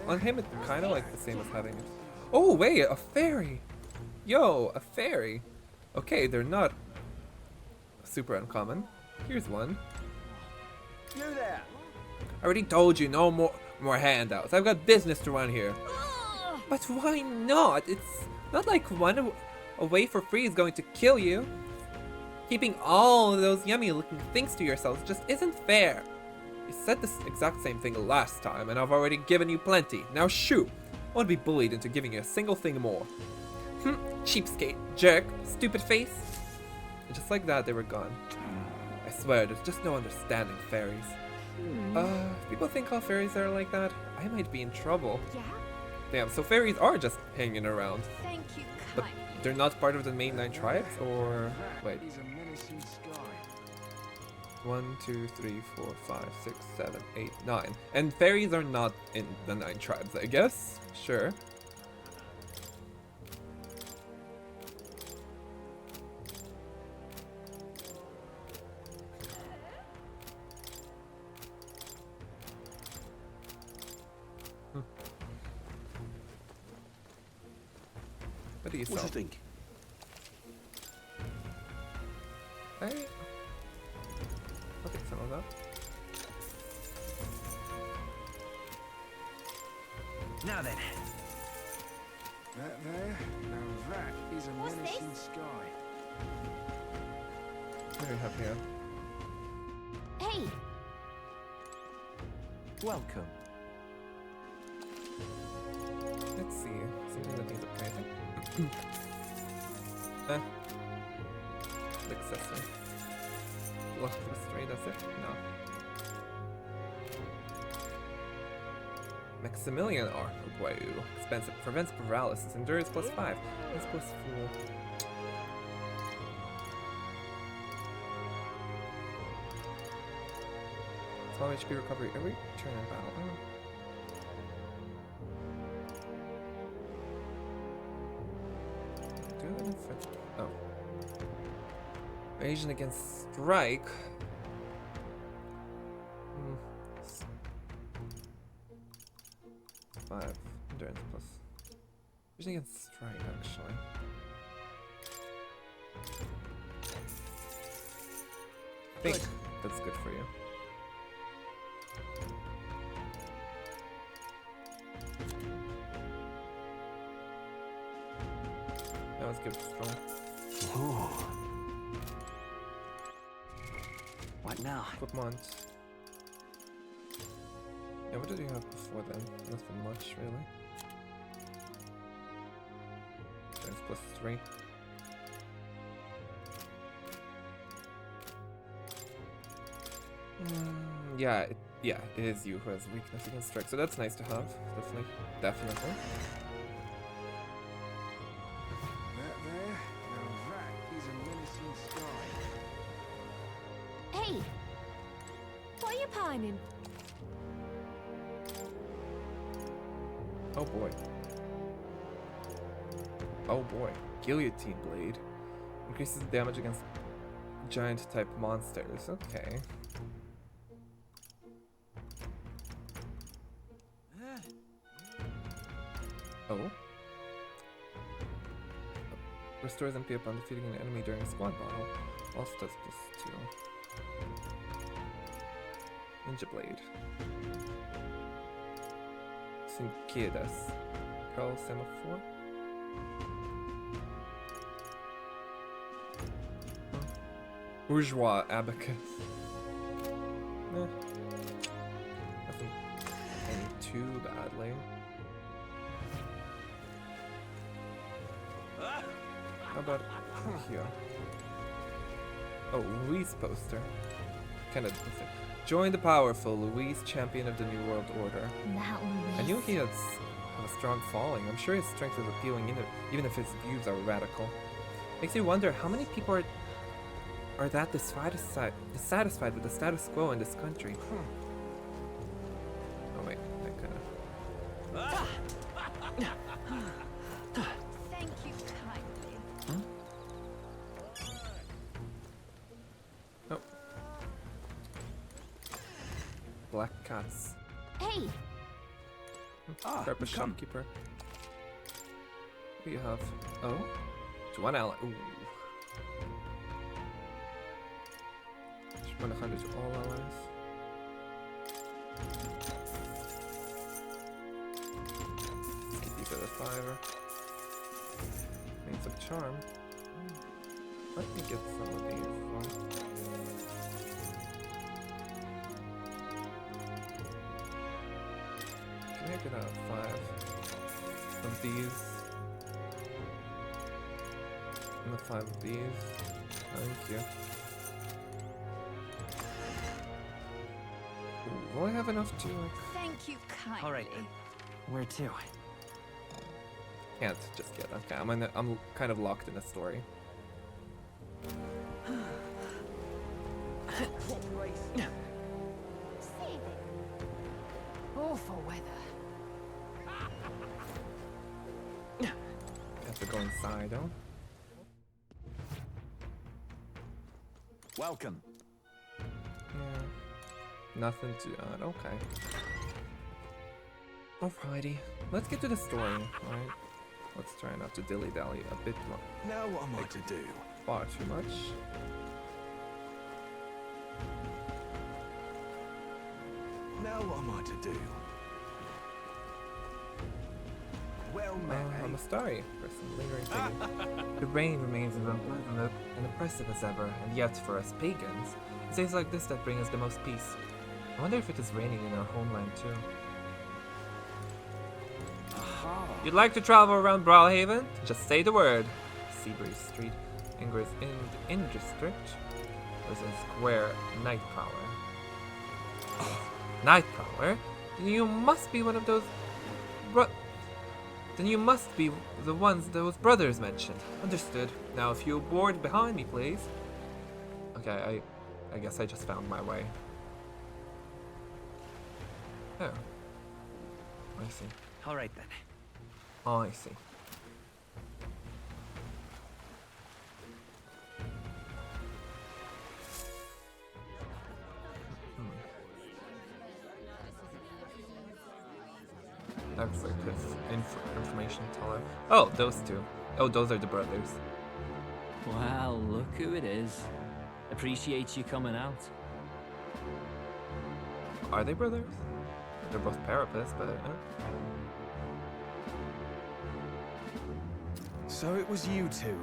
On him, it's kind of like the same as having it. Oh, wait, a fairy! Yo, a fairy! Okay, they're not super uncommon. Here's one. You there! I already told you, no more handouts. I've got business to run here. But why not? It's not like one away for free is going to kill you. Keeping all of those yummy looking things to yourselves just isn't fair. You said this exact same thing last time, and I've already given you plenty. Now shoo! I won't be bullied into giving you a single thing more. Cheapskate, jerk, stupid face. And just like that, they were gone. I swear, there's just no understanding fairies. If people think all fairies are like that, I might be in trouble. Yeah? Damn, so fairies are just hanging around. Thank you, But they're not part of the main 9 tribes, or... Wait. 1, 2, 3, 4, 5, 6, 7, 8, 9. And fairies are not in the 9 tribes, I guess? Sure. What do you sell? What do you think? Hey. I'll take some of that. Now then. That there? Now that is a menacing sky. What do we have here? Hey! Welcome. Let's see. Something that needs upgrading. Accessory. Lost restraint, that's it? No. Maximilian art. Oh, wow. Expensive. Prevents paralysis. Endurance +5. That's +4. 12 HP recovery every turn in battle. Oh. Do it in French. Oh. Evasion against strike. 5 endurance plus. Evasion against strike, actually. I think that's good for you. That was good, strong. Ooh. What now? Equipment. Yeah, what did you have before then? Nothing much, really. There's +3. Yeah, it is you who has weakness against strike, so that's nice to have. Definitely. That there? Now that is a menacing sky. Hey! What are you pining? Oh boy. Oh boy. Guillotine Blade. Increases damage against giant type monsters. Okay. Oh. Restores MP upon defeating an enemy during a squad battle. Also does +2. Ninja Blade. Sinkedas. Pearl Semaphore. Bourgeois abacus. Nothing ending too badly. How about here? Oh, Louise poster. Kind of different. Join the powerful, Louise, champion of the New World Order. That Louise. I knew he had a strong following. I'm sure his strength was appealing, even if his views are radical. Makes you wonder how many people are that dissatisfied with the status quo in this country. Oh wait, that kind of. Thank you kindly. Oh. Black cats. Hey! Grab a shopkeeper. What do you have? Oh? It's one ally. Ooh. 100 to all allies. Keep these at a 5. Means of charm. Let me get some of these. Can I get out 5 of these? And 5 of these. Thank you. Will I have enough to? Thank you kindly. All right. Where to? Can't just yet. Okay, I'm kind of locked in a story. Awful weather. Have to go inside, though. Welcome. Yeah. Nothing to add. Okay. Alrighty. Let's get to the story, alright? Let's try not to dilly-dally a bit more. Now what am I to do? Far too much. Now what am I to do? Well, I'm a starry person, lingering figure. The rain remains as unpleasant and oppressive as ever, and yet, for us pagans, it's days like this that bring us the most peace. I wonder if it is raining in our homeland too. You'd like to travel around Brilehaven? Just say the word. Seabreeze Street, Ingrid's in district. There's a square night prowler. Night prowler? Then you must be one of those. Then you must be the ones those brothers mentioned. Understood. Now, if you board behind me, please. Okay, I guess I just found my way. Oh. I see. All right then. Oh, I see. That's like his information teller. Oh, those two. Oh, those are the brothers. Well, look who it is. Appreciate you coming out. Are they brothers? They're both therapists, but... So it was you two.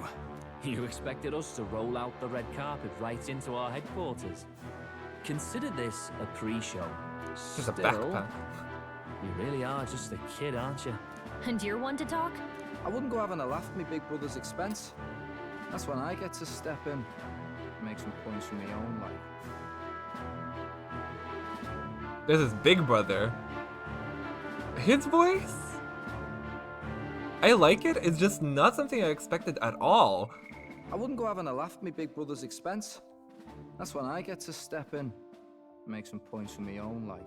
You expected us to roll out the red carpet right into our headquarters? Consider this a pre-show. Just a backpack. You really are just a kid, aren't you? And you're one to talk? I wouldn't go having a laugh at me big brother's expense. That's when I get to step in, make some points for my own life. This is Big Brother. His voice? I like it, it's just not something I expected at all. I wouldn't go having a laugh at me big brother's expense. That's when I get to step in, make some points for my own life.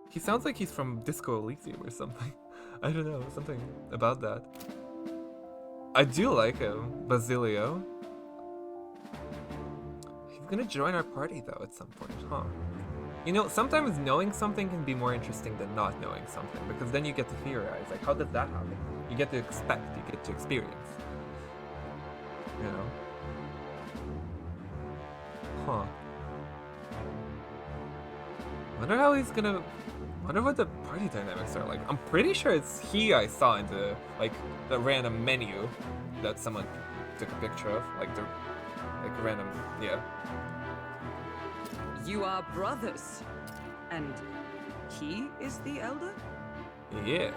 He sounds like he's from Disco Elysium or something. I don't know, something about that. I do like him, Basilio. He's gonna join our party though at some point, huh? You know, sometimes knowing something can be more interesting than not knowing something, because then you get to theorize, like, how does that happen? You get to expect, you get to experience. You know? Huh. Wonder how he's gonna... Wonder what the party dynamics are like. I'm pretty sure it's he I saw in the, like, the random menu that someone took a picture of. Like, the Like random, yeah. You are brothers. And he is the elder? Yeah,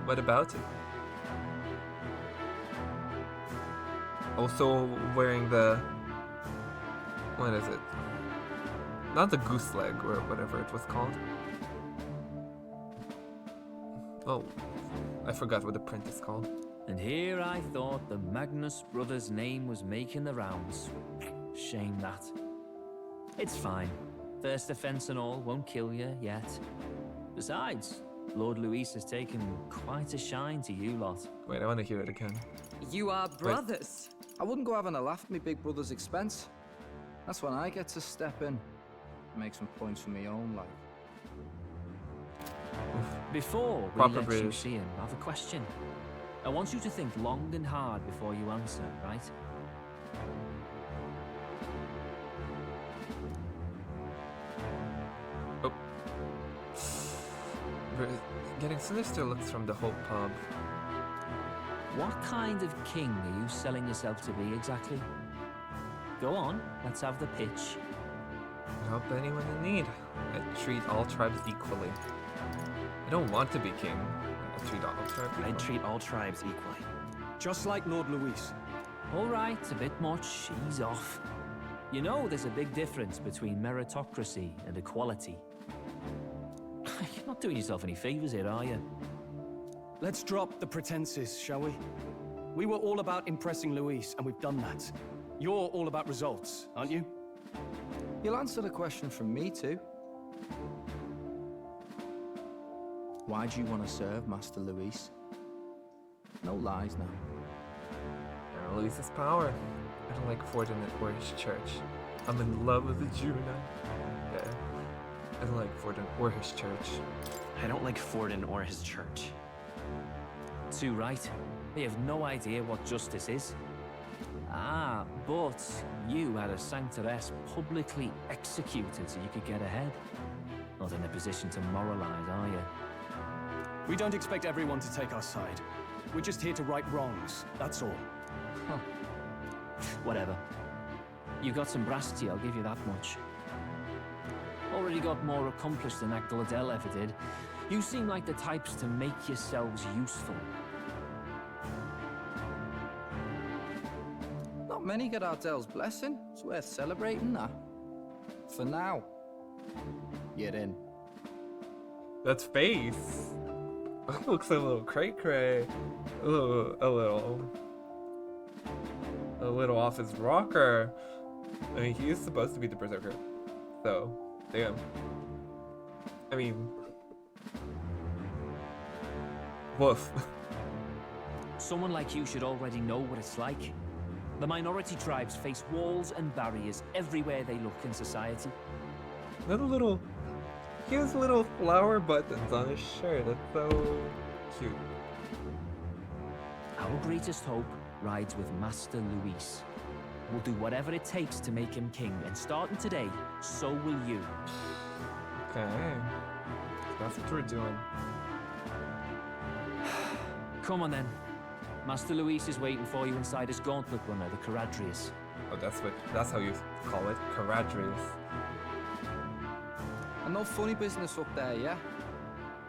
what about it? Also wearing the... what is it? Not the goose leg, or whatever it was called. Oh, I forgot what the print is called. And here I thought the Magnus brothers' name was making the rounds. Shame that. It's fine. First offense and all won't kill you yet. Besides, Lord Luis has taken quite a shine to you lot. Wait, I want to hear it again. You are brothers. I wouldn't go having a laugh at me big brother's expense. That's when I get to step in. Make some points for my own life. Before we Proper let you British. see him, I have a question. I want you to think long and hard before you answer, right? Oh. We're getting sinister looks from the whole pub. What kind of king are you selling yourself to be exactly? Go on, let's have the pitch. Help anyone in need. I treat all tribes equally. I don't want to be king. I treat all tribes equally. I treat all tribes equally. Just like Lord Luis. All right, a bit much, ease off. You know there's a big difference between meritocracy and equality. You're not doing yourself any favors here, are you? Let's drop the pretenses, shall we? We were all about impressing Luis, and we've done that. You're all about results, aren't you? You'll answer the question from me too. Why do you want to serve Master Luis? No lies now. Luis's power. I don't like Forden or his church. I'm in love with the Juno. Yeah. I don't like Forden or his church. I don't like Forden or his church. Too right. They have no idea what justice is. Ah, but you had a sanctoress publicly executed so you could get ahead. Not in a position to moralize, are you? We don't expect everyone to take our side. We're just here to right wrongs, that's all. Huh. Whatever. You got some brassity, I'll give you that much. Already got more accomplished than Agdaladel ever did. You seem like the types to make yourselves useful. Not many get Ardel's blessing. It's worth celebrating that. For now. You're in. That's face. Looks a little cray-cray. A little off his rocker. I mean, he is supposed to be the berserker. So, damn. I mean... woof. Someone like you should already know what it's like. The minority tribes face walls and barriers everywhere they look in society. He has little flower buttons on his shirt. That's so cute. Our greatest hope rides with Master Luis. We'll do whatever it takes to make him king, and starting today, so will you. Okay. That's what we're doing. Come on then. Master Luis is waiting for you inside his gauntlet runner, the Caradrius. Oh, that's how you call it, Caradrius. And no funny business up there, yeah?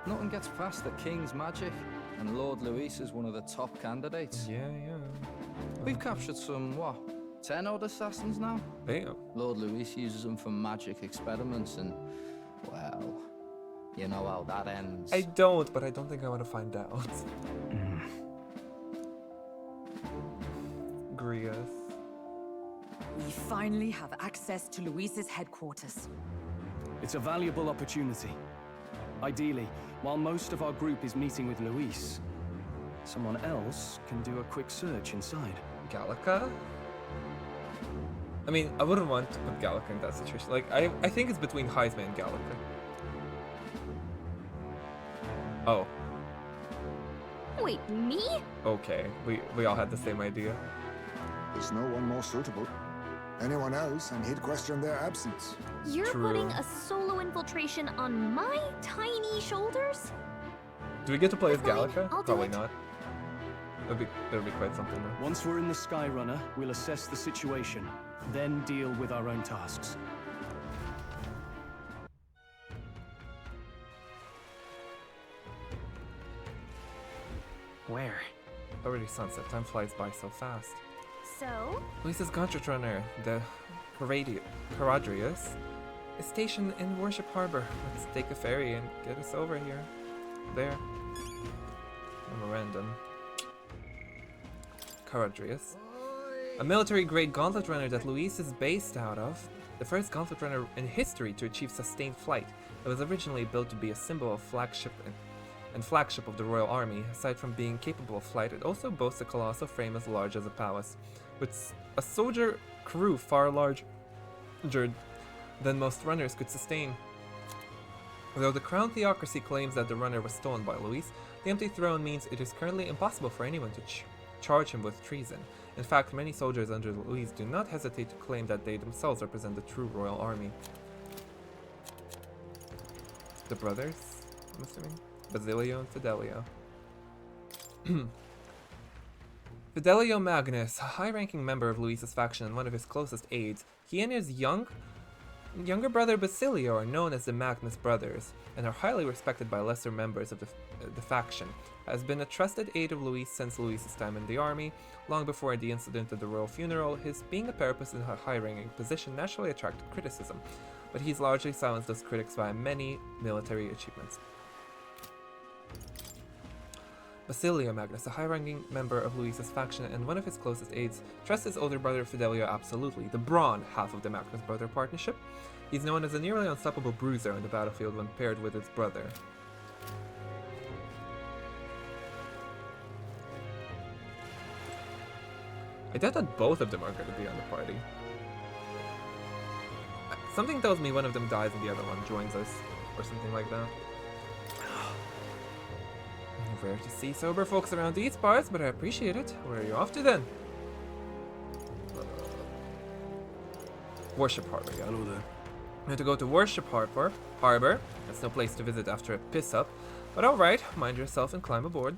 Nothing gets past the King's magic, and Lord Luis is one of the top candidates. Yeah. We've captured some, 10 odd assassins now? Damn. Lord Luis uses them for magic experiments, and, well, you know how that ends. I don't, but I don't think I want to find out. Grius. We finally have access to Luis's headquarters. It's a valuable opportunity. Ideally, while most of our group is meeting with Luis, someone else can do a quick search inside. Gallica? I mean, I wouldn't want to put Gallica in that situation. Like, I think it's between Heisman and Gallica. Oh. Wait, me? Okay, we all had the same idea. There's no one more suitable. Anyone else, and he'd question their absence. You're putting a solo infiltration on my tiny shoulders? Do we get to play as Fine, Gallica? I'll do Probably it. not. That'll be quite something though. Once we're in the Skyrunner, we'll assess the situation. then deal with our own tasks. Where? Already sunset. Time flies by so fast. So? Luis's gauntlet runner, the Caradrius, is stationed in Worship Harbor. Let's take a ferry and get us over here. There. Memorandum. Caradrius. A military-grade gauntlet runner that Luis is based out of. The first gauntlet runner in history to achieve sustained flight. It was originally built to be a symbol of flagship of the Royal Army. Aside from being capable of flight, it also boasts a colossal frame as large as a palace, with a soldier crew far larger than most runners could sustain. Though the Crown Theocracy claims that the runner was stolen by Luis, the empty throne means it is currently impossible for anyone to charge him with treason. In fact, many soldiers under Luis do not hesitate to claim that they themselves represent the true royal army. The brothers, I'm assuming? Basilio and Fidelio. Fidelio Magnus, a high-ranking member of Luis's faction and one of his closest aides, he and his younger brother Basilio are known as the Magnus brothers and are highly respected by lesser members of the faction. Has been a trusted aide of Luis since Luis's time in the army. Long before the incident at the royal funeral, his being a therapist in a high-ranking position naturally attracted criticism, but he's largely silenced those critics via many military achievements. Basilio Magnus, a high-ranking member of Luis's faction and one of his closest aides, trusts his older brother Fidelio absolutely, the brawn half of the Magnus brother partnership. He's known as a nearly unstoppable bruiser on the battlefield when paired with his brother. I doubt that both of them are going to be on the party. Something tells me one of them dies and the other one joins us, or something like that. Rare to see sober folks around these parts, but I appreciate it. Where are you off to then? Worship Harbor, yeah. Hello there. We have to go to Worship Harbor. That's no place to visit after a piss up. But alright, mind yourself and climb aboard.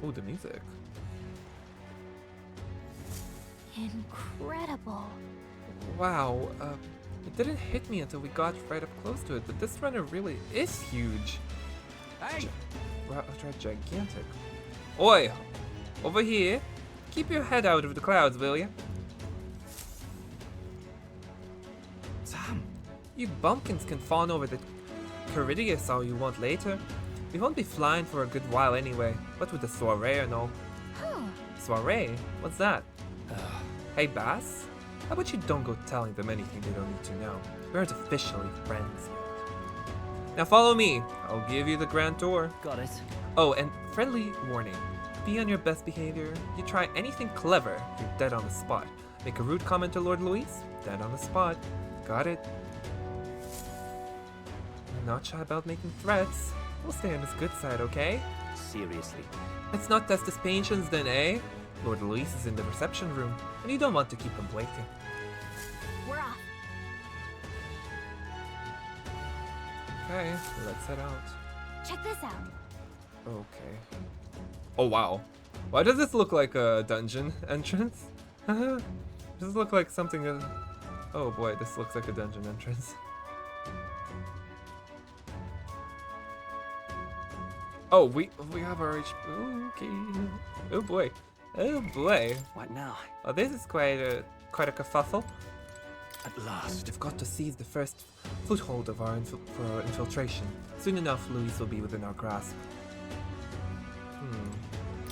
Oh, the music. Incredible. Wow, it didn't hit me until we got right up close to it, but this runner really is huge. Hey! Gigantic. Oi! Over here! Keep your head out of the clouds, will ya? Sam! You bumpkins can fawn over the Caridius all you want later. We won't be flying for a good while anyway, what with the soiree and all. Soiree? What's that? Hey, Bass? How about you don't go telling them anything they don't need to know? We aren't officially friends yet. Now follow me. I'll give you the grand tour. Got it. Oh, and friendly warning. Be on your best behavior. You try anything clever, you're dead on the spot. Make a rude comment to Lord Luis, dead on the spot. Got it? Not shy about making threats. We'll stay on his good side, okay? Seriously. Let's not test his patience then, eh? Lord Luis is in the reception room, and you don't want to keep him waiting. We're off. Okay, let's head out. Check this out. Okay. Oh wow. Why does this look like a dungeon entrance? Does this look like something oh boy, this looks like a dungeon entrance. Oh, we have our HP. Okay. Oh boy. Oh boy. What now? Oh, this is quite a kerfuffle. At last. We've got to seize the first foothold of our infiltration. Soon enough, Luis will be within our grasp.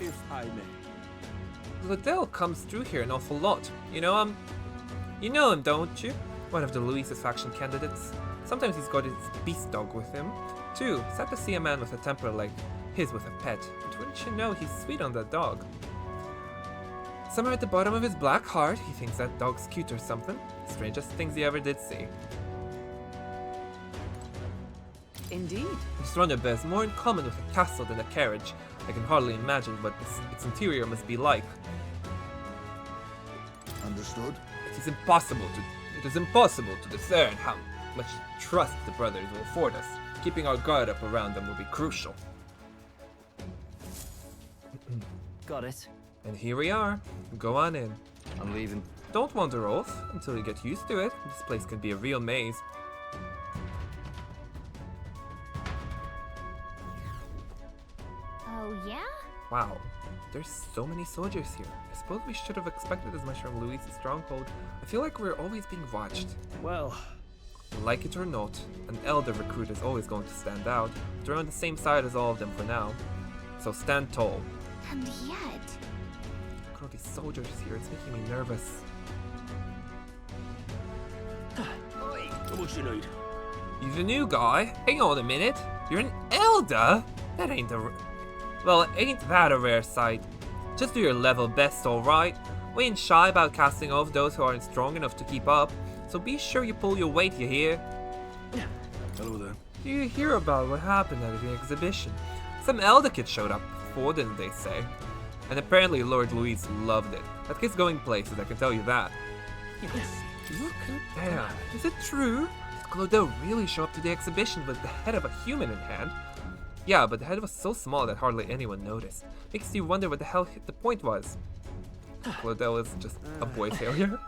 If I may. Liddell comes through here an awful lot. You know him, don't you? One of the Luis's faction candidates. Sometimes he's got his beast dog with him. Too, sad to see a man with a temper like his with a pet. But wouldn't you know, he's sweet on that dog. Somewhere at the bottom of his black heart, he thinks that dog's cute or something. Strangest things he ever did see. Indeed. This runner bears more in common with a castle than a carriage. I can hardly imagine what its interior must be like. Understood? It is impossible to discern how much trust the brothers will afford us. Keeping our guard up around them will be crucial. Got it. And here we are. Go on in. I'm leaving. Don't wander off until you get used to it. This place can be a real maze. Oh, yeah? Wow, there's so many soldiers here. I suppose we should have expected as much from Luis's stronghold. I feel like we're always being watched. Well, like it or not, an elder recruit is always going to stand out. But we're on the same side as all of them for now. So stand tall. And yet... Look at all these soldiers here, it's making me nervous. What you need? You're the new guy? Hang on a minute. You're an elder? That ain't a... Well, ain't that a rare sight? Just do your level best, alright? We ain't shy about casting off those who aren't strong enough to keep up, so be sure you pull your weight, you hear? Hello there. You hear about what happened at the exhibition? Some elder kid showed up before, didn't they say? And apparently Lord Luis loved it. That kid's going places, I can tell you that. Look at that. Is it true? Did Claudel really show up to the exhibition with the head of a human in hand? Yeah, but the head was so small that hardly anyone noticed. Makes you wonder what the hell the point was. Claudel is just a boy failure.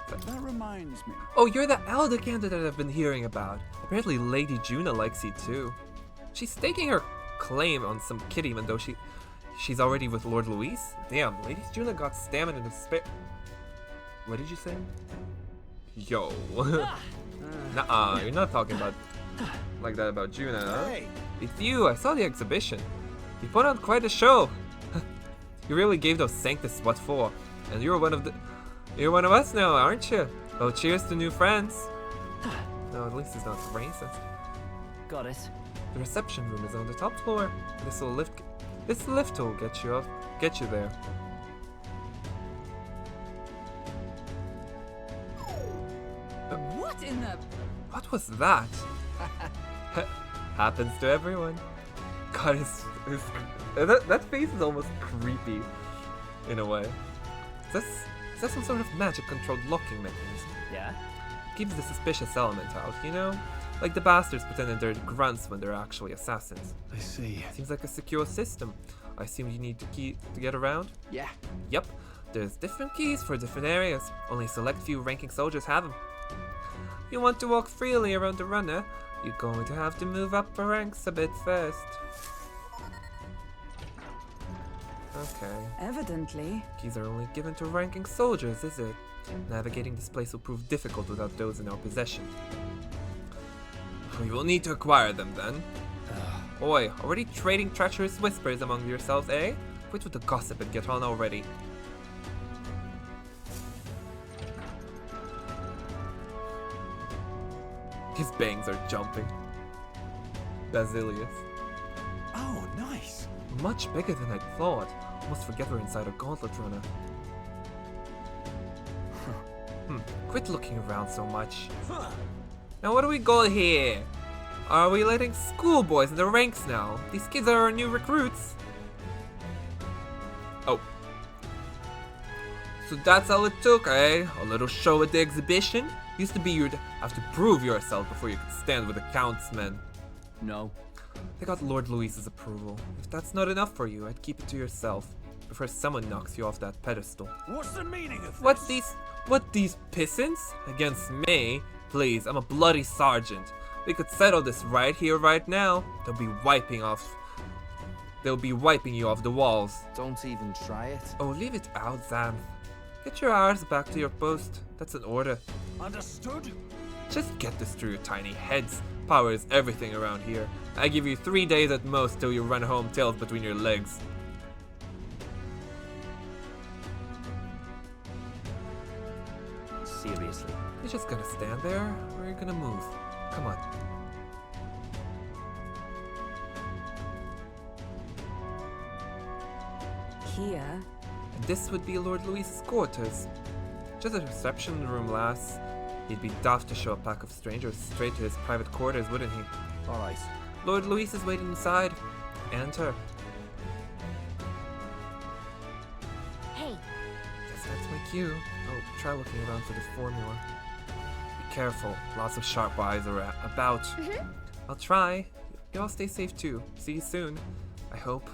That reminds me. Oh, you're the elder candidate I've been hearing about. Apparently Lady Juna likes you too. She's staking her claim on some kid even though she's already with Lord Luis? Damn, Lady Juna got stamina and despair. What did you say? Yo. Nuh-uh, you're not talking about like that about Juna, huh? Hey. It's you, I saw the exhibition. You put on quite a show. You really gave those Sanctus what for. And you're one of us now, aren't you? Oh, cheers to new friends. No, at least it's not racist. Got it. The reception room is on the top floor. This lift will get you there. What in the... What was that? Happens to everyone. God, that face is almost creepy, in a way. Is that some sort of magic-controlled locking mechanism? Yeah? Keeps the suspicious element out, you know? Like the bastards pretending they're grunts when they're actually assassins. I see. Seems like a secure system. I assume you need the key to get around? Yeah. Yep. There's different keys for different areas. Only select few ranking soldiers have them. If you want to walk freely around the runner, you're going to have to move up the ranks a bit first. Okay. Evidently. Keys are only given to ranking soldiers, is it? Navigating this place will prove difficult without those in our possession. We will need to acquire them then. Oi, already trading treacherous whispers among yourselves, eh? Quit with the gossip and get on already. His bangs are jumping. Basilius. Oh, nice. Much bigger than I thought. Almost forget we're inside a gauntlet runner. Quit looking around so much. Now what do we got here? Are we letting schoolboys in the ranks now? These kids are our new recruits. Oh. So that's all it took, eh? A little show at the exhibition? Used to be you'd have to prove yourself before you could stand with the countsmen. No. They got Lord Luis's approval. If that's not enough for you, I'd keep it to yourself before someone knocks you off that pedestal. What's the meaning of this? What these pissants? Against me? Please, I'm a bloody sergeant. We could settle this right here, right now. They'll be wiping you off the walls. Don't even try it. Oh, leave it out, Xanth. Get your arse back to your post. That's an order. Understood? Just get this through your tiny heads. Power is everything around here. I give you 3 days at most till you run home tails between your legs. Seriously. You're just gonna stand there, or are you gonna move? Come on. Here? And this would be Lord Luis's quarters. Just a reception room, lass. He'd be daft to show a pack of strangers straight to his private quarters, wouldn't he? Alright. Lord Luis is waiting inside. Enter. Hey. Guess that's my cue. Oh, try looking around for the formula. Be careful. Lots of sharp eyes are about. I'll try. You all stay safe too. See you soon. I hope.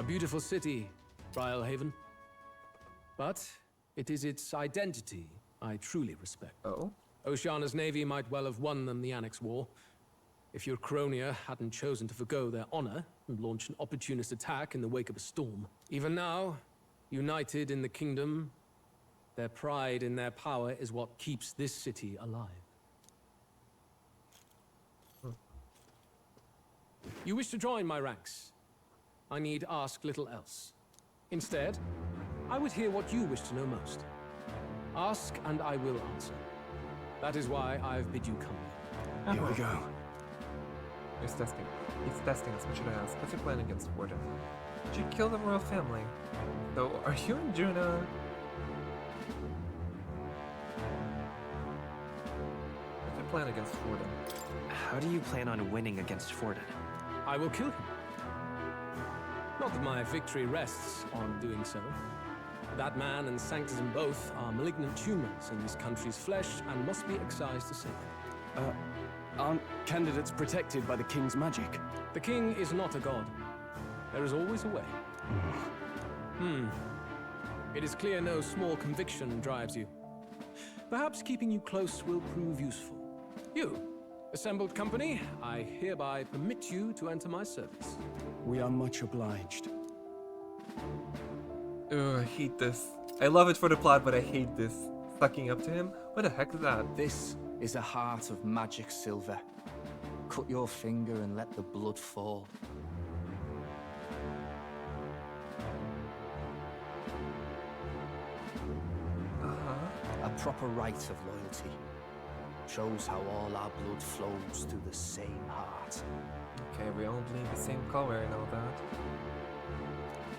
A beautiful city, Brilehaven. But it is its identity I truly respect. Oh? Oceana's navy might well have won them the Annex War, if your Cronia hadn't chosen to forgo their honor and launch an opportunist attack in the wake of a storm. Even now, united in the kingdom, their pride in their power is what keeps this city alive. You wish to join my ranks. I need ask little else. Instead, I would hear what you wish to know most. Ask and I will answer. That is why I've bid you come here. Here we go. He's testing. He's testing us. What should I ask? What's your plan against Warden? Did you kill the royal family? Though, are you and Juna? What's your plan against Warden? How do you plan on winning against Forden? I will kill him. Not that my victory rests on doing so. That man and Sanctism both are malignant tumors in this country's flesh and must be excised to save. Aren't candidates protected by the king's magic? The king is not a god. There is always a way. It is clear no small conviction drives you. Perhaps keeping you close will prove useful. You, assembled company, I hereby permit you to enter my service. We are much obliged. Ugh, I hate this. I love it for the plot, but I hate this. Sucking up to him? What the heck is that? This is a heart of magic silver. Cut your finger and let the blood fall. A proper rite of loyalty. Shows how all our blood flows through the same heart. Okay, we all bleed the same color and all that.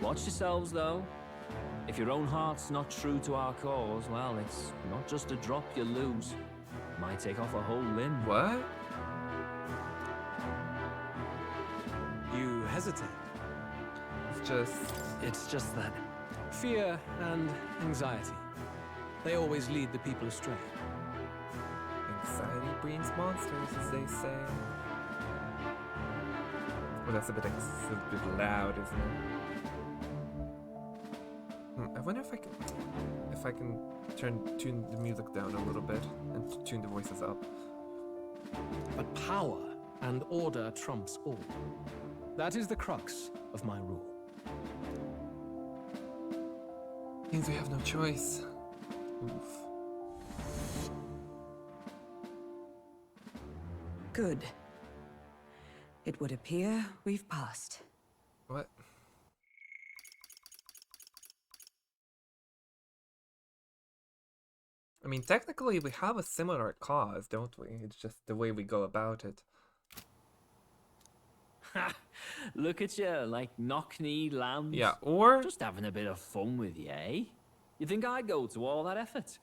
Watch yourselves, though. If your own heart's not true to our cause, well, it's not just a drop you lose. Might take off a whole limb. What? You hesitate. It's just that. Fear and anxiety. They always lead the people astray. Anxiety breeds monsters, as they say. Well, that's a bit loud, isn't it? I wonder if I can tune the music down a little bit and tune the voices up. But power and order trumps all. That is the crux of my rule. Means we have no choice. Oof. Good. It would appear we've passed. What? I mean, technically we have a similar cause, don't we? It's just the way we go about it. Ha! Look at you, like knock-kneed lambs. Yeah, or... Just having a bit of fun with you, eh? You think I'd go to all that effort?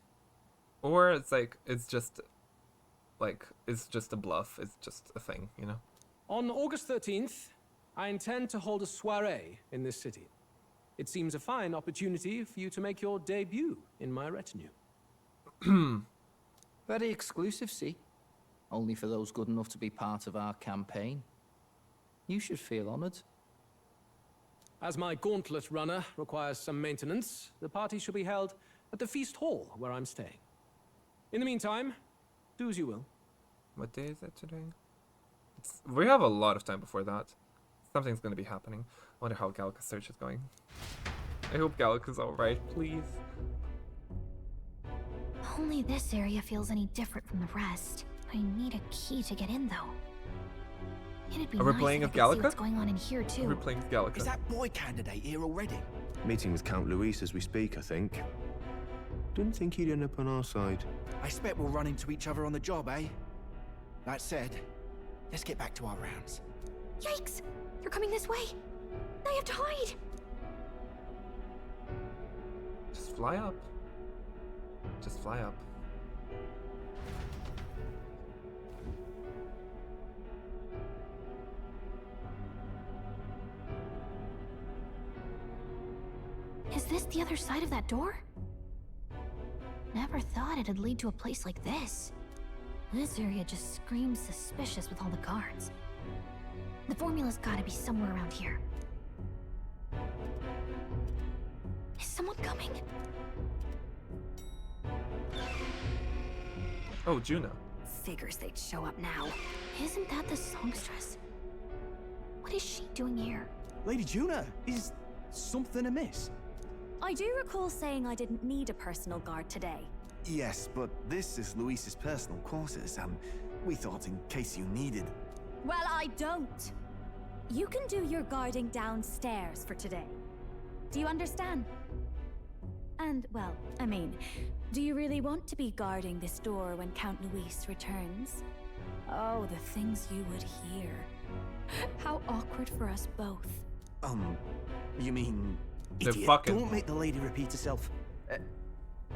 Or it's like, it's just a bluff. It's just a thing, you know? On August 13th, I intend to hold a soiree in this city. It seems a fine opportunity for you to make your debut in my retinue. Very exclusive, see? Only for those good enough to be part of our campaign. You should feel honored. As my gauntlet runner requires some maintenance, the party shall be held at the feast hall where I'm staying. In the meantime, do as you will. What day is it today? We have a lot of time before that. Something's going to be happening. I wonder how Gallica's search is going. I hope Gallica's alright, please. Only this area feels any different from the rest. I need a key to get in, though. It'd be Are we nice playing if as I could see Gallica? what's going on in here, too. We're playing as Gallica. Is that boy candidate here already? Meeting with Count Luis as we speak, I think. Didn't think he'd end up on our side. I expect we'll run into each other on the job, eh? That said, let's get back to our rounds. Yikes! They're coming this way! I have to hide! Just fly up. Just fly up. Is this the other side of that door? Never thought it'd lead to a place like this. This area just screams suspicious with all the guards. The formula's gotta be somewhere around here. someone coming? Oh, Juna. Figures they'd show up now. Isn't that the songstress? What is she doing here? Lady Juna, is something amiss? I do recall saying I didn't need a personal guard today. Yes, but this is Luis's personal quarters, and we thought in case you needed... Well, I don't. You can do your guarding downstairs for today. Do you understand? And, well, I mean, do you really want to be guarding this door when Count Luis returns? Oh, the things you would hear. How awkward for us both. You mean... The Idiot, fucking... don't make the lady repeat herself.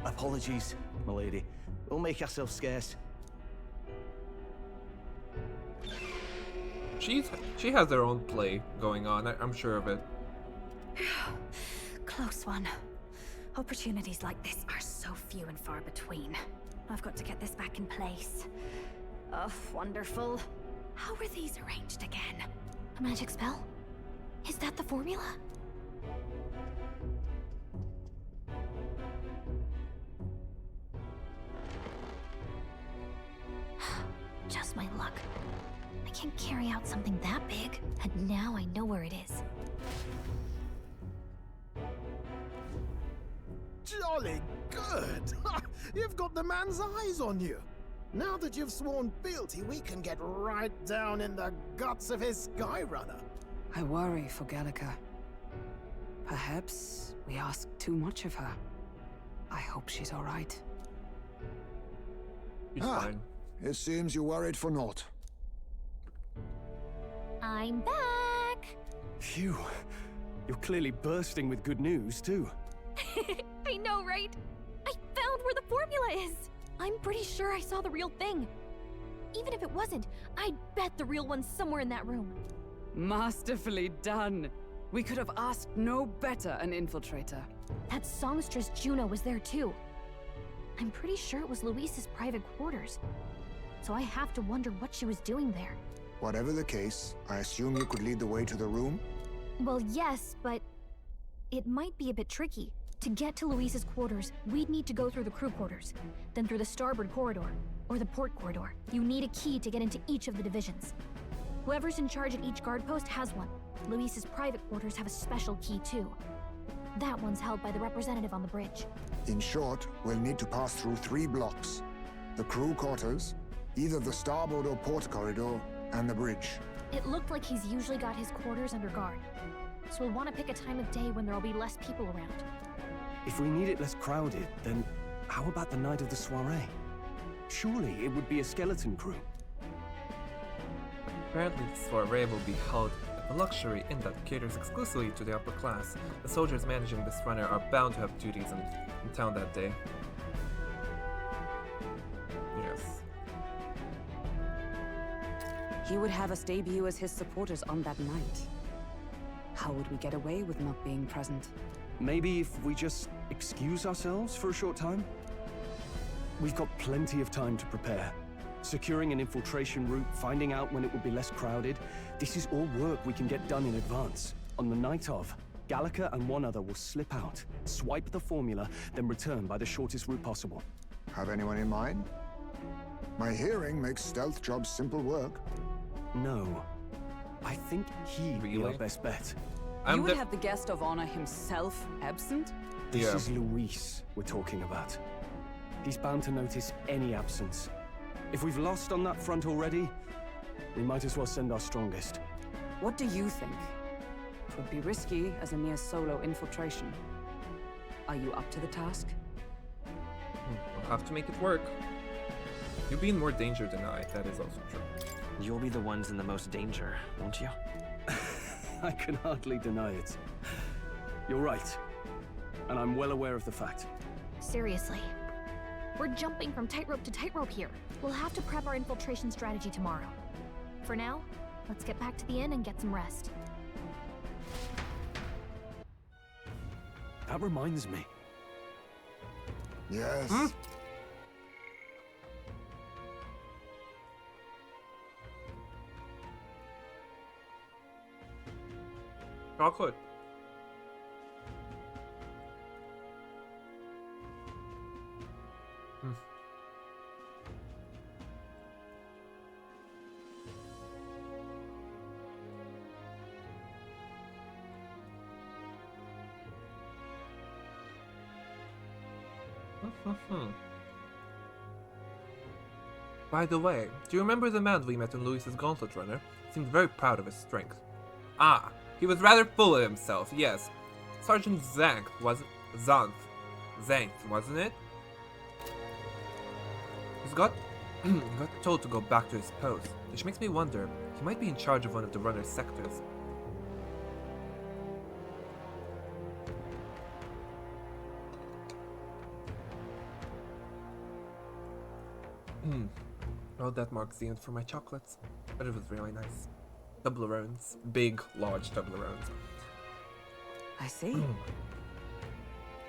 Apologies, my lady. We'll make ourselves scarce. She has her own play going on, I'm sure of it. Close one. Opportunities like this are so few and far between. I've got to get this back in place. Oh, wonderful. How were these arranged again? A magic spell? Is that the formula? Just my luck. I can't carry out something that big, and now I know where it is. Jolly good! You've got the man's eyes on you. Now that you've sworn fealty, we can get right down in the guts of his Skyrunner. I worry for Gallica. Perhaps we ask too much of her. I hope she's all right. She's fine. It seems you're worried for naught. I'm back! Phew. You're clearly bursting with good news, too. I know, right? I found where the formula is! I'm pretty sure I saw the real thing. Even if it wasn't, I'd bet the real one's somewhere in that room. Masterfully done. We could have asked no better an infiltrator. That songstress Juno was there too. I'm pretty sure it was Luis's private quarters. So I have to wonder what she was doing there. Whatever the case, I assume you could lead the way to the room? Well, yes, but it might be a bit tricky. To get to Luis's quarters, we'd need to go through the crew quarters, then through the starboard corridor, or the port corridor. You need a key to get into each of the divisions. Whoever's in charge at each guard post has one. Luis's private quarters have a special key too. That one's held by the representative on the bridge. In short, we'll need to pass through 3 blocks. The crew quarters, either the starboard or port corridor, and the bridge. It looked like he's usually got his quarters under guard. So we'll want to pick a time of day when there'll be less people around. If we need it less crowded, then how about the night of the soiree? Surely it would be a skeleton crew. Apparently the soiree will be held at a luxury inn that caters exclusively to the upper class. The soldiers managing this runner are bound to have duties in town that day. Yes. He would have us debut as his supporters on that night. How would we get away with not being present? Maybe if we just excuse ourselves for a short time? We've got plenty of time to prepare. Securing an infiltration route, finding out when it will be less crowded. This is all work we can get done in advance. On the night of, Gallica and one other will slip out, swipe the formula, then return by the shortest route possible. Have anyone in mind? My hearing makes stealth jobs simple work. No. I think he'd be our best bet. You would have the guest of honor himself absent? This is Luis we're talking about. He's bound to notice any absence. If we've lost on that front already, we might as well send our strongest. What do you think? It would be risky as a mere solo infiltration. Are you up to the task? We'll have to make it work. You'll be in more danger than I, that is also true. You'll be the ones in the most danger, won't you? I can hardly deny it. You're right. And I'm well aware of the fact. Seriously. We're jumping from tightrope to tightrope here. We'll have to prep our infiltration strategy tomorrow. For now, let's get back to the inn and get some rest. That reminds me. Yes. Chocolate. By the way, do you remember the man we met in Louis's Gauntlet Runner? He seemed very proud of his strength. Ah, he was rather full of himself, yes. Sergeant Zanth, wasn't it? He got told to go back to his post, which makes me wonder, he might be in charge of one of the runner's sectors. Well, that marks the end for my chocolates, but it was really nice. Toblerones. Big, large Toblerones. I see.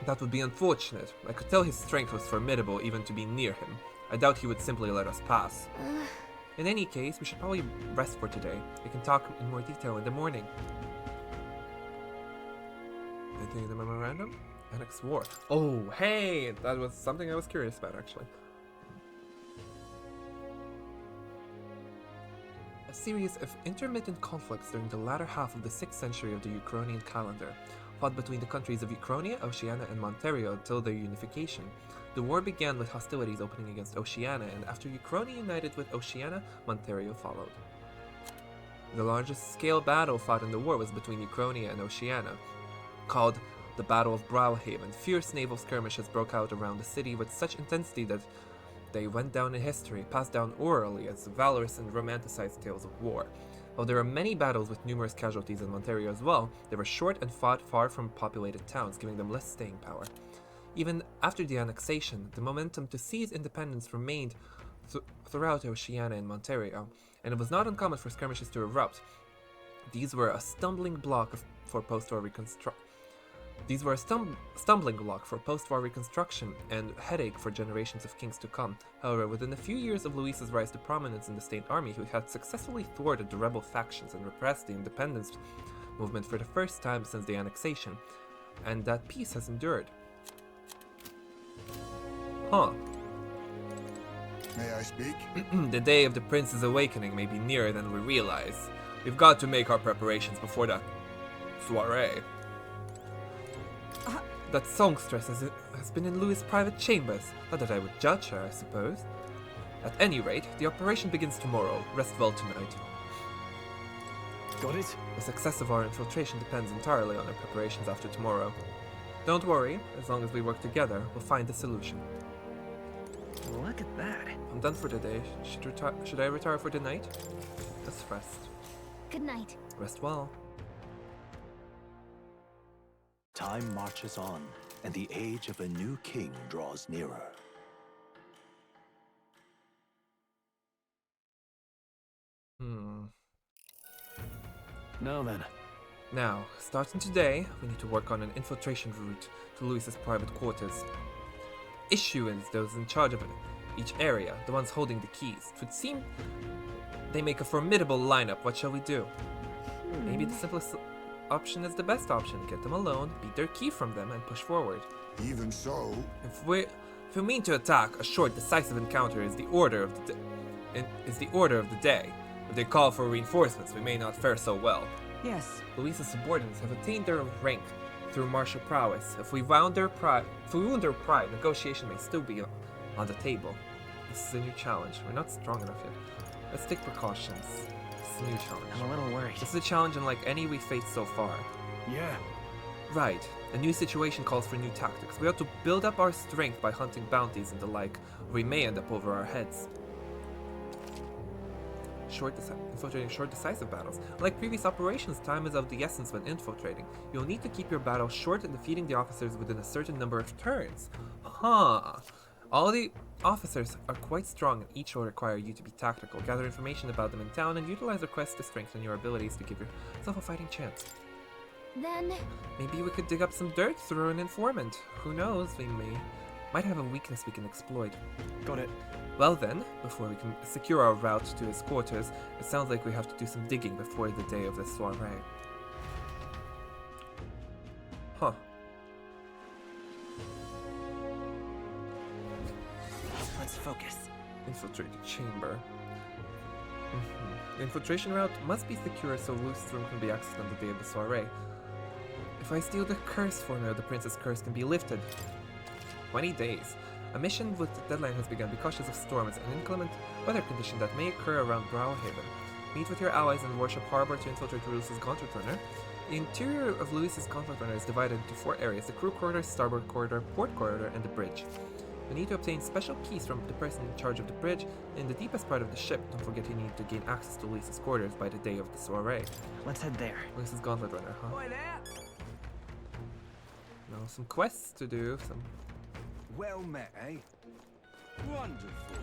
That would be unfortunate. I could tell his strength was formidable even to be near him. I doubt he would simply let us pass. In any case, we should probably rest for today. We can talk in more detail in the morning. Anything in the memorandum? Annex War. Oh, hey! That was something I was curious about, actually. A series of intermittent conflicts during the latter half of the 6th century of the Uchronian calendar, fought between the countries of Uchronia, Oceania, and Monterio until their unification. The war began with hostilities opening against Oceania, and after Uchronia united with Oceania, Monterio followed. The largest scale battle fought in the war was between Uchronia and Oceania, called the Battle of Brilehaven. Fierce naval skirmishes broke out around the city with such intensity that they went down in history, passed down orally as valorous and romanticized tales of war. While there are many battles with numerous casualties in Monterio as well, they were short and fought far from populated towns, giving them less staying power. Even after the annexation, the momentum to seize independence remained throughout Oceania and Monterio, and it was not uncommon for skirmishes to erupt. These were a stumbling block for post-war reconstruction. And headache for generations of kings to come. However, within a few years of Luis's rise to prominence in the state army, he had successfully thwarted the rebel factions and repressed the independence movement for the first time since the annexation, and that peace has endured. Huh. May I speak? The day of the prince's awakening may be nearer than we realize. We've got to make our preparations before that soiree. That songstress has been in Louis' private chambers. Not that I would judge her, I suppose. At any rate, the operation begins tomorrow. Rest well tonight. Got it? The success of our infiltration depends entirely on our preparations after tomorrow. Don't worry, as long as we work together, we'll find a solution. Look at that. I'm done for the day. Should I retire for the night? Let's rest. Good night. Rest well. Time marches on, and the age of a new king draws nearer. Now then. Now, starting today, we need to work on an infiltration route to Louis's private quarters. Issue is those in charge of each area, the ones holding the keys. It would seem they make a formidable lineup. What shall we do? Maybe the simplest option is the best option. Get them alone, beat their key from them, and push forward. Even so... If we mean to attack, a short, decisive encounter is the order of the day. If they call for reinforcements, we may not fare so well. Yes. Louisa's subordinates have attained their rank through martial prowess. If we wound their pride, negotiation may still be on the table. This is a new challenge. We're not strong enough yet. Let's take precautions. This is a new challenge. I'm a little worried. This is a challenge unlike any we've faced so far. Yeah. Right. A new situation calls for new tactics. We ought to build up our strength by hunting bounties and the like, or we may end up over our heads. Infiltrating short, decisive battles. Like previous operations, time is of the essence when infiltrating. You'll need to keep your battle short and defeating the officers within a certain number of turns. Huh. All the officers are quite strong and each will require you to be tactical. Gather information about them in town and utilize their quests to strengthen your abilities to give yourself a fighting chance. Then... maybe we could dig up some dirt through an informant. Who knows, we might have a weakness we can exploit. Got it. Well then, before we can secure our route to his quarters, it sounds like we have to do some digging before the day of the soiree. Huh. focus. Infiltrate the chamber. The infiltration route must be secure so Luciferum can be accessed on the day of the soiree. If I steal the curse formula, the prince's curse can be lifted. 20 days. A mission with the deadline has begun. Be cautious of storms and inclement weather conditions that may occur around Brilehaven. Meet with your allies in Worship Harbor to infiltrate Louis's Gauntlet Runner. The interior of Louis's Gauntlet Runner is divided into 4 areas: the crew corridor, starboard corridor, port corridor, and the bridge. You need to obtain special keys from the person in charge of the bridge in the deepest part of the ship. Don't forget you need to gain access to Louis's quarters by the day of the soiree. Let's head there. Louis's Gauntlet Runner, huh? Now some quests to do. Some. Well met, eh? Wonderful.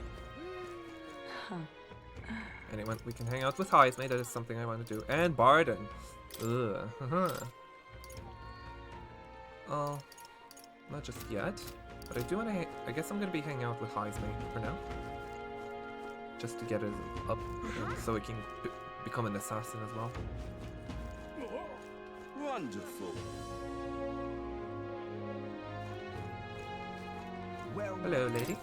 Anyway, we can hang out with Heisme. That is something I want to do. And Barden. Ugh. Oh, not just yet. But I do want to. I guess I'm gonna be hanging out with Heisme for now, just to get it up, so we can become an assassin as well. Wonderful. Well, hello, lady.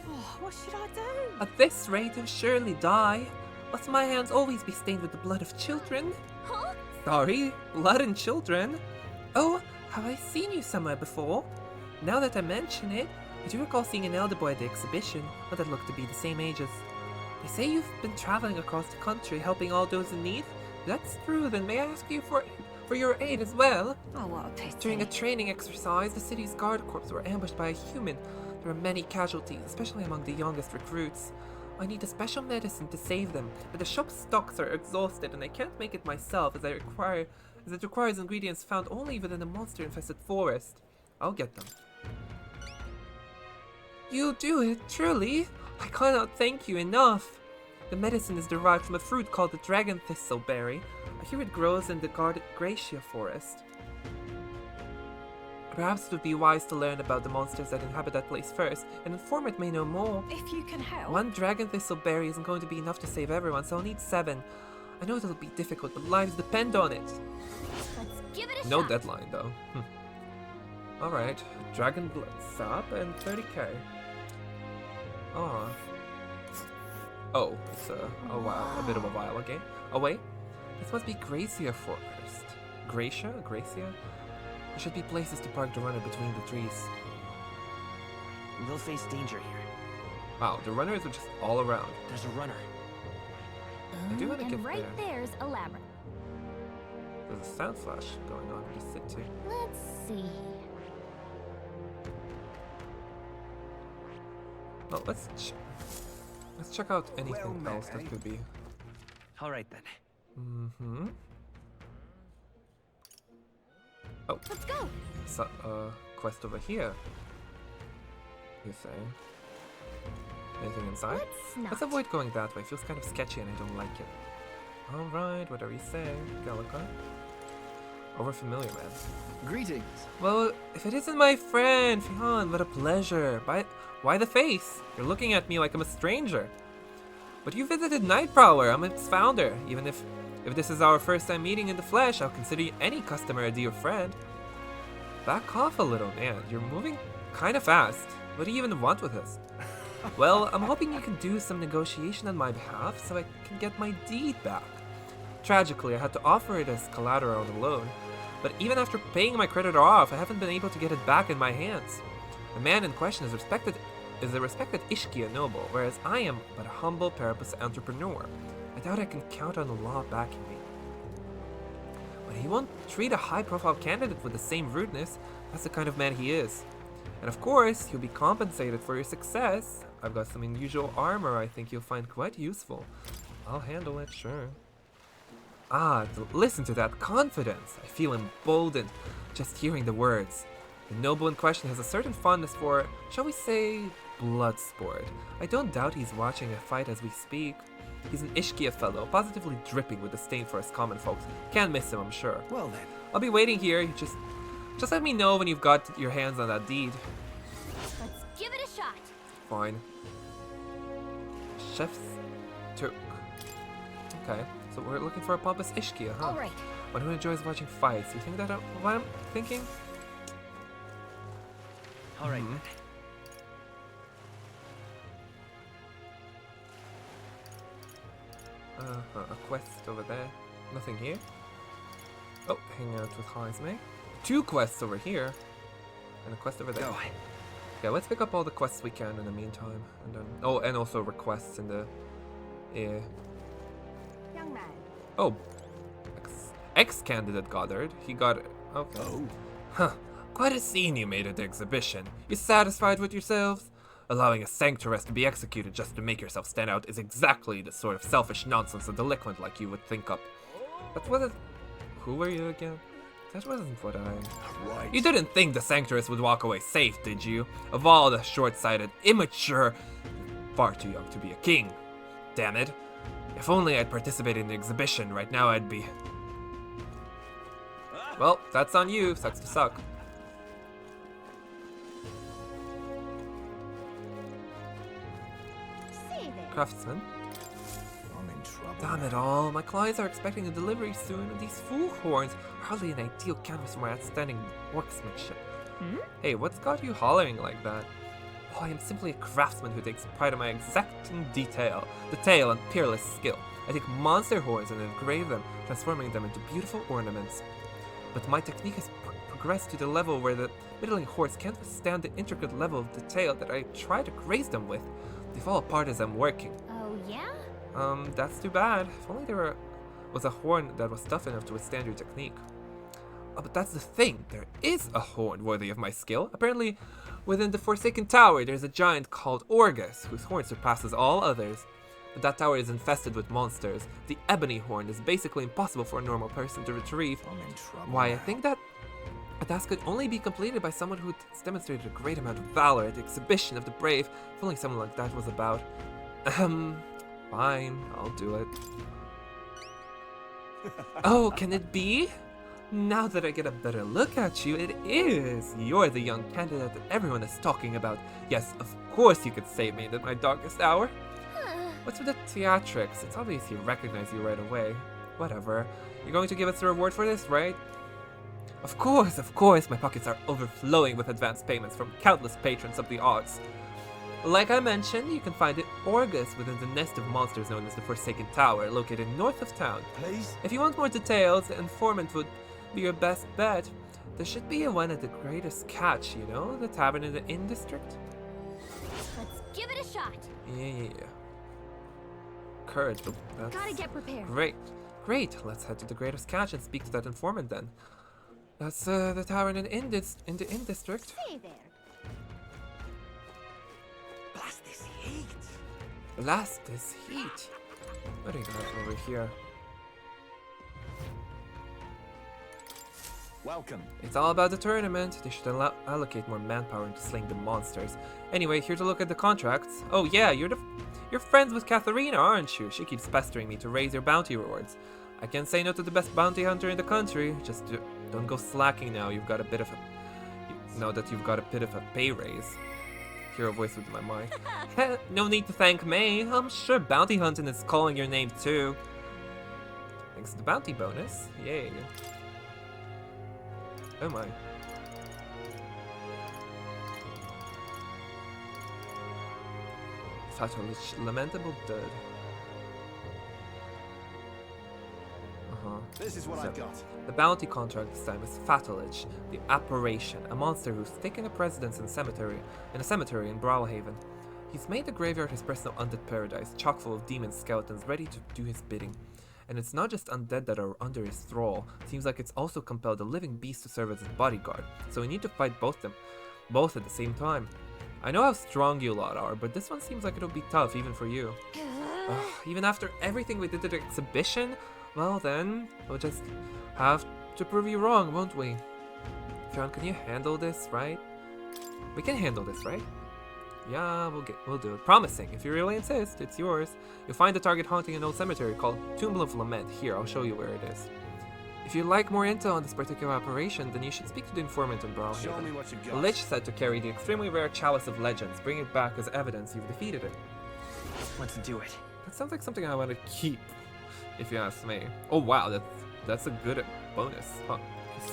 Oh, what should I do? At this rate, I'll surely die. Must my hands always be stained with the blood of children? Huh? Sorry, blood and children. Oh, have I seen you somewhere before? Now that I mention it, I do recall seeing an elder boy at the exhibition, one that looked to be the same age as. They say you've been traveling across the country, helping all those in need. If that's true, then may I ask you for your aid as well? Oh, what a pity. During a training exercise, the city's guard corps were ambushed by a human. There were many casualties, especially among the youngest recruits. I need a special medicine to save them, but the shop's stocks are exhausted and I can't make it myself as it requires ingredients found only within a monster-infested forest. I'll get them. You'll do it, truly? I cannot thank you enough. The medicine is derived from a fruit called the dragon thistleberry. I hear it grows in the guarded Gracia forest. Perhaps it would be wise to learn about the monsters that inhabit that place first, and informant may know more. If you can help. 1 dragon thistleberry isn't going to be enough to save everyone, so I'll need 7. I know it'll be difficult, but lives depend on it. Let's give it a No shot. deadline, though. Alright, dragon blood sap and 30k. Oh, it's a while, a bit of a while, okay. Oh wait, this must be Gracia Forest. Gracia? Gracia? There should be places to park the runner between the trees. We'll face danger here. Wow, the runners are just all around. There's a runner. I do want to and get right there. there's a labyrinth. There's a sound flash going on in the city. Let's see. Well, let's check out anything else that could be. All right then. Mm-hmm. Oh. Let's go. So, quest over here. You say? Anything inside? Let's avoid going that way. It feels kind of sketchy and I don't like it. Alright, whatever you say, Gallica. Over familiar, man. Greetings. Well, if it isn't my friend, Fion, what a pleasure. Why the face? You're looking at me like I'm a stranger. But you visited Night Prowler. I'm its founder. Even if this is our first time meeting in the flesh, I'll consider you any customer a dear friend. Back off a little, man. You're moving kind of fast. What do you even want with us? Well, I'm hoping you can do some negotiation on my behalf so I can get my deed back. Tragically, I had to offer it as collateral on the loan, but even after paying my creditor off, I haven't been able to get it back in my hands. The man in question is a respected Ishkia noble, whereas I am but a humble Parapus entrepreneur. I doubt I can count on the law backing me. But he won't treat a high-profile candidate with the same rudeness. That's the kind of man he is. And of course, you'll be compensated for your success. I've got some unusual armor I think you'll find quite useful. I'll handle it, sure. Ah, listen to that confidence. I feel emboldened just hearing the words. The noble in question has a certain fondness for, shall we say, blood sport. I don't doubt he's watching a fight as we speak. He's an Ishkia fellow, positively dripping with disdain for us common folks. Can't miss him, I'm sure. Well then. I'll be waiting here. Just let me know when you've got your hands on that deed. Let's give it a shot. Fine. Chef's Turk. Okay, so we're looking for a pompous Ishkia, huh? Alright. One who enjoys watching fights. You think that's what I'm thinking? Alright. A quest over there. Nothing here. Oh, hang out with Heisme. 2 quests over here. And a quest over there. Go. Yeah, let's pick up all the quests we can in the meantime. And then, oh, and also requests in the... Young man. Oh. Ex-candidate Goddard. He got it. Okay. Oh. Huh. Quite a scene you made at the exhibition. You satisfied with yourselves? Allowing a sanctuaress to be executed just to make yourself stand out is exactly the sort of selfish nonsense a delinquent like you would think up. But wasn't... Who were you again? That wasn't what I... Right. You didn't think the sanctuaress would walk away safe, did you? Of all the short-sighted, immature... Far too young to be a king. Damn it. If only I'd participated in the exhibition, right now I'd be... Well, that's on you. Sucks to suck. Craftsman. I'm in trouble. Damn it all. My clients are expecting a delivery soon, and these fool horns are hardly an ideal canvas for my outstanding workmanship. Hey, what's got you hollering like that? Oh, I am simply a craftsman who takes pride in my exacting detail and peerless skill. I take monster horns and engrave them, transforming them into beautiful ornaments. But my technique has progressed to the level where the middling horns can't withstand the intricate level of detail that I try to graze them with. They fall apart as I'm working. Oh, yeah? That's too bad. If only there was a horn that was tough enough to withstand your technique. Oh, but that's the thing. There is a horn worthy of my skill. Apparently, within the Forsaken Tower, there's a giant called Orgus, whose horn surpasses all others. But that tower is infested with monsters. The ebony horn is basically impossible for a normal person to retrieve. I'm in trouble. Why, I think that a task could only be completed by someone who has demonstrated a great amount of valor at the exhibition of the brave, if only someone like that was about. Fine, I'll do it. Oh, can it be? Now that I get a better look at you, it is! You're the young candidate that everyone is talking about. Yes, of course you could save me in my darkest hour. What's with the theatrics? It's obvious you recognize you right away. Whatever. You're going to give us a reward for this, right? Of course, my pockets are overflowing with advance payments from countless patrons of the arts. Like I mentioned, you can find the Orgus within the nest of monsters known as the Forsaken Tower, located north of town. Please? If you want more details, the informant would be your best bet. There should be a one at the Greatest Catch, you know? The tavern in the Inn District? Let's give it a shot. Yeah. Courage, that's... Gotta get prepared. Great. Let's head to the Greatest Catch and speak to that informant then. That's the tavern in the Inn District. Stay there. Blast this heat. Blast this heat. What do you got over here? Welcome. It's all about the tournament. They should allocate more manpower into slaying the monsters. Anyway, here to look at the contracts. Oh yeah, you're friends with Katharina, aren't you? She keeps pestering me to raise your bounty rewards. I can't say no to the best bounty hunter in the country. Just don't go slacking now. You've got a bit of a pay raise. Hear a voice within my mind. No need to thank me. I'm sure bounty hunting is calling your name too. Thanks to the bounty bonus. Yay. Oh my. Fatulich, lamentable dud. This is what I've got. The bounty contract this time is Fatulich, the apparition, a monster who's taken up residence in a cemetery in Brilehaven. He's made the graveyard his personal undead paradise, chock full of demon skeletons ready to do his bidding. And it's not just undead that are under his thrall. Seems like it's also compelled a living beast to serve as his bodyguard. So we need to fight both at the same time. I know how strong you lot are, but this one seems like it'll be tough even for you. Even after everything we did at the exhibition? Well then, we'll just have to prove you wrong, won't we? John, can you handle this, right? We can handle this, right? Yeah, we'll do it. Promising. If you really insist, it's yours. You'll find the target haunting an old cemetery called Tomb of Lament. Here, I'll show you where it is. If you'd like more intel on this particular operation, then you should speak to the informant in Brilehaven. Show me what you got. The Lich said to carry the extremely rare Chalice of Legends. Bring it back as evidence you've defeated it. Let's do it. That sounds like something I want to keep, if you ask me. Oh wow, that's a good bonus. Huh.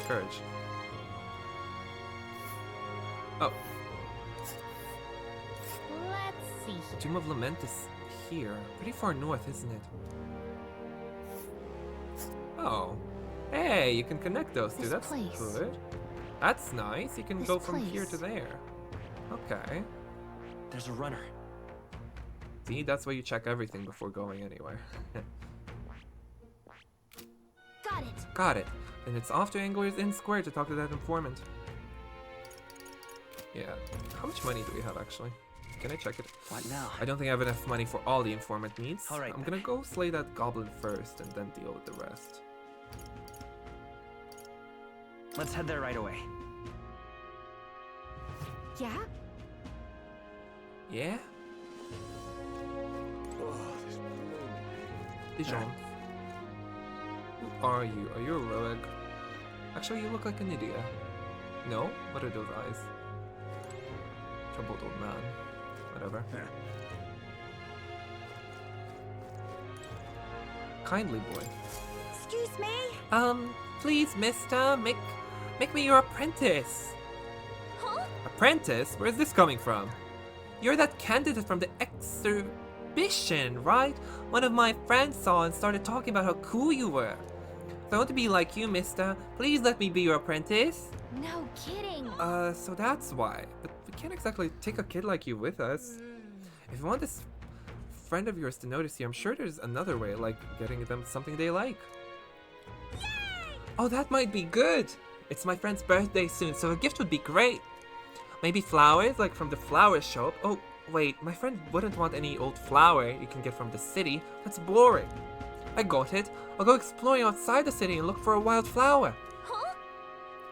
Scourge. Oh. Let's see. Tomb of Lament is here. Pretty far north, isn't it? Oh. Hey, you can connect those two. This That's place. good. That's nice. You can This go from here to place. there. Okay. There's a runner. See, that's why you check everything before going anywhere. Got it. Got it. Then it's off to Angler's Inn Square to talk to that informant. Yeah. How much money do we have, actually? Can I check it? What now? I don't think I have enough money for all the informant needs. All right, I'm gonna go slay that goblin first and then deal with the rest. Let's head there right away. Yeah? Yeah? Dijon. Who are you? Are you a rogue? Actually, you look like an idiot. No? What are those eyes? Troubled old man. Whatever. Kindly boy. Excuse me? Please, mister, make me your apprentice. Huh? Apprentice? Where's this coming from? You're that candidate from the exhibition, right? One of my friends saw and started talking about how cool you were. If I want to be like you, mister, please let me be your apprentice. No kidding. So that's why. But we can't exactly take a kid like you with us. If you want this friend of yours to notice you, I'm sure there's another way, like getting them something they like. Oh, that might be good. It's my friend's birthday soon, so a gift would be great. Maybe flowers, like from the flower shop. Oh, wait, my friend wouldn't want any old flower you can get from the city. That's boring. I got it. I'll go exploring outside the city and look for a wild flower. Huh?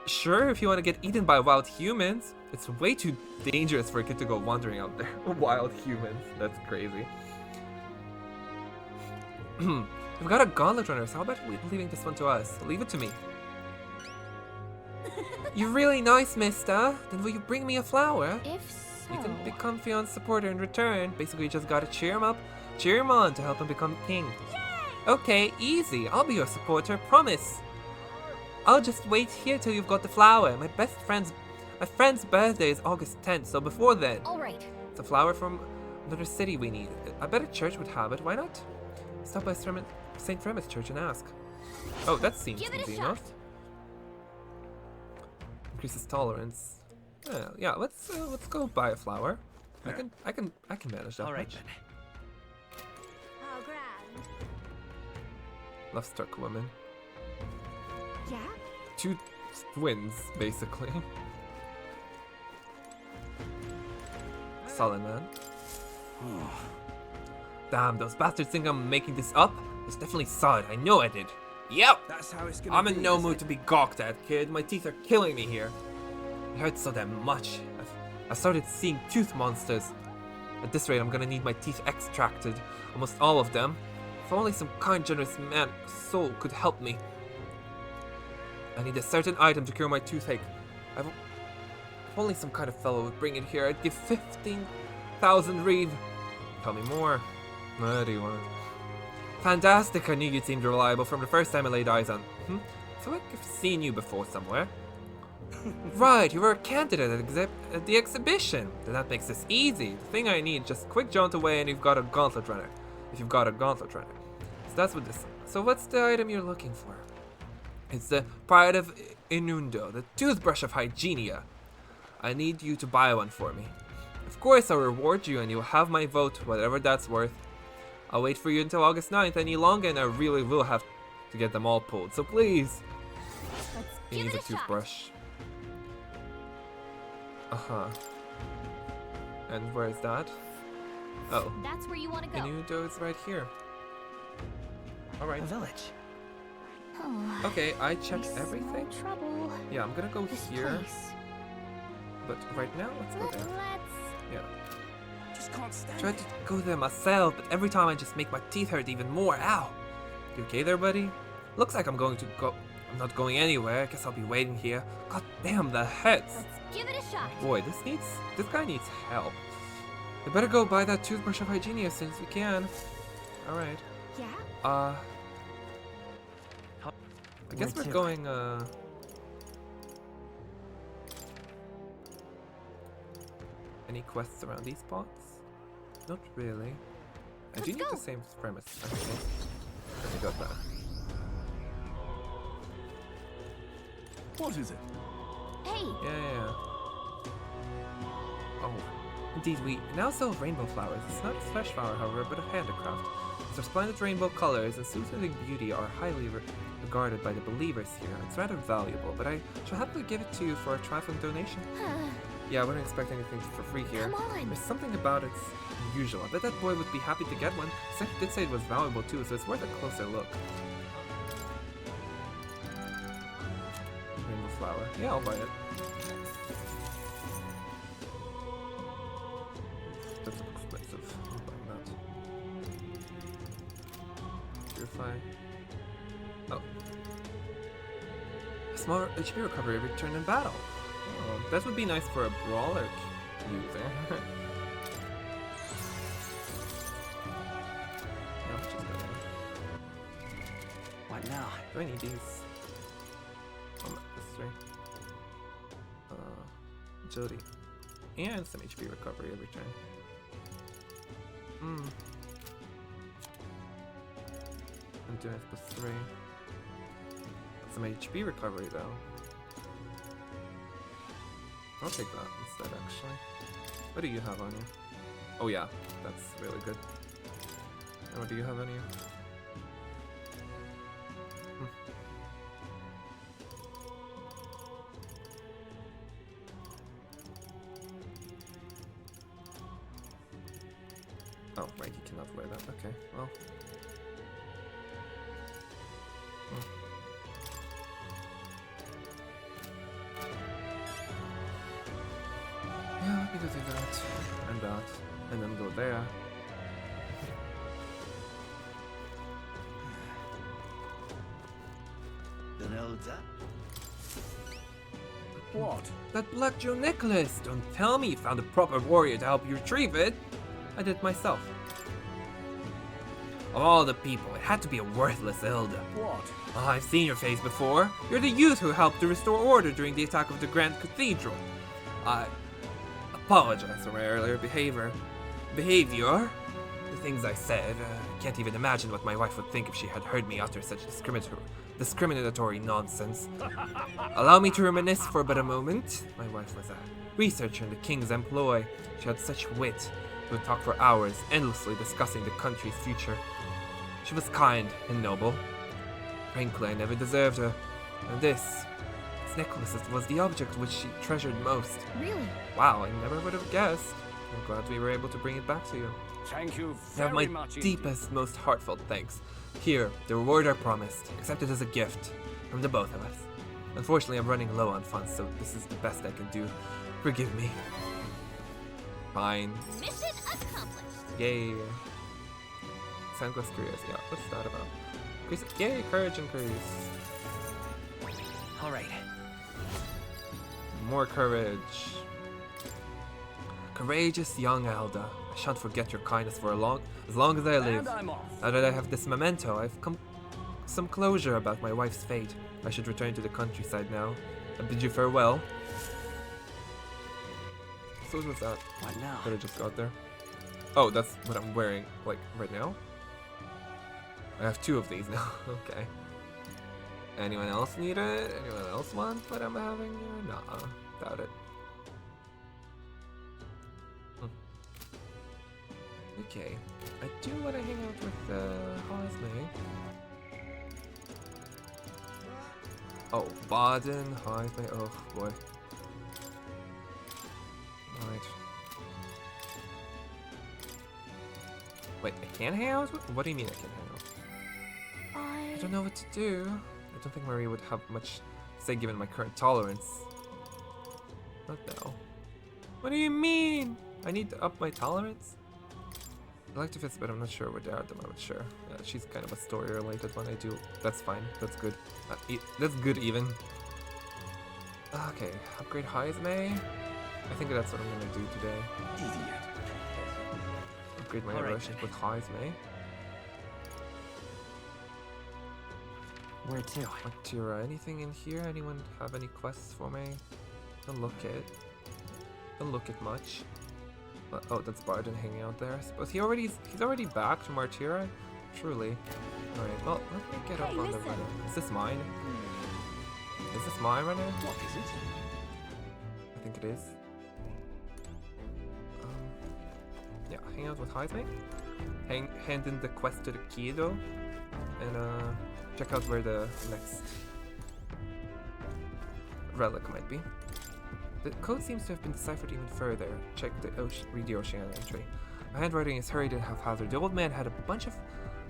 Sure, if you want to get eaten by wild humans. It's way too dangerous for a kid to go wandering out there. Wild humans. That's crazy. We've got a gauntlet runner, so how about leaving this one to us? Leave it to me. You're really nice, mister. Then will you bring me a flower? If so... You can become Fion's supporter in return. Basically, you just gotta cheer him up, cheer him on to help him become king. Okay, easy. I'll be your supporter, promise. I'll just wait here till you've got the flower. My friend's birthday is August 10th, so before then. All right. It's a flower from another city we need. I bet a church would have it. Why not? Stop by St. Fremis Church and ask. Oh, that seems easy enough. Increases tolerance. Yeah, let's go buy a flower. I can manage that. All right much. then. Oh, grand. Love-struck woman. Yeah? Two twins, basically. Solid man. Damn, those bastards think I'm making this up? It's definitely solid. I know I did. Yep! That's how it's gonna I'm be, in no is mood it? to be gawked at, kid. My teeth are killing me here. It hurts so damn much. I've started seeing tooth monsters. At this rate, I'm gonna need my teeth extracted. Almost all of them. If only some kind, generous man soul could help me. I need a certain item to cure my toothache. If only some kind of fellow would bring it here, I'd give 15,000 reeve. Tell me more. What do you want? Fantastic, I knew you seemed reliable from the first time I laid eyes on. I feel like I've seen you before somewhere. Right, you were a candidate at the exhibition. Then that makes this easy. The thing I need, just quick jaunt away and you've got a gauntlet runner. If you've got a gauntlet runner. So that's what this is. So what's the item you're looking for? It's the Pride of Inundo, the toothbrush of Hygienia. I need you to buy one for me. Of course I'll reward you and you'll have my vote, whatever that's worth. I'll wait for you until August 9th any longer and I really will have to get them all pulled, so please. He needs a toothbrush. Uh-huh. And where is that? Oh. That's where you want to go. Inundo is right here. Alright. A village. Oh, okay, I checked everything. Trouble. Yeah, I'm gonna go This here. place. But right now, let's go there. Yeah. Just can't stand Tried to go there myself, but every time I just make my teeth hurt even more. Ow! You okay there, buddy? Looks like I'm going to go. I'm not going anywhere. I guess I'll be waiting here. God damn, the heads! Give it a shot. Boy, this guy needs help. We better go buy that toothbrush of Hygienia as soon as we can. Alright. Yeah? I guess we're going, Any quests around these spots? Not really. I do need the same premise, I think. I got that. What is it? Hey! Yeah. Oh, indeed, we now sell rainbow flowers. It's not a fresh flower, however, but a handicraft. Their splendid rainbow colors and soothing beauty are highly regarded by the believers here. It's rather valuable, but I shall happily give it to you for a trifling donation. Yeah, I wouldn't expect anything for free here. Come on. There's something about it's unusual. I bet that boy would be happy to get one. Seth did say it was valuable too, so it's worth a closer look. Rainbow flower. Yeah, I'll buy it. That's expensive. I'm buying that. Purify. Oh. A small HP recovery every turn in battle. Oh, that would be nice for a brawler user. What now? Do I need these? Oh, this three. Agility. And some HP recovery every turn. Endurance +3. Some HP recovery though. I'll take that instead, actually. What do you have on you? Oh yeah, that's really good. And what do you have on you? Oh, right, you cannot wear that. Okay, well. Yeah, let me go do that, and then go there. What? That Black Joe necklace! Don't tell me you found a proper warrior to help you retrieve it! I did it myself. Of all the people, it had to be a worthless elder. What? Oh, I've seen your face before. You're the youth who helped to restore order during the attack of the Grand Cathedral. I apologize for my earlier behavior. The things I said, can't even imagine what my wife would think if she had heard me utter such discriminatory nonsense. Allow me to reminisce for but a moment. My wife was a researcher in the king's employ. She had such wit. We would talk for hours, endlessly discussing the country's future. She was kind and noble. Frankly, I never deserved her. And this necklace was the object which she treasured most. Really? Wow, I never would have guessed. I'm glad we were able to bring it back to you. Thank you You have my very much deepest, most heartfelt thanks. Here, the reward I promised. Accept it as a gift from the both of us. Unfortunately, I'm running low on funds, so this is the best I can do. Forgive me. Fine. Mission accomplished. Yay. Sandquest Curious. Yeah, what's that about? Yay, courage increase. Alright. More courage. Courageous young elder. I shan't forget your kindness for as long as I live. And I'm off. Now that I have this memento, I've come some closure about my wife's fate. I should return to the countryside now. I bid you farewell. So what was that? What now? That I just got there. Oh, that's what I'm wearing, like, right now? I have 2 of these now. Okay. Anyone else need it? Anyone else want what I'm having here? Nah, doubt it. Okay. I do want to hang out with Hosme. Oh, Baden, Hosme. Oh boy. Alright. Wait, I can't hang out with? What do you mean I can't hang out? I don't know what to do. I don't think Marie would have much say given my current tolerance. What now? What do you mean? I need to up my tolerance? I like to visit, but I'm not sure where they are at the moment. Sure. Yeah, she's kind of a story-related one. I do. That's fine. That's good. That's good, even. Okay. Upgrade Hosme. I think that's what I'm gonna do today. Idiot. Upgrade my All right, relationship with Hosme. Where to? Matira, anything in here? Anyone have any quests for me? Don't look it. Don't look it much. Oh, that's Barden hanging out there. I suppose he's already back to Martira? Truly. Alright, well, let me get up on the runner. Is this mine? Is this my runner? What is it? I think it is. Yeah, hang out with Heisme. Hand in the quest to the Kido. And check out where the next relic might be. The code seems to have been deciphered even further. Check the read the Oceania entry. My handwriting is hurried and haphazard. The old man had a bunch of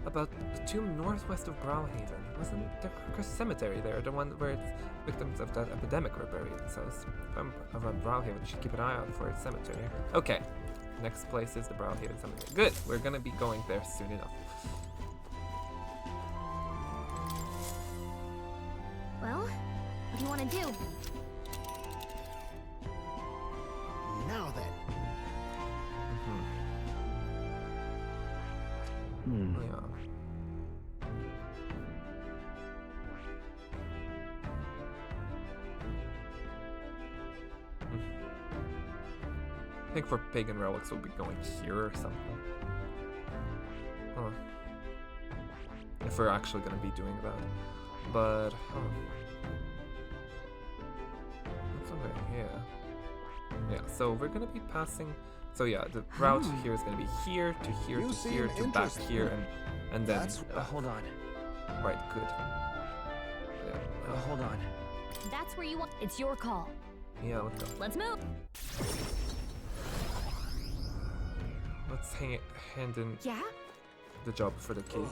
about the tomb northwest of Brilehaven. Wasn't there a cemetery there? The one where it's victims of that epidemic were buried. So if I'm around Brilehaven, I should keep an eye out for its cemetery. Okay, next place is the Brilehaven cemetery. Good, we're gonna be going there soon enough. Well, what do you want to do? Now then. Yeah. I think for pagan relics we'll be going here or something. Huh. If we're actually gonna be doing that. But what's over here? Yeah, so we're gonna be passing. So yeah, the route here is gonna be here to here You to here seem to back here and then. Hold on. Right, good. Yeah. Hold on. That's where you want. It's your call. Yeah, let's go. Let's move. Let's hand in Yeah? the job for the kid.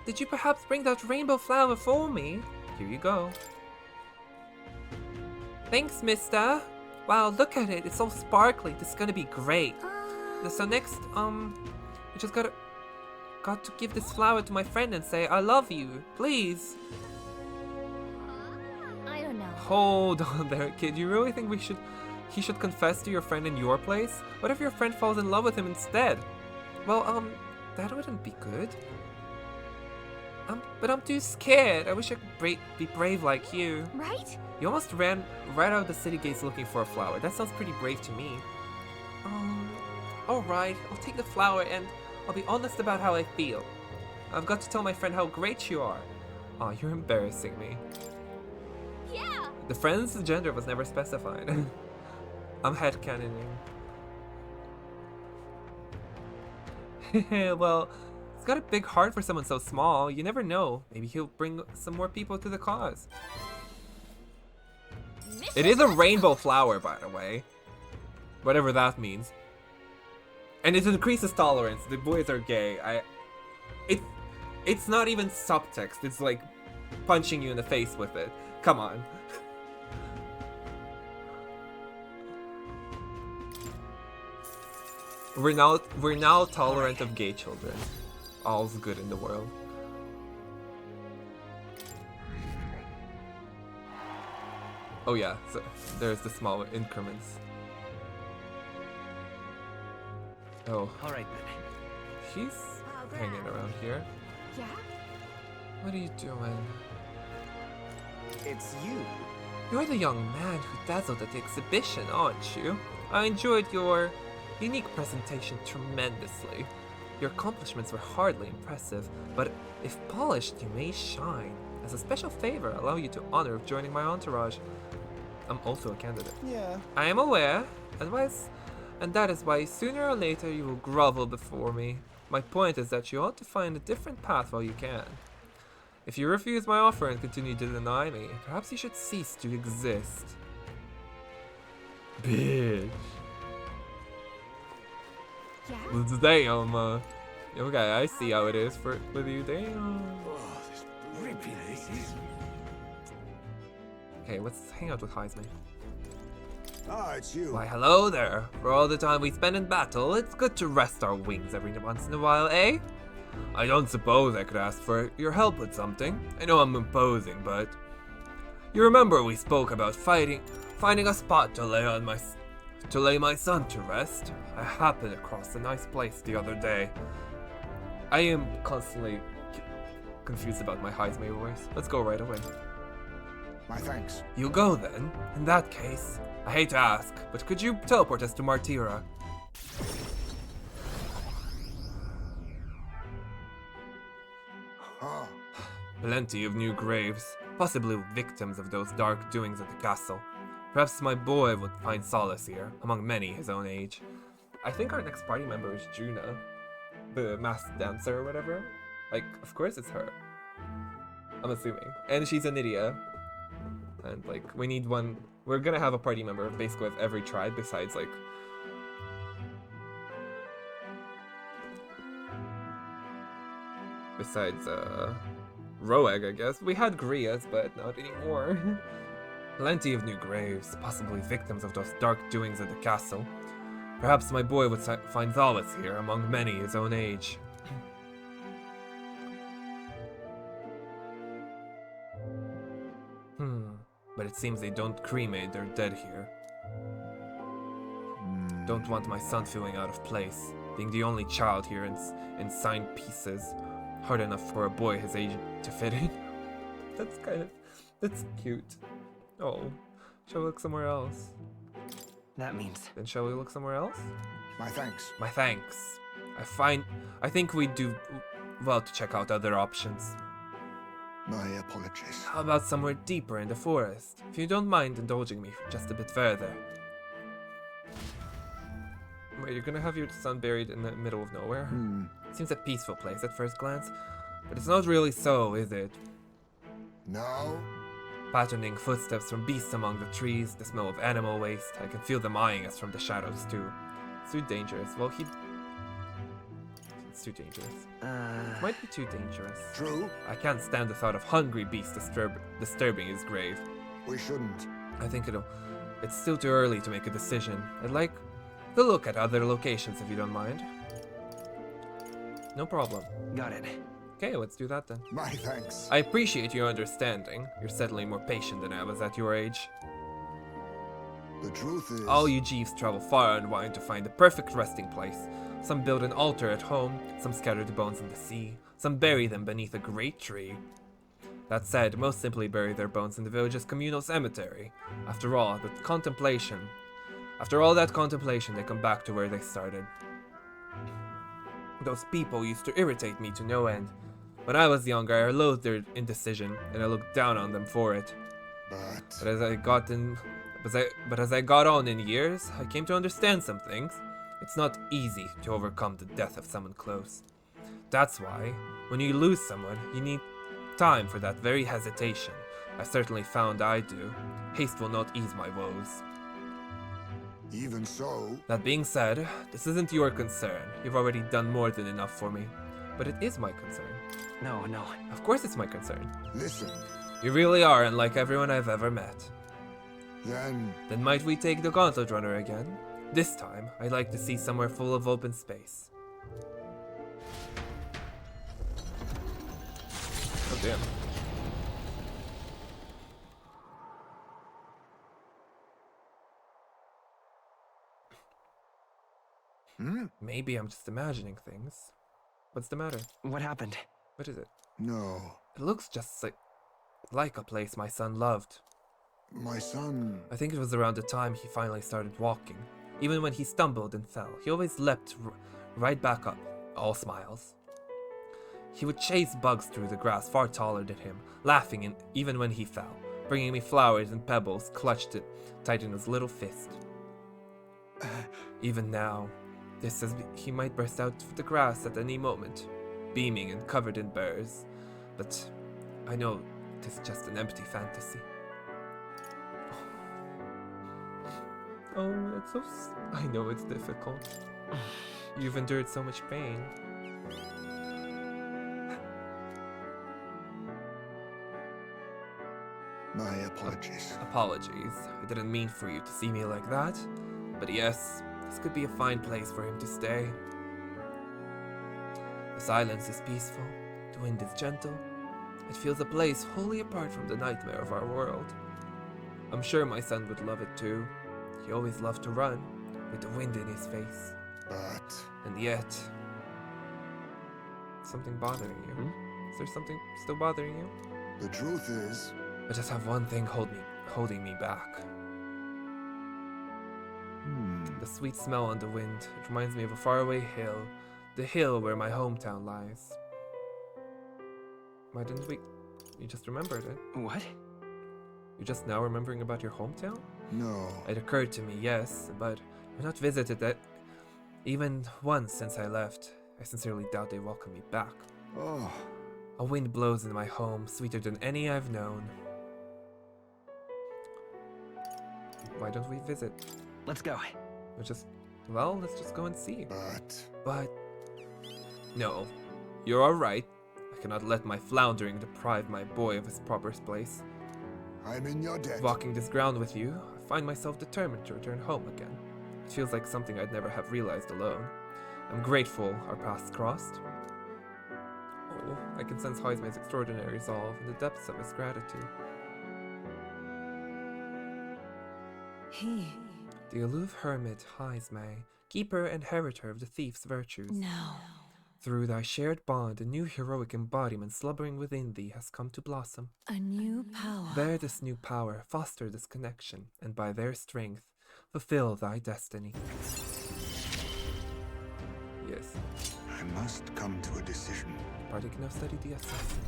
Did you perhaps bring that rainbow flower for me? Here you go. Thanks, mister. Wow, look at it. It's all sparkly. This is gonna be great. So next, you just got to give this flower to my friend and say, I love you. Please. I don't know. Hold on there, kid. You really think he should confess to your friend in your place? What if your friend falls in love with him instead? Well, that wouldn't be good. But I'm too scared. I wish I could be brave like you. Right? You almost ran right out of the city gates looking for a flower. That sounds pretty brave to me. Alright, I'll take the flower and I'll be honest about how I feel. I've got to tell my friend how great you are. Oh, you're embarrassing me. Yeah! The friend's gender was never specified. I'm headcanoning. Well, he's got a big heart for someone so small. You never know. Maybe he'll bring some more people to the cause. It is a rainbow flower, by the way. Whatever that means. And it increases tolerance. The boys are gay. It's not even subtext. It's like punching you in the face with it. Come on. We're now tolerant of gay children. All's good in the world. Oh yeah, so there's the small increments. Oh. Alright then. She's hanging around here. Yeah? What are you doing? It's you. You're the young man who dazzled at the exhibition, aren't you? I enjoyed your unique presentation tremendously. Your accomplishments were hardly impressive, but if polished, you may shine. As a special favor, I allow you to honor of joining my entourage. I'm also a candidate. Yeah. I am aware, and that is why sooner or later you will grovel before me. My point is that you ought to find a different path while you can. If you refuse my offer and continue to deny me, perhaps you should cease to exist. Bitch. Yeah? Damn, okay, I see how it is with you, damn. Okay, let's hang out with Heisman. Ah, it's you. Why, hello there. For all the time we spend in battle, it's good to rest our wings every once in a while, eh? I don't suppose I could ask for your help with something. I know I'm imposing, but... You remember we spoke about finding a spot to lay my son to rest? I happened across a nice place the other day. I am constantly confused about my Heisme voice. Let's go right away. My thanks. You go then. In that case, I hate to ask, but could you teleport us to Martira? Plenty of new graves, possibly victims of those dark doings at the castle. Perhaps my boy would find solace here, among many his own age. I think our next party member is Juna, the masked dancer or whatever. Like, of course it's her. I'm assuming. And she's a Nydia. And, like, we need one... We're gonna have a party member of basically of every tribe besides, like... Besides, Roeg, I guess. We had Grias, but not anymore. Plenty of new graves, possibly victims of those dark doings at the castle. Perhaps my boy would find solace here, among many his own age. But it seems they don't cremate their dead here. Don't want my son feeling out of place, being the only child here in signed pieces. Hard enough for a boy his age to fit in. That's cute. Oh, shall we look somewhere else? That means... Then shall we look somewhere else? My thanks. My thanks. I think we do well to check out other options. My apologies. How about somewhere deeper in the forest? If you don't mind indulging me just a bit further. Wait, you're gonna have your son buried in the middle of nowhere? Seems a peaceful place at first glance, but it's not really so, is it? No. Patterning footsteps from beasts among the trees, the smell of animal waste. I can feel them eyeing us from the shadows too. It's too dangerous. Well, it's too dangerous. It might be too dangerous. True. I can't stand the thought of hungry beasts disturbing his grave. We shouldn't. I think it's still too early to make a decision. I'd like to look at other locations if you don't mind. No problem. Got it. Okay, let's do that then. My thanks. I appreciate your understanding. You're certainly more patient than I was at your age. The truth is... All you Jeeves travel far and wide to find the perfect resting place. Some build an altar at home, some scatter the bones in the sea, some bury them beneath a great tree. That said, most simply bury their bones in the village's communal cemetery. After all that contemplation, they come back to where they started. Those people used to irritate me to no end. When I was younger, I loathed their indecision, and I looked down on them for it. But as I got on in years, I came to understand some things. It's not easy to overcome the death of someone close. That's why, when you lose someone, you need time for that very hesitation. I certainly found I do. Haste will not ease my woes. Even so... That being said, this isn't your concern. You've already done more than enough for me. But it is my concern. No. Of course it's my concern. Listen. You really are unlike everyone I've ever met. Then might we take the Gauntlet Runner again? This time, I'd like to see somewhere full of open space. Oh damn. Maybe I'm just imagining things. What's the matter? What happened? What is it? No. It looks just like a place my son loved. My son... I think it was around the time he finally started walking. Even when he stumbled and fell, he always leapt right back up, all smiles. He would chase bugs through the grass far taller than him, laughing even when he fell, bringing me flowers and pebbles clutched tight in his little fist. Even now, he might burst out of the grass at any moment, beaming and covered in burrs. But I know it is just an empty fantasy. Oh, it's so... I know it's difficult. You've endured so much pain. My apologies. Apologies. I didn't mean for you to see me like that. But yes, this could be a fine place for him to stay. The silence is peaceful. The wind is gentle. It feels a place wholly apart from the nightmare of our world. I'm sure my son would love it too. He always loved to run, with the wind in his face. But... And yet... Something bothering you? Is there something still bothering you? The truth is... I just have one thing holding me back. The sweet smell on the wind. It reminds me of a faraway hill. The hill where my hometown lies. Why didn't we You just remembered it. What? You're just now remembering about your hometown? No. It occurred to me, yes, but I've not visited that even once since I left. I sincerely doubt they welcome me back. Oh. A wind blows in my home, sweeter than any I've known. Why don't we visit? Let's go. Let's just go and see. But... No. You're alright. I cannot let my floundering deprive my boy of his proper place. I'm in your debt. Walking this ground with you, I find myself determined to return home again. It feels like something I'd never have realized alone. I'm grateful our paths crossed. Oh, I can sense Heismay's extraordinary resolve in the depths of his gratitude. The aloof hermit Heismay, keeper and inheritor of the thief's virtues. No. Through thy shared bond, a new heroic embodiment slumbering within thee has come to blossom. A new power. Bear this new power, foster this connection, and by their strength, fulfill thy destiny. Yes. I must come to a decision. Party can now study the assassin.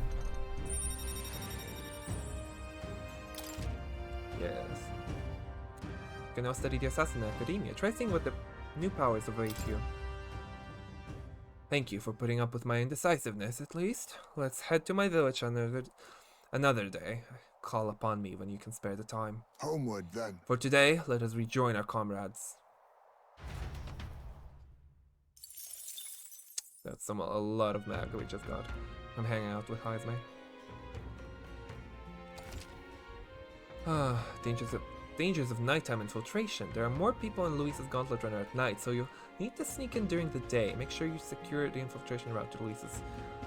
Yes. You can now study the assassin in academia. Try seeing what the new powers await you. Thank you for putting up with my indecisiveness, at least. Let's head to my village another day. Call upon me when you can spare the time. Homeward, then. For today, let us rejoin our comrades. That's a lot of mag we just got. I'm hanging out with Heismay. Dangers of nighttime infiltration. There are more people in Luis's Gauntlet Runner at night, so you need to sneak in during the day. Make sure you secure the infiltration route to Luis's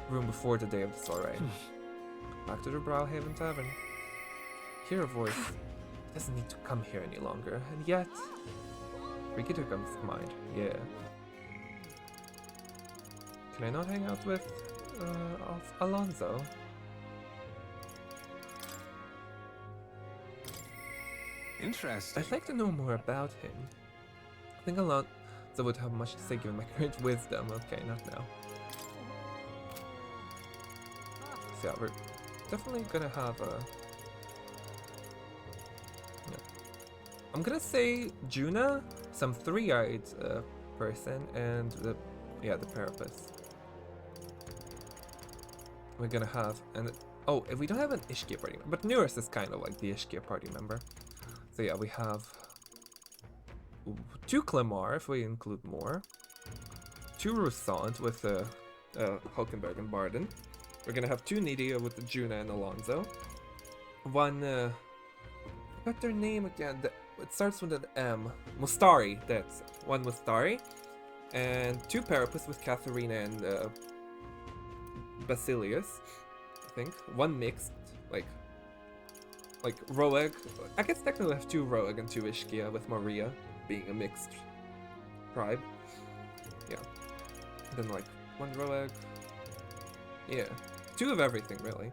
room before the day of the soiree. Back to the Brilehaven Tavern. Hear a voice. He doesn't need to come here any longer, and yet... Brigitte comes to mind. Yeah. Can I not hang out with Alonso? Interesting. I'd like to know more about him. I think Alonso would have much to say given my current wisdom. Okay, not now. So yeah, we're definitely gonna have a... Yeah. I'm gonna say Juna, some three-eyed person, and the Parapus. We're gonna have if we don't have an Ishkia party member, but Nuris is kind of like the Ishkia party member. So yeah, we have 2 Clemar, if we include more. 2 Roussant with Hulkenberg and Barden. We're gonna have 2 Nidia with the Juna and Alonso. 1, what's their name again? It starts with an M. Mustari, that's 1 Mustari. And 2 Parapus with Katharina and Basilius, I think. 1 mixed, like Roeg. I guess technically I have 2 Roeg and 2 Ishkia, with Maria being a mixed tribe. Yeah. And then 1 Roeg. Yeah. 2 of everything, really.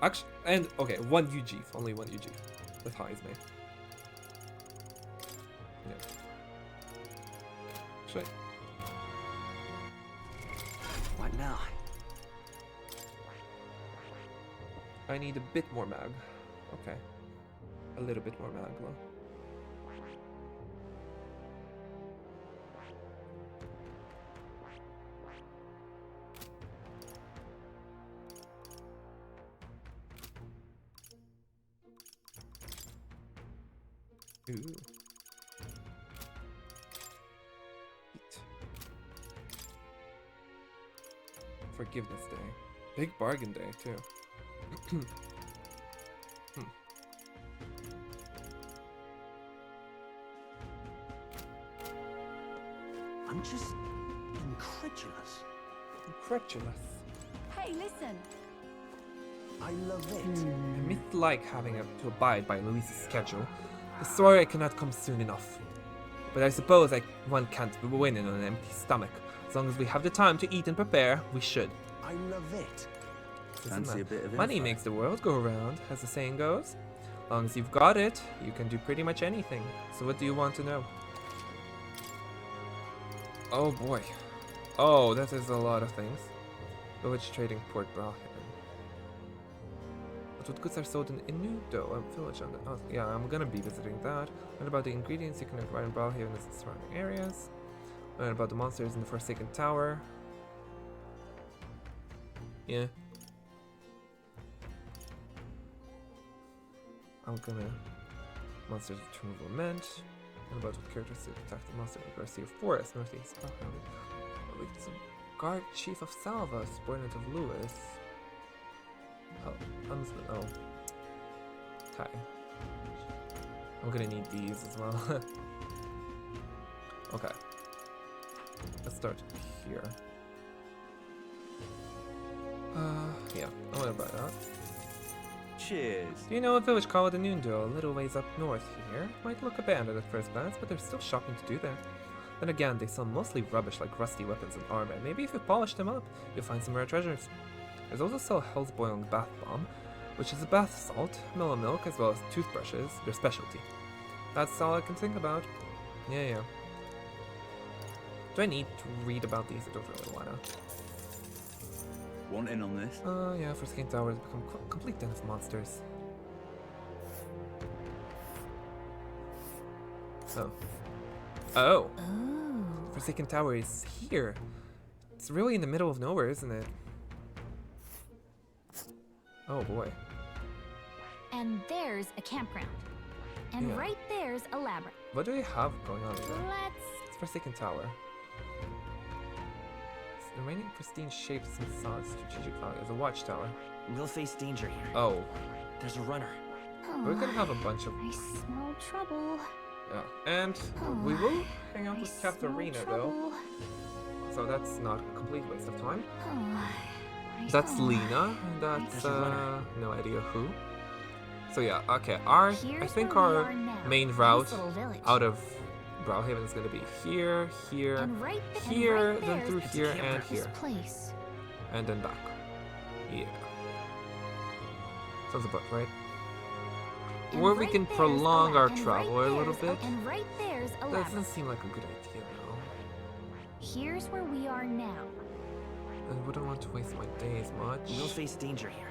Actually, and okay, 1 Ujif, only 1 Ujif with Heismay. Yeah. Actually. What now? I need a bit more mag. Okay. A little bit more mag, though. Ooh. Eat. Forgiveness Day. Big bargain day, too. I'm just incredulous. Incredulous. Hey, listen. I love it. I mislike having to abide by Luis's schedule. The soiree cannot come soon enough. But I suppose one can't win on an empty stomach. As long as we have the time to eat and prepare, we should. I love it. Fancy a bit of Money info? makes the world go round, as the saying goes. As long as you've got it, you can do pretty much anything. So what do you want to know? Oh boy. Oh, that is a lot of things. Village trading Port Brilehaven. what goods are sold in Inudo, a village on the... Oh, yeah, I'm gonna be visiting that. Learn about the ingredients you can acquire in Brilehaven and the surrounding areas. Learn about the monsters in the Forsaken Tower. Yeah. I'm gonna... Monsters return of lament. Learn about what characters to attack the monster in Garcia Forest, northeast. Guard Chief of Salva, subordinate of Lewis. Huntsman, oh. Okay. I'm gonna need these as well. Okay. Let's start here. Yeah, I'm gonna buy that. Cheers. Do you know a village called Inundo, a little ways up north here? Might look abandoned at first glance, but there's still shopping to do there. Then again, they sell mostly rubbish like rusty weapons and armor. Maybe if you polish them up, you'll find some rare treasures. There's also still Hell's Boiling Bath Bomb, which is a bath salt, mellow milk, as well as toothbrushes, their specialty. That's all I can think about. Yeah. Do I need to read about these? I don't really wanna. Want in on this? Yeah, Forsaken Tower has become a complete den of monsters. Oh. Forsaken Tower is here. It's really in the middle of nowhere, isn't it? Oh boy. And there's a campground. And Yeah. right there's a labyrinth. What do we have going on here? Let's... It's Forsaken Tower. It's the remaining pristine shapes and size strategic value as a watchtower. We'll face danger here. Oh. There's a runner. We're gonna have a bunch of... I smell trouble. Yeah. And we will hang out with Katharina though. So that's not a complete waste of time. That's Lena, and that's no idea who. So yeah, okay, I think our main route out of Brilehaven is gonna be here, here, here, then through here and here. And then back. Yeah. Sounds about right. Or we can prolong our travel a little bit. And right there's a That doesn't seem like a good idea though. Here's where we are now. I wouldn't want to waste my days much. We'll face danger here.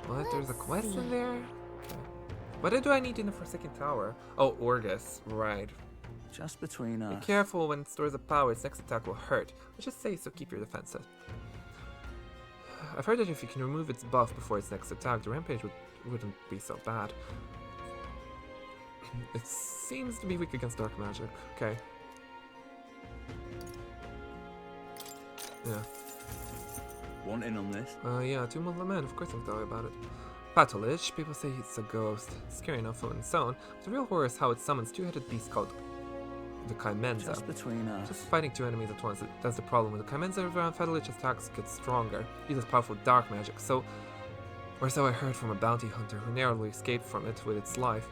What? There's a quest in there? Okay. What do I need in the Forsaken Tower? Oh, Orgus. Right. Just between us. Be careful when it stores up power, its next attack will hurt. Let's just say so keep your defense up. I've heard that if you can remove its buff before its next attack, the rampage wouldn't be so bad. It seems to be weak against dark magic. Okay. Yeah. Want in on this? Yeah, Tomb of Lament, of course I'll tell you about it. Patolage, people say it's a ghost. Scary enough on its own. The real horror is how it summons two-headed beasts called the Kaimenza. Just between us. Just fighting two enemies at once, that's the problem. When the Kaimenza around Patolage attacks get stronger, uses powerful dark magic, so... Or so I heard from a bounty hunter who narrowly escaped from it with its life.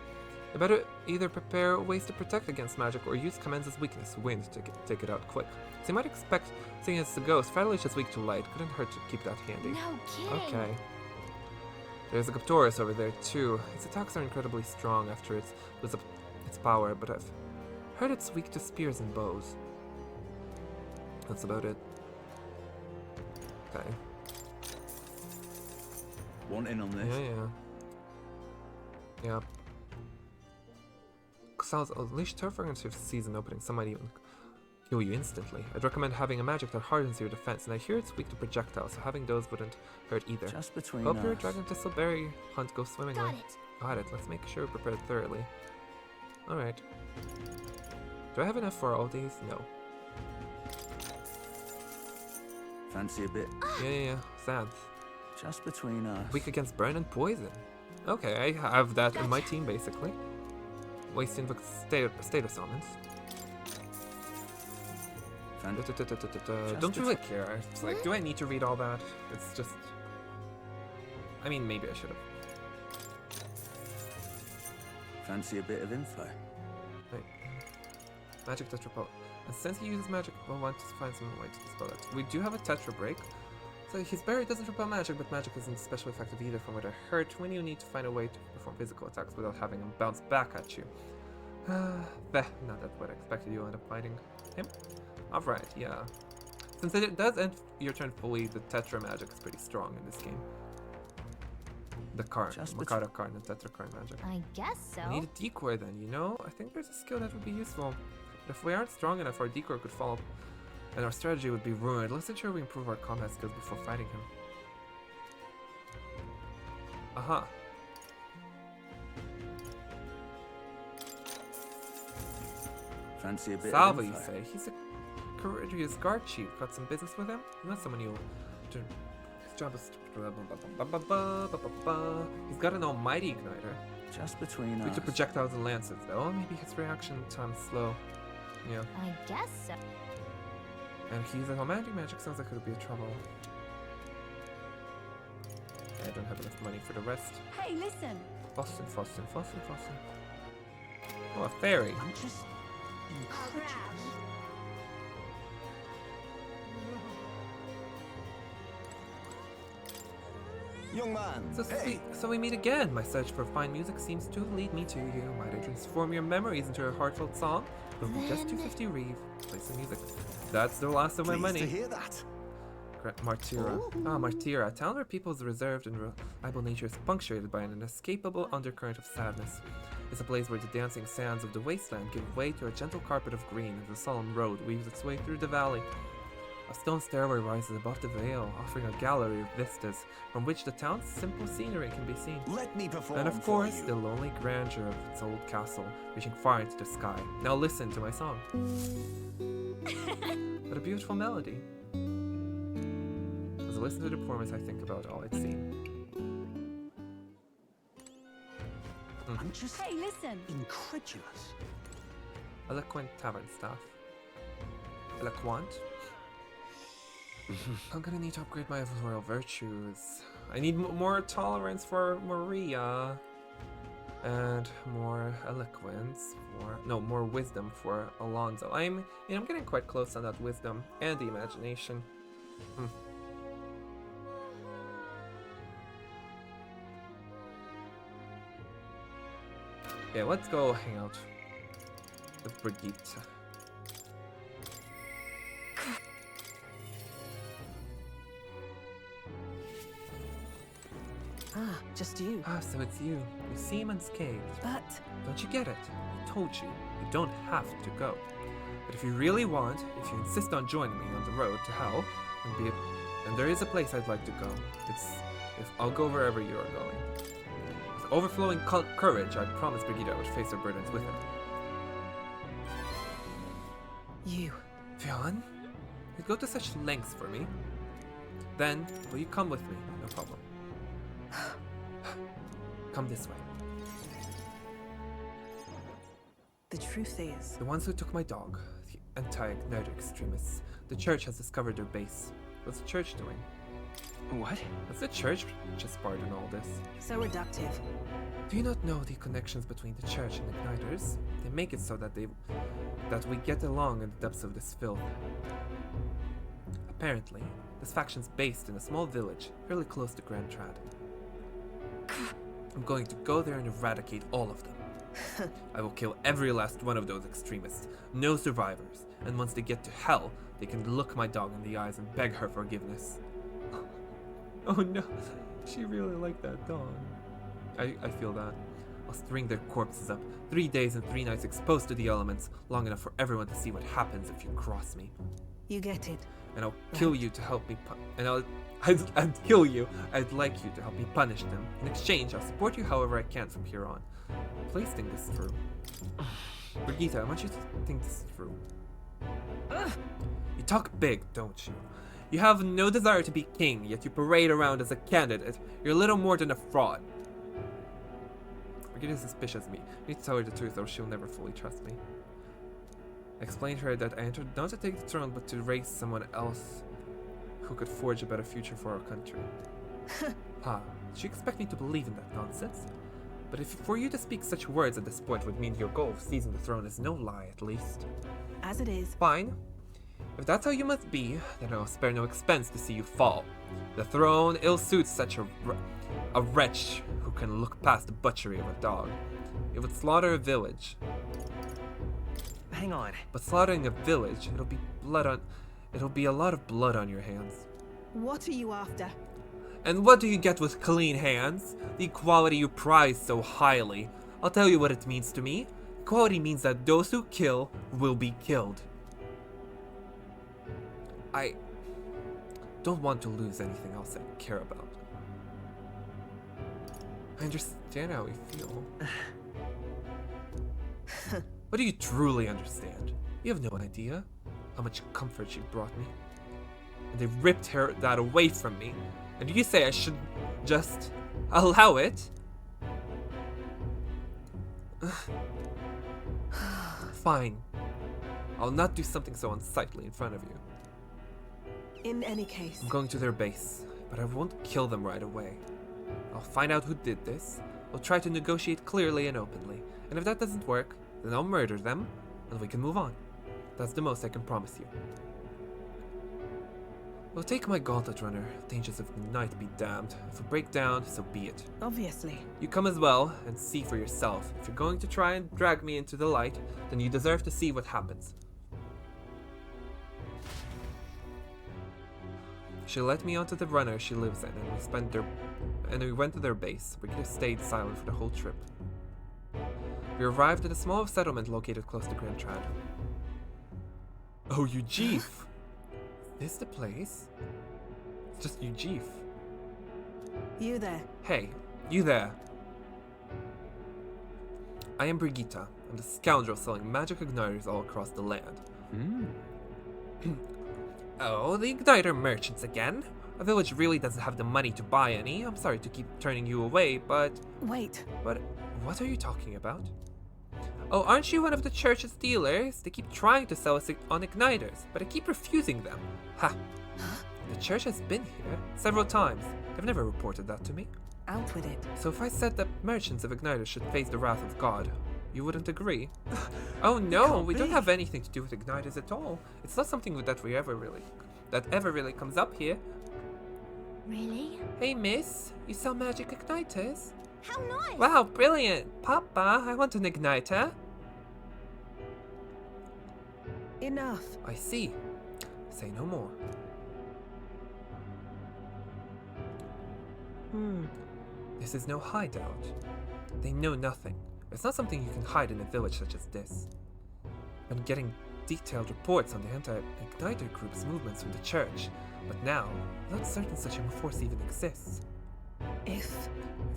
I better either prepare ways to protect against magic or use Kaimenza's weakness, wind, to take it out quick. So you might expect, seeing as it's a ghost, Patolage is weak to light. Couldn't hurt to keep that handy. No kidding. Okay. There's a Gaptoris over there too. Its attacks are incredibly strong after it loses its power, but I've heard it's weak to spears and bows. That's about it. Okay. Want in on this? Yeah. Sounds unleash turf fragments with season opening. Some might even kill you instantly. I'd recommend having a magic that hardens your defense, and I hear it's weak to projectiles, so having those wouldn't hurt either. Just between Hope us. your dragon thistleberry hunt goes swimmingly. Got it. Let's make sure we're prepared thoroughly. Alright. Do I have enough for all these? No. Fancy a bit? Yeah. Xanth. Just between us. Weak against burn and poison. Okay, I have that in my team basically. Wasting the state of summons. Don't really care. It's like, do I need to read all that? It's just... I mean, maybe I should have. Fancy a bit of info? Right. Magic Tetra Ball. And since he uses magic, we'll want to find some way to dispel it. We do have a Tetra Break. So his berry doesn't repel magic, but magic isn't especially effective either from what I heard when you need to find a way to perform physical attacks without having them bounce back at you. Not that what I expected, you end up fighting him. Alright, yeah. Since it does end your turn fully, the Tetra magic is pretty strong in this game. The card, Just Makata card, and Tetra card magic. I guess so. We need a decoy then, you know? I think there's a skill that would be useful. But if we aren't strong enough, our decoy could fall and our strategy would be ruined. Let's ensure we improve our combat skills before fighting him. Aha. Fancy a bit Salva, of you info? say? He's a courageous guard chief. Got some business with him? Not someone you'll... His job is... He's got an almighty igniter. Just between With us. the projectiles and lances, though. Maybe his reaction time's slow. Yeah. I guess so. And he uses romantic magic. Sounds like it'll be a trouble. I don't have enough money for the rest. Hey, listen. Fossin. Oh, a fairy. I'm just Young man, So we meet again. My search for fine music seems to lead me to you. Might I transform your memories into a heartfelt song? It'll be just 250 reeve. Play some music. That's the last of my money. to hear that. Martira. Martira, a town where people's reserved and reliable nature is punctuated by an inescapable undercurrent of sadness. It's a place where the dancing sands of the wasteland give way to a gentle carpet of green, and the solemn road weaves its way through the valley. A stone stairway rises above the vale, offering a gallery of vistas from which the town's simple scenery can be seen. Let me perform. And of course, the lonely grandeur of its old castle, reaching far into the sky. Now listen to my song. What a beautiful melody. As I listen to the performance, I think about all I'd seen. I'm just Hey, listen. incredulous. Eloquent tavern staff. Eloquent? I'm gonna need to upgrade my royal virtues. I need more tolerance for Maria. And more eloquence for... No, more wisdom for Alonso. I'm getting quite close on that wisdom and the imagination. Yeah, let's go hang out with Brigitte. Ah, just you. Ah, so it's you. You seem unscathed. But... Don't you get it? I told you. You don't have to go. But if you really want, if you insist on joining me on the road to hell, and there is a place I'd like to go. I'll go wherever you are going. With overflowing courage, I promised Brigitte I would face her burdens with her. You. Fionn? You'd go to such lengths for me. Then, will you come with me? No problem. Come this way. The truth is... The ones who took my dog, the anti-igniter extremists, the church has discovered their base. What's the church doing? What? What's the church just part in all this? So reductive. Do you not know the connections between the church and igniters? They make it so that we get along in the depths of this filth. Apparently, this faction's based in a small village, fairly close to Grand Trad. I'm going to go there and eradicate all of them. I will kill every last one of those extremists. No survivors. And once they get to hell, they can look my dog in the eyes and beg her forgiveness. Oh no, she really liked that dog. I feel that. I'll string their corpses up, 3 days and 3 nights exposed to the elements, long enough for everyone to see what happens if you cross me. You get it. And I'll kill you to help me I'd kill you. I'd like you to help me punish them. In exchange, I'll support you however I can from here on. Please think this through. Brigitte, I want you to think this through. You talk big, don't you? You have no desire to be king, yet you parade around as a candidate. You're little more than a fraud. Brigitte is suspicious of me. I need to tell her the truth or she'll never fully trust me. I explained to her that I entered not to take the throne, but to raise someone else who could forge a better future for our country. Did you expect me to believe in that nonsense? But if for you to speak such words at this point would mean your goal of seizing the throne is no lie, at least. As it is. Fine. If that's how you must be, then I'll spare no expense to see you fall. The throne ill-suits such a wretch who can look past the butchery of a dog. It would slaughter a village. Hang on. But slaughtering a village, it'll be a lot of blood on your hands. What are you after? And what do you get with clean hands? The equality you prize so highly. I'll tell you what it means to me. Equality means that those who kill will be killed. I don't want to lose anything else I care about. I understand how you feel. But do you truly understand? You have no idea how much comfort she brought me. And they ripped that away from me. And you say I should just allow it? Fine. I'll not do something so unsightly in front of you. In any case... I'm going to their base, but I won't kill them right away. I'll find out who did this. We'll try to negotiate clearly and openly. And if that doesn't work, then I'll murder them, and we can move on. That's the most I can promise you. We'll take my gauntlet runner. Dangers of the night be damned. If we break down, so be it. Obviously. You come as well, and see for yourself. If you're going to try and drag me into the light, then you deserve to see what happens. She let me onto the runner she lives in, and we went to their base. Brigitte stayed silent for the whole trip. We arrived at a small settlement located close to Grand Trad. Oh, Ujeef! Is this the place? It's just Ujeef. You there. Hey, you there. I am Brigitte. I'm the scoundrel selling magic igniters all across the land. Oh, the igniter merchants again? A village really doesn't have the money to buy any. I'm sorry to keep turning you away, but... Wait. But what are you talking about? Oh, aren't you one of the church's dealers? They keep trying to sell us on igniters, but I keep refusing them. Ha! The church has been here several times. They've never reported that to me. Out with it. So if I said that merchants of igniters should face the wrath of God, you wouldn't agree? Oh no, we don't have anything to do with igniters at all. It's not something that ever really comes up here. Really? Hey miss, you sell magic igniters? How nice! Wow, brilliant! Papa, I want an igniter. Enough. I see. Say no more. This is no hideout. They know nothing. It's not something you can hide in a village such as this. I've been getting detailed reports on the anti-igniter group's movements from the church, but now, I'm not certain such a force even exists. If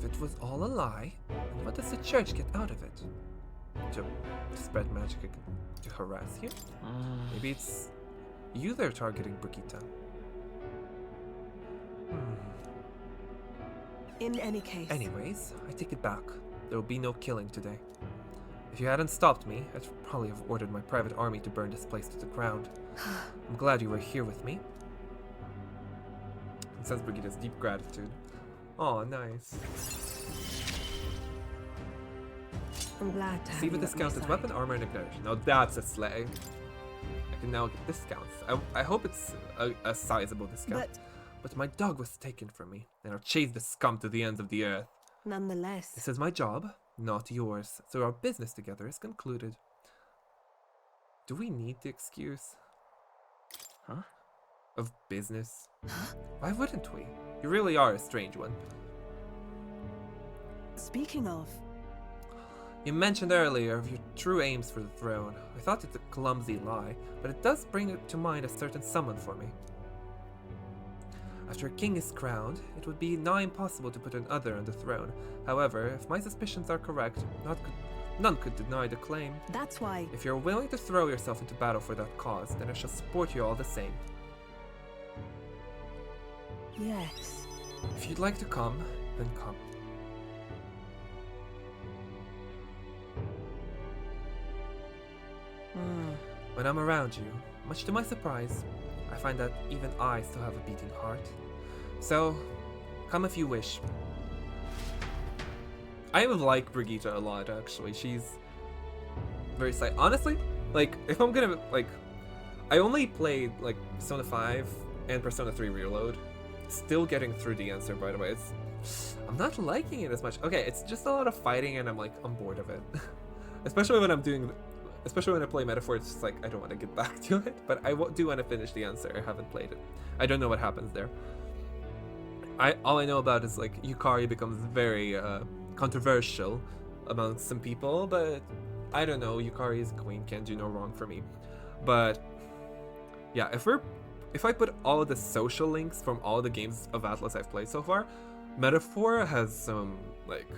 it was all a lie, then what does the church get out of it? To spread magic, to harass you? Maybe it's you they're targeting, Brigitte. In any case. Anyways, I take it back. There will be no killing today. If you hadn't stopped me, I'd probably have ordered my private army to burn this place to the ground. I'm glad you were here with me. It says Brigitte's deep gratitude. Oh, nice. I'm glad to have See the you at my discounted side. weapon, armor, and igniter. Now that's a slay. I can now get discounts. I hope it's a sizable discount. But my dog was taken from me, and I'll chase the scum to the ends of the earth. Nonetheless. This is my job, not yours, so our business together is concluded. Do we need the excuse? Huh? Of business? Why wouldn't we? You really are a strange one. Speaking of... You mentioned earlier of your true aims for the throne. I thought it's a clumsy lie, but it does bring to mind a certain someone for me. After a king is crowned, it would be nigh impossible to put another on the throne. However, if my suspicions are correct, none could deny the claim. That's why... If you're willing to throw yourself into battle for that cause, then I shall support you all the same. Yes. If you'd like to come, then come. When I'm around you, much to my surprise, I find that even I still have a beating heart. So, come if you wish. I like Brigitte a lot, actually. She's very honestly, like, if I'm gonna, like, I only played, like, Persona 5 and Persona 3 Reload. Still getting through the answer, by the way. I'm not liking it as much. Okay, it's just a lot of fighting, and I'm bored of it. Especially when I play Metaphor, it's just like, I don't want to get back to it, but I do want to finish the answer. I haven't played it. I don't know what happens there. all I know about is like Yukari becomes very controversial among some people, but I don't know. Yukari is queen, can't do no wrong for me. But yeah, if I put all the social links from all the games of Atlas I've played so far, Metaphor has some like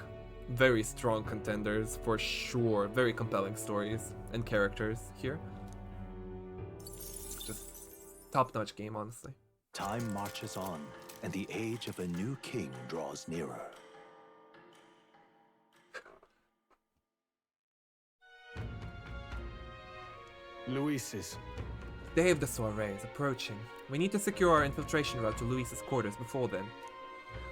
very strong contenders for sure. Very compelling stories and characters here. Just top-notch game, honestly. Time marches on, and the age of a new king draws nearer. Luis's. The day of the soiree is approaching. We need to secure our infiltration route to Luis's quarters before then.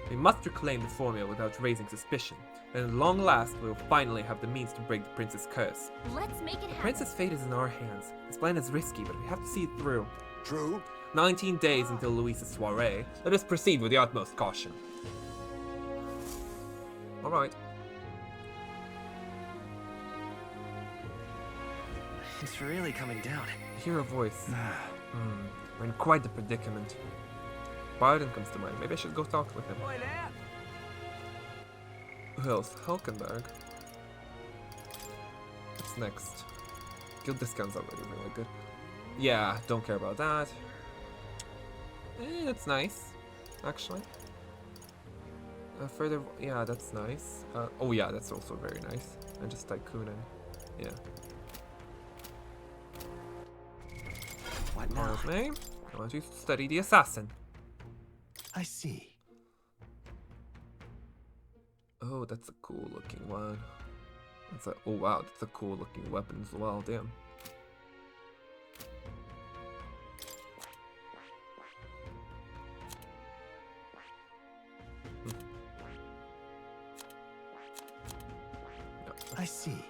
We must reclaim the formula without raising suspicion, and at long last we will finally have the means to break the prince's curse. Let's make it happen. The prince's fate is in our hands. This plan is risky, but we have to see it through. True. 19 days until Luis's soiree. Let us proceed with the utmost caution. Alright. It's really coming down. I hear a voice. We're in quite the predicament. Biden comes to mind. Maybe I should go talk with him. Who else? Hulkenberg. What's next? Guild discounts already really good. Yeah, don't care about that. That's nice, actually. Further, yeah, that's nice. Oh yeah, that's also very nice. And just Tycoon and yeah. What now? Me. I want you to study the assassin. I see. Oh, that's a cool looking one. Oh wow, that's a cool looking weapon as well, damn. I see.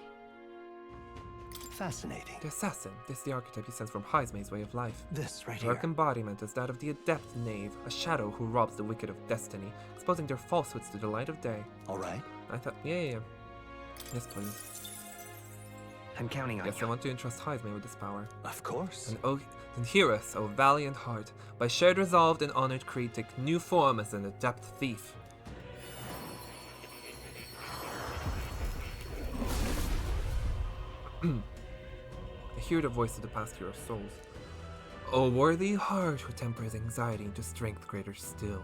Fascinating. The assassin. This is the archetype he sends from Heismay's way of life. This right Dark here. embodiment is that of the adept knave, a shadow who robs the wicked of destiny, exposing their falsehoods to the light of day. All right. I thought, yeah. Yes, please. I'm counting on Yes, you. I want to entrust Heismay with this power. Of course. And hear us, O valiant heart. By shared resolve and honored creed, take new form as an adept thief. I hear the voice of the past hero of souls. O worthy heart who tempers anxiety into strength greater still.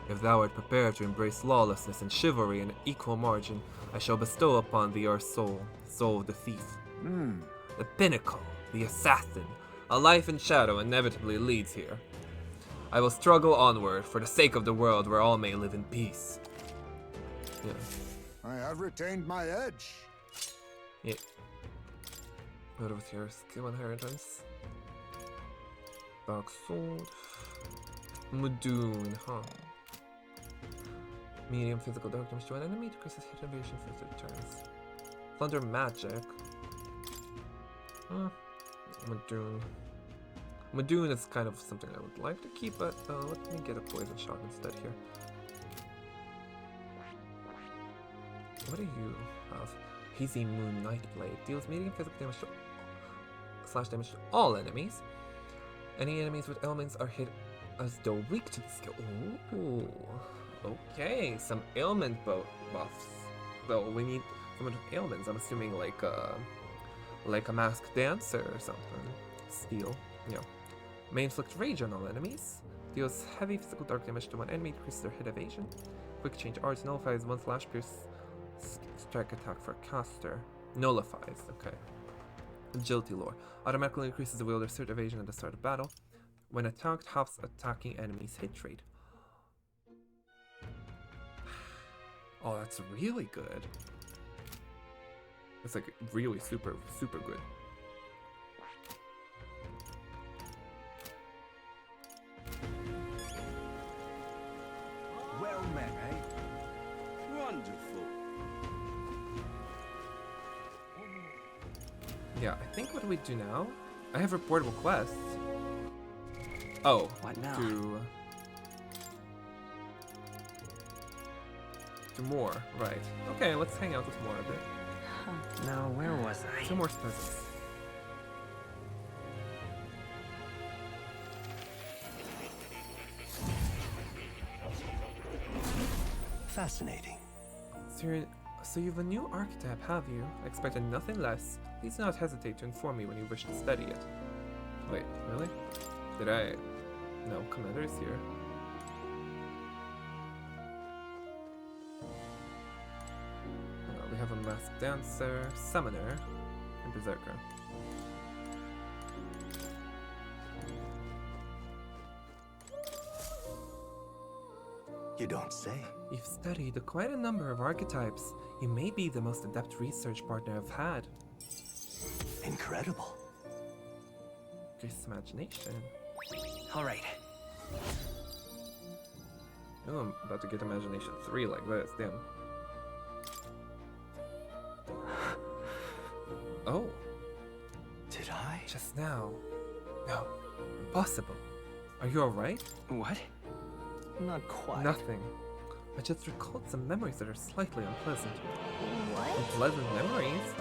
If thou art prepared to embrace lawlessness and chivalry in equal margin, I shall bestow upon thee our soul, soul of the thief. The pinnacle, the assassin, a life in shadow inevitably leads here. I will struggle onward for the sake of the world where all may live in peace. Yeah. I have retained my edge. Yeah. What with your skill inheritance? Dark Sword. Mudoon, huh? Medium physical dark damage to an enemy, decreases hit evasion for 3 turns. Thunder magic. Mudoon. Mudoon is kind of something I would like to keep, but let me get a poison shot instead here. What do you have? Hazy Moon Nightblade deals medium physical damage to /damage to all enemies. Any enemies with ailments are hit as though weak to the skill. Ooh, okay, some ailment buffs. Though we need someone with ailments. I'm assuming like a masked dancer or something. Steel, yeah. May inflict rage on all enemies. Deals heavy physical dark damage to one enemy, decreases their hit evasion. Quick change arts nullifies one slash pierce strike attack for a caster. Nullifies, okay. Agility lore. Automatically increases the wielder's third evasion at the start of battle. When attacked, halves attacking enemies' hit rate. Oh, that's really good. It's like really super, super good. Well met, eh? Wonderful. Yeah, I think what do we do now? I have reportable quests. Oh, what now? To more, right. Okay, let's hang out with more a bit. Now, where was I? 2 more presents. Fascinating. So you've a new archetype, have you? I expected nothing less. Please do not hesitate to inform me when you wish to study it. Wait, really? Did I... No, Commander is here. We have a masked dancer, summoner, and berserker. You don't say. You've studied quite a number of archetypes. You may be the most adept research partner I've had. Incredible. Grace imagination. Alright. Oh, I'm about to get imagination 3 like this, damn. Oh. Did I? Just now. No. Impossible. Are you alright? What? Not quite. Nothing. I just recalled some memories that are slightly unpleasant. What? Unpleasant memories?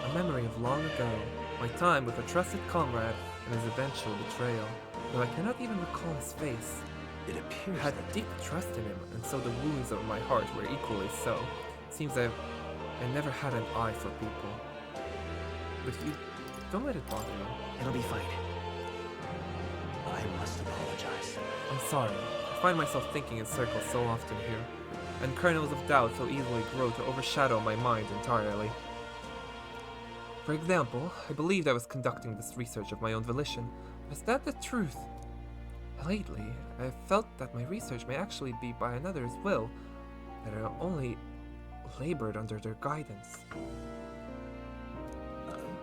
A memory of long ago, my time with a trusted comrade and his eventual betrayal. Though I cannot even recall his face. It appears I had deep trust in him, and so the wounds of my heart were equally so. Seems I never had an eye for people. But you don't let it bother you. It'll be fine. I must apologize. I'm sorry. I find myself thinking in circles so often here, and kernels of doubt so easily grow to overshadow my mind entirely. For example, I believed I was conducting this research of my own volition, but is that the truth? Lately, I have felt that my research may actually be by another's will, that I only labored under their guidance.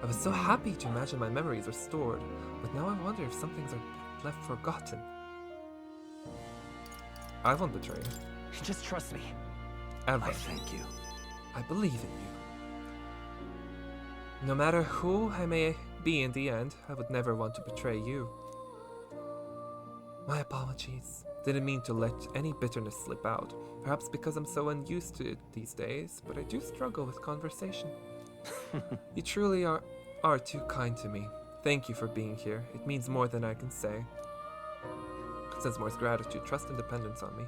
I was so happy to imagine my memories restored, but now I wonder if some things are left forgotten. I won't betray you. Just trust me. Ever. I thank you. I believe in you. No matter who I may be in the end, I would never want to betray you. My apologies. Didn't mean to let any bitterness slip out. Perhaps because I'm so unused to it these days, but I do struggle with conversation. You truly are too kind to me. Thank you for being here. It means more than I can say. Sense more gratitude, trust, and dependence on me.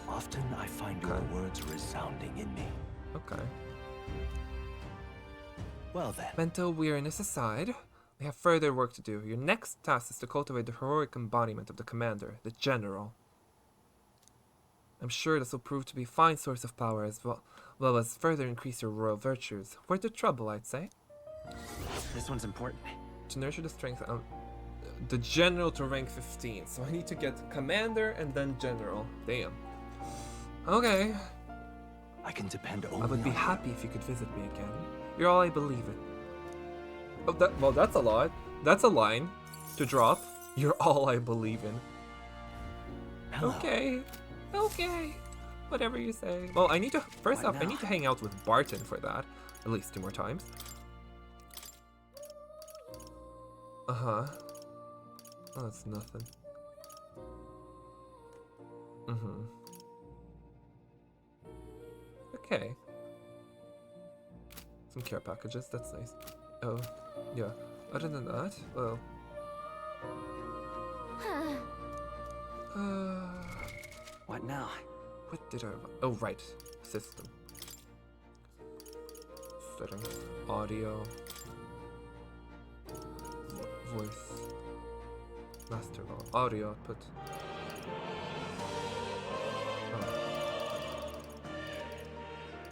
Often I find your words resounding in me. Okay. Well then. Mental weariness aside, we have further work to do. Your next task is to cultivate the heroic embodiment of the commander, the general. I'm sure this will prove to be a fine source of power as well as further increase your royal virtues. Worth the trouble, I'd say. This one's important. To nurture the strength of the general to rank 15, so I need to get commander and then general. Damn. Okay. I can depend only on you. I would be happy if you could visit me again. You're all I believe in. Oh, well, that's a lot. That's a line to drop. You're all I believe in. Hello. Okay. Okay. Whatever you say. Well, I need to first off, I need to hang out with Barton for that, at least 2 more times. Uh-huh. Oh, that's nothing. Mm-hmm. Okay. Some care packages, that's nice. Oh, yeah. Other than that, well... What now? What did I... Oh, right. System. Settings. Audio. Voice. Master audio output. Oh.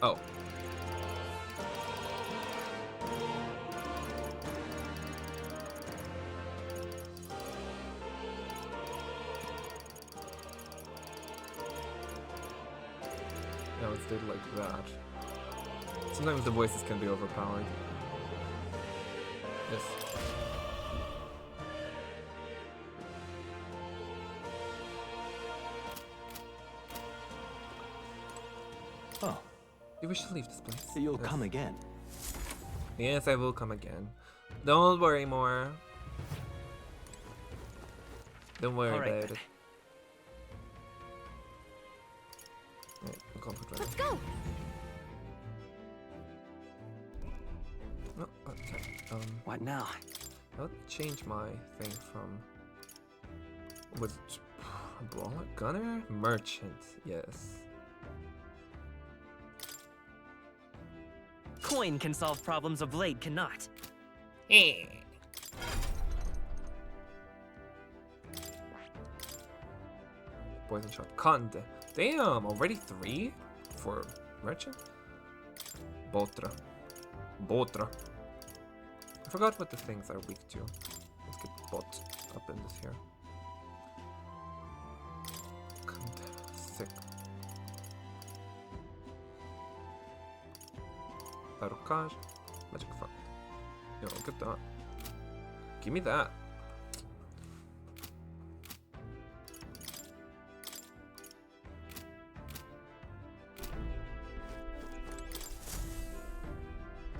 Oh. Now it's did like that. Sometimes the voices can be overpowered. Yes. Oh. You wish to leave this place? You'll come again. Yes, I will come again. Don't worry more. Don't worry about it. Right, I'm going to Let's go! Oh, okay. What now? I'll change my thing from... With... Brawler, gunner, merchant. Yes. Coin can solve problems a blade cannot. Poison shot. Conde. Damn, already 3 for merchant? Botra. Botra. I forgot what the things are weak to. Let's get bot up in this here. Conde. Sick. Arrocage. Magic fun. Yo, get that. Give me that.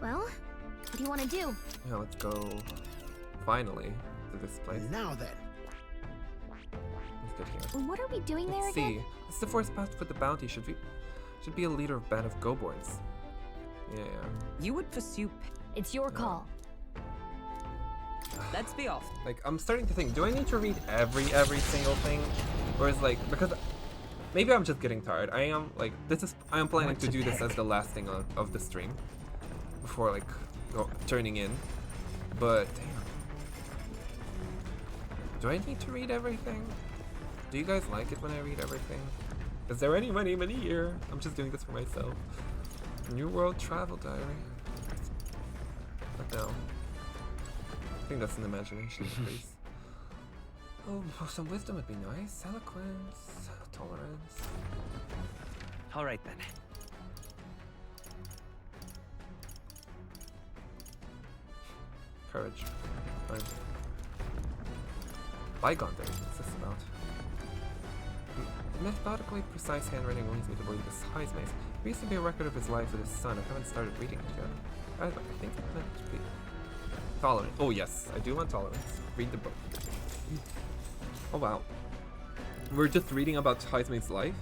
Well, what do you want to do? Yeah, let's go finally to this place. Now then. Let's get here. What are we doing there Let's again? see. This is the forest path for the bounty. Should be a leader of band of Goborns. Yeah. You would pursue. It's your call. Let's be off. Like, I'm starting to think, do I need to read every single thing? Or is like, because maybe I'm just getting tired. I am planning to do this as the last thing of the stream. Before like turning in. But damn. Do I need to read everything? Do you guys like it when I read everything? Is there any money here? I'm just doing this for myself. New World Travel Diary. But no. I think that's an imagination, please. Oh, some wisdom would be nice. Eloquence, tolerance. All right then. Courage. Fine. Bygone days, what's this about? Methodically precise handwriting leads me to believe this Heismace. There used to be a record of his life with his son. I haven't started reading it yet. I think it's meant to be. Tolerance. Oh yes, I do want tolerance. Read the book. Oh wow. We're just reading about Heismace's life.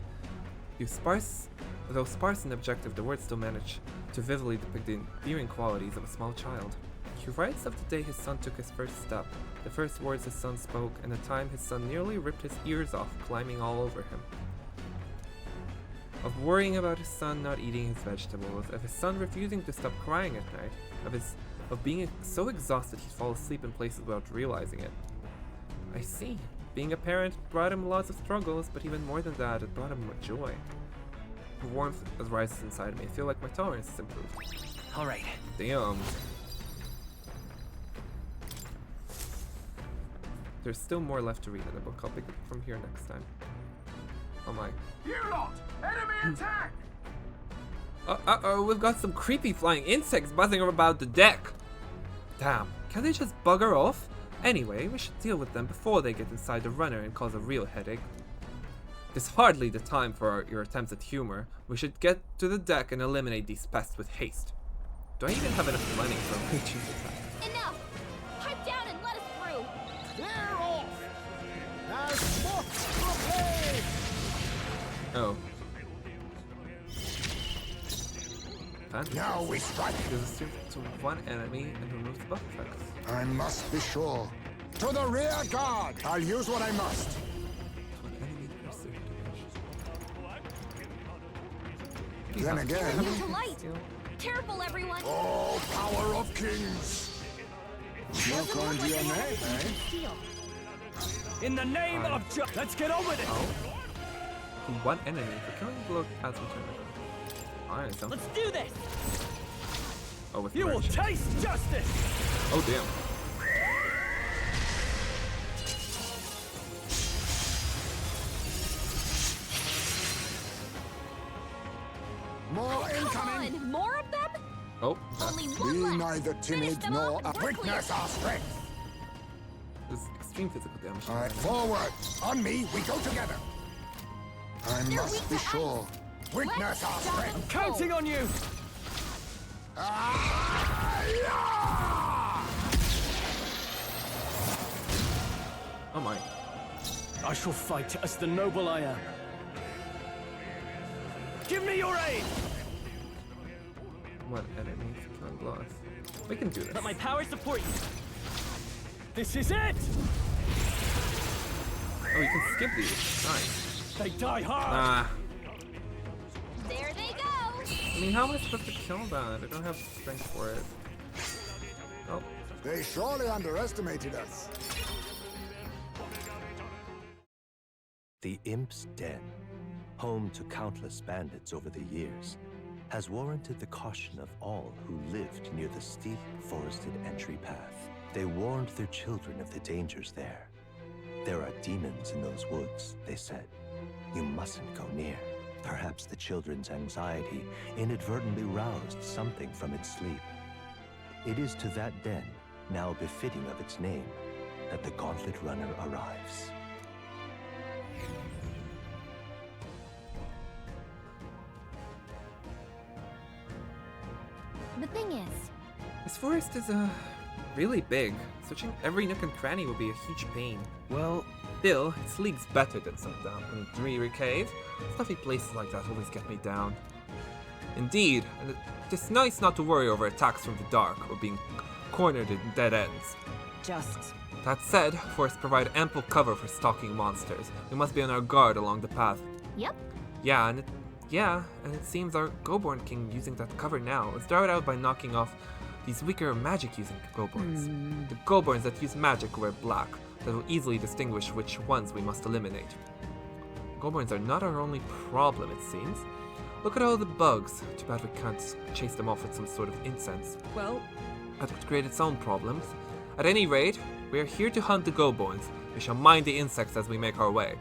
Though sparse and objective, the words still manage to vividly depict the endearing qualities of a small child. He writes of the day his son took his first step, the first words his son spoke, and the time his son nearly ripped his ears off climbing all over him. Of worrying about his son not eating his vegetables, of his son refusing to stop crying at night, of being so exhausted he'd fall asleep in places without realizing it. I see. Being a parent brought him lots of struggles, but even more than that, it brought him joy. The warmth rises inside me. I feel like my tolerance has improved. All right. Damn. There's still more left to read in the book. I'll pick it from here next time. Oh my. You lot! Enemy attack! Uh-oh, we've got some creepy flying insects buzzing about the deck. Damn, can they just bugger off? Anyway, we should deal with them before they get inside the runner and cause a real headache. This is hardly the time for your attempts at humor. We should get to the deck and eliminate these pests with haste. Do I even have enough money for a reaching attack? Enough! Pipe down and let us through! Clear off! Now spot the blade! Oh. Fantastic. Now we strike. Gives us to one enemy and removes the buff effects. I must be sure. To the rear guard! I'll use what I must. Then again... To light! Careful, everyone! Oh, power of kings! Look on your name, eh? In the name of let's get on with it! To one enemy for killing the blow as return. Alright, so. Let's do this! Oh, with you will taste justice! Oh, damn. More incoming! On, more of them? Oh, only Be one left. neither timid nor witness our strength. This is extreme physical damage. All right, forward. On me, we go together. I They're must weak be to sure. Witness our strength. I'm counting on you! Oh my. I shall fight as the noble I am. Give me your aid! One enemy for killing blows. We can do this. Let my power support you. This is it! Oh, you can skip these. Nice. They die hard. Nah. There they go. I mean, how am I supposed to kill that? I don't have strength for it. Oh. They surely underestimated us. The Imp's Den, home to countless bandits over the years, has warranted the caution of all who lived near the steep, forested entry path. They warned their children of the dangers there. There are demons in those woods, they said. You mustn't go near. Perhaps the children's anxiety inadvertently roused something from its sleep. It is to that den, now befitting of its name, that the Gauntlet Runner arrives. The thing is, this forest is really big. Searching every nook and cranny would be a huge pain. Well, still, it's leagues better than some damp and dreary cave. Stuffy places like that always get me down. Indeed, and it's nice not to worry over attacks from the dark or being cornered in dead ends. Just... That said, forests provide ample cover for stalking monsters. We must be on our guard along the path. Yep. Yeah, and it seems our Goborn King using that cover now. Let's start out by knocking off these weaker magic-using Goborns. The Goborns that use magic wear black, that will easily distinguish which ones we must eliminate. Goborns are not our only problem, it seems. Look at all the bugs. Too bad we can't chase them off with some sort of incense. Well, that would create its own problems. At any rate, we are here to hunt the Goborns. We shall mind the insects as we make our way.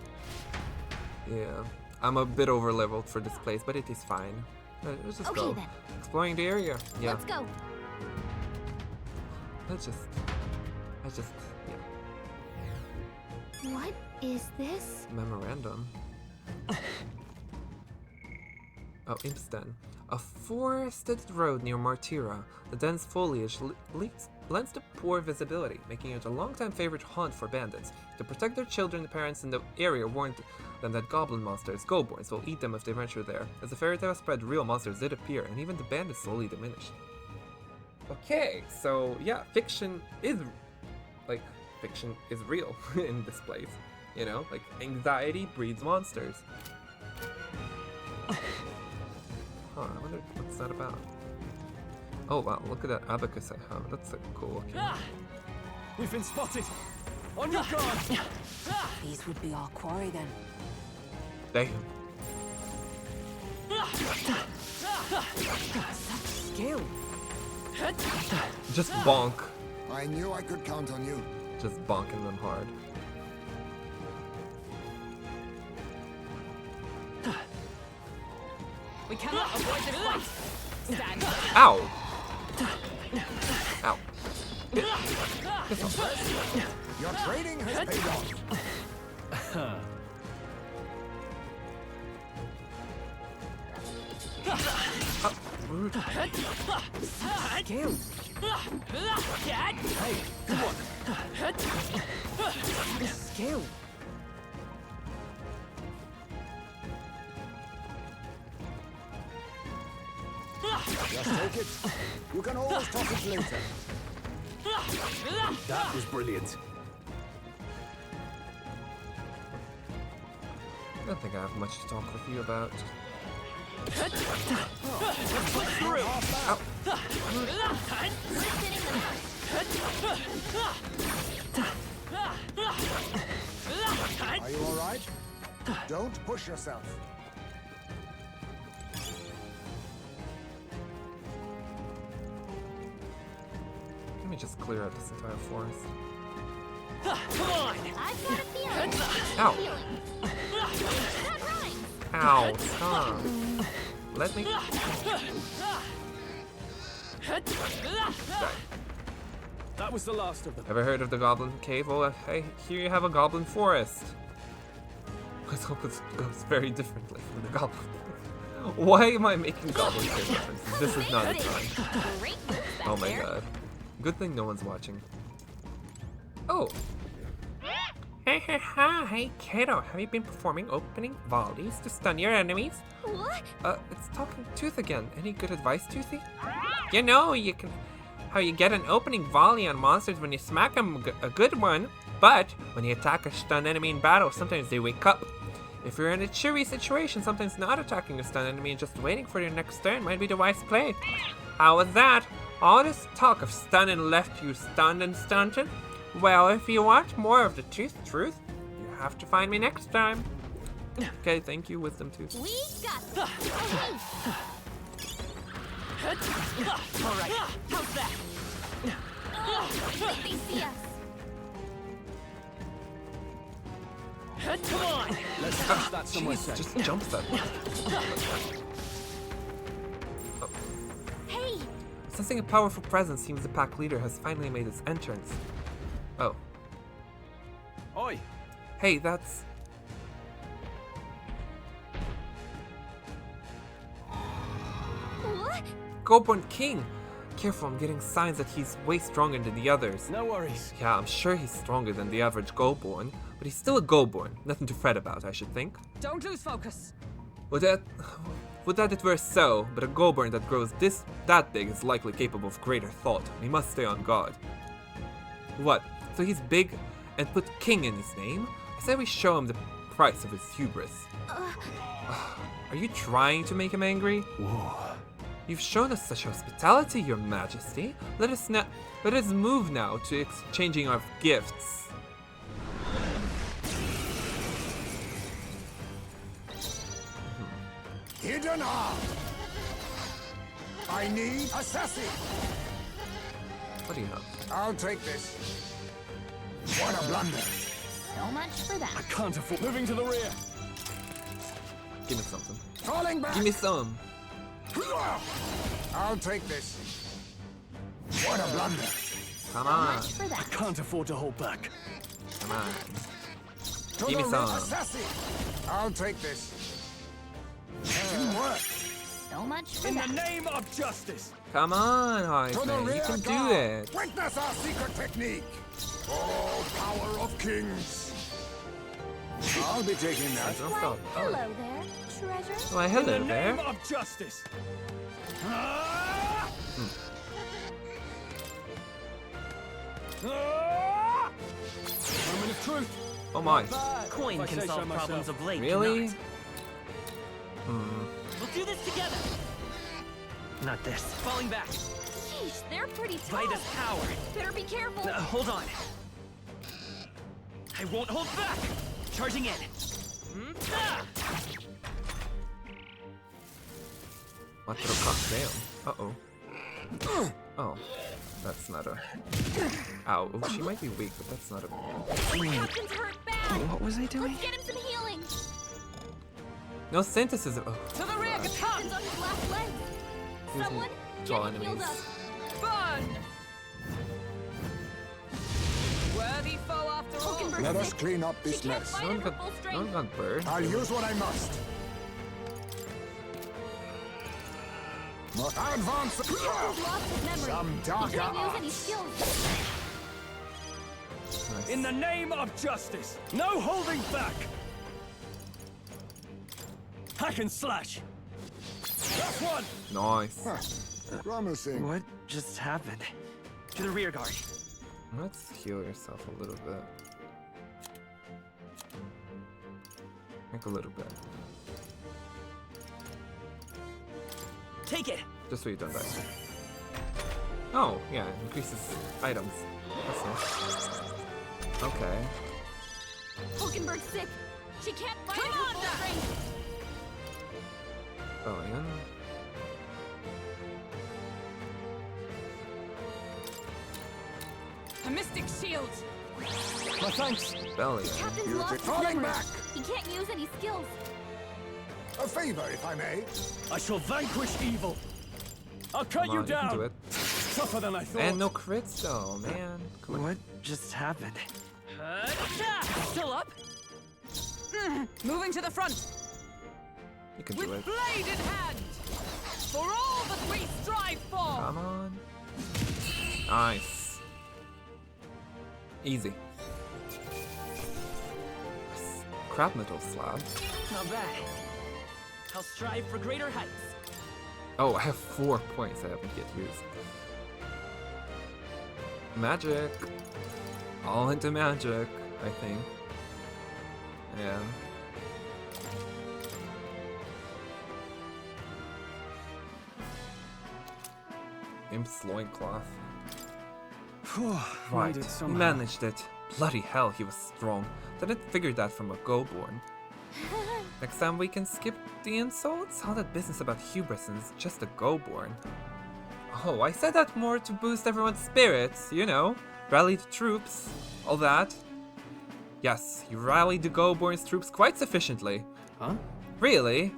Yeah, I'm a bit over-leveled for this place, but it is fine. Let's just go. Then. Exploring the area. Yeah. Let's go. Let's just, yeah. What is this? Memorandum. Oh, Imp's Den. A forested road near Martira. The dense foliage lends to poor visibility, making it a long-time favorite haunt for bandits. To protect their children, the parents in the area warned them that goblin monsters, Goborns, will eat them if they venture there. As the fairy tale spread, real monsters did appear, and even the bandits slowly diminished. Okay, so yeah, fiction is real in this place. You know, like anxiety breeds monsters. Huh, I wonder what's that about. Oh wow, look at that abacus I have. That's a cool looking. We've been spotted! On your guard! These would be our quarry then. Damn. Such skill. Just bonk. I knew I could count on you. Just bonking them hard. we cannot avoid this fight. Stand. Ow! Ow. Your training has paid off. Rude. Skill. Hey, come on. Skill. Just take it. You can always toss it later. That was brilliant. I don't think I have much to talk with you about. Are you all right? Don't push yourself. Let me just clear out this entire forest. Come on! I've got a feeling. Ow. That rhymes. Ow, stop. Let me... That was the last of them. Ever heard of the Goblin Cave? Well, hey, here you have a Goblin Forest. Let's hope it goes very differently from the Goblin Cave. Why am I making Goblin Cave references? This is not the time. Oh my god. Good thing no one's watching. Oh! Hey kiddo, have you been performing opening volleys to stun your enemies? What? It's Talking Tooth again. Any good advice, Toothy? You know, how you get an opening volley on monsters when you smack them a good one. But when you attack a stunned enemy in battle, sometimes they wake up. If you're in a cheery situation, sometimes not attacking a stunned enemy and just waiting for your next turn might be the wise play. How was that? All this talk of stunning left you stunned and stunted? Well, if you want more of the truth, you have to find me next time. Okay, thank you, Wisdom Tooth. We got this. Alright, how's that? They see us. Come on! Let's catch that somewhere safe. Just jumps that. Oh. Hey! Sensing a powerful presence seems the pack leader has finally made its entrance. Oh. Oi! Hey, that's... What? Goldborn King! Careful, I'm getting signs that he's way stronger than the others. No worries. Yeah, I'm sure he's stronger than the average Goldborn, but he's still a Goldborn. Nothing to fret about, I should think. Don't lose focus. Would that it were so, but a Goldborn that grows that big is likely capable of greater thought. We must stay on guard. What? So he's big and put King in his name? I say we show him the price of his hubris. Are you trying to make him angry? Whoa. You've shown us such hospitality, Your Majesty. Let us move now to exchanging our gifts. Hidden arm. I need a sassy. What do you know? I'll take this. What a blunder. So much for that. I can't afford moving to the rear. Give me something. Falling back. Give me some. I'll take this. What a blunder. Come on. Much for that. I can't afford to hold back. Come on. To Give me the some. rear, sassy. I'll take this. Didn't work. So much for In that. the name of justice. Come on, To the Heisman. rear, You can do guard. it. Witness our secret technique. All power of kings. I'll be taking that. Don't Why, stop. hello there, treasure. Why, hello In the there. name of justice. Ah! Ah! Moment of truth. Oh my. Coin If I can say so solve problems myself. of late, Really? cannot. We'll do this together. Not this. Falling back. Sheesh, they're pretty tall. By this power. Better be careful. Hold on. I won't hold back. Charging in. What little cocktail? Uh-oh. Oh. That's not a... Ow. Oh, she might be weak, but that's not a... Captain's hurt bad. What was I doing? Let's get him some healing. No synthesis of... Oh, To the rear, gosh. Captain. Captain's on his last leg. Using Someone, tall get him healed enemies. up. Burn! Worthy foe after all. Hulkenberg's Let us sick. clean up She this can't mess. fight No at one her got... full No strength. one got burned. I'll use what I must. Advance. Captain's lost his memory. Some He darker can't use any arts. skills. Nice. In the name of justice. No holding back. Hack and slash. That's one. Nice. Huh. Promising. What just happened? To the rear guard. Let's heal yourself a little bit. Like a little bit. Take it. Just so you don't die. Oh, yeah, increases items. That's nice. Okay. Hulkenberg's sick. She can't fight at her full strength. Bellion. A mystic shield. My thanks. Bellion. Captain's Use lost it. his Falling memory. back. He can't use any skills. A favor, if I may. I shall vanquish evil. I'll cut Come you on, you can down. do it. Tougher than I thought. And no crits though, man. Come on. What just happened? Still up? Moving to the front. You can With do it. blade in hand. For all that we strive for. Come on. Nice. Easy. Crab metal slab. Not bad. I'll strive for greater heights. Oh, I have 4 points I haven't yet used. Magic. All into magic, I think. Yeah. Imp's loincloth. Right, he managed it. Bloody hell, he was strong. Didn't figure that from a go-born. Next time we can skip the insults? All that business about hubris is just a go-born. Oh, I said that more to boost everyone's spirits, you know. Rally the troops, all that. Yes, you rallied the go-born's troops quite sufficiently. Huh? Really?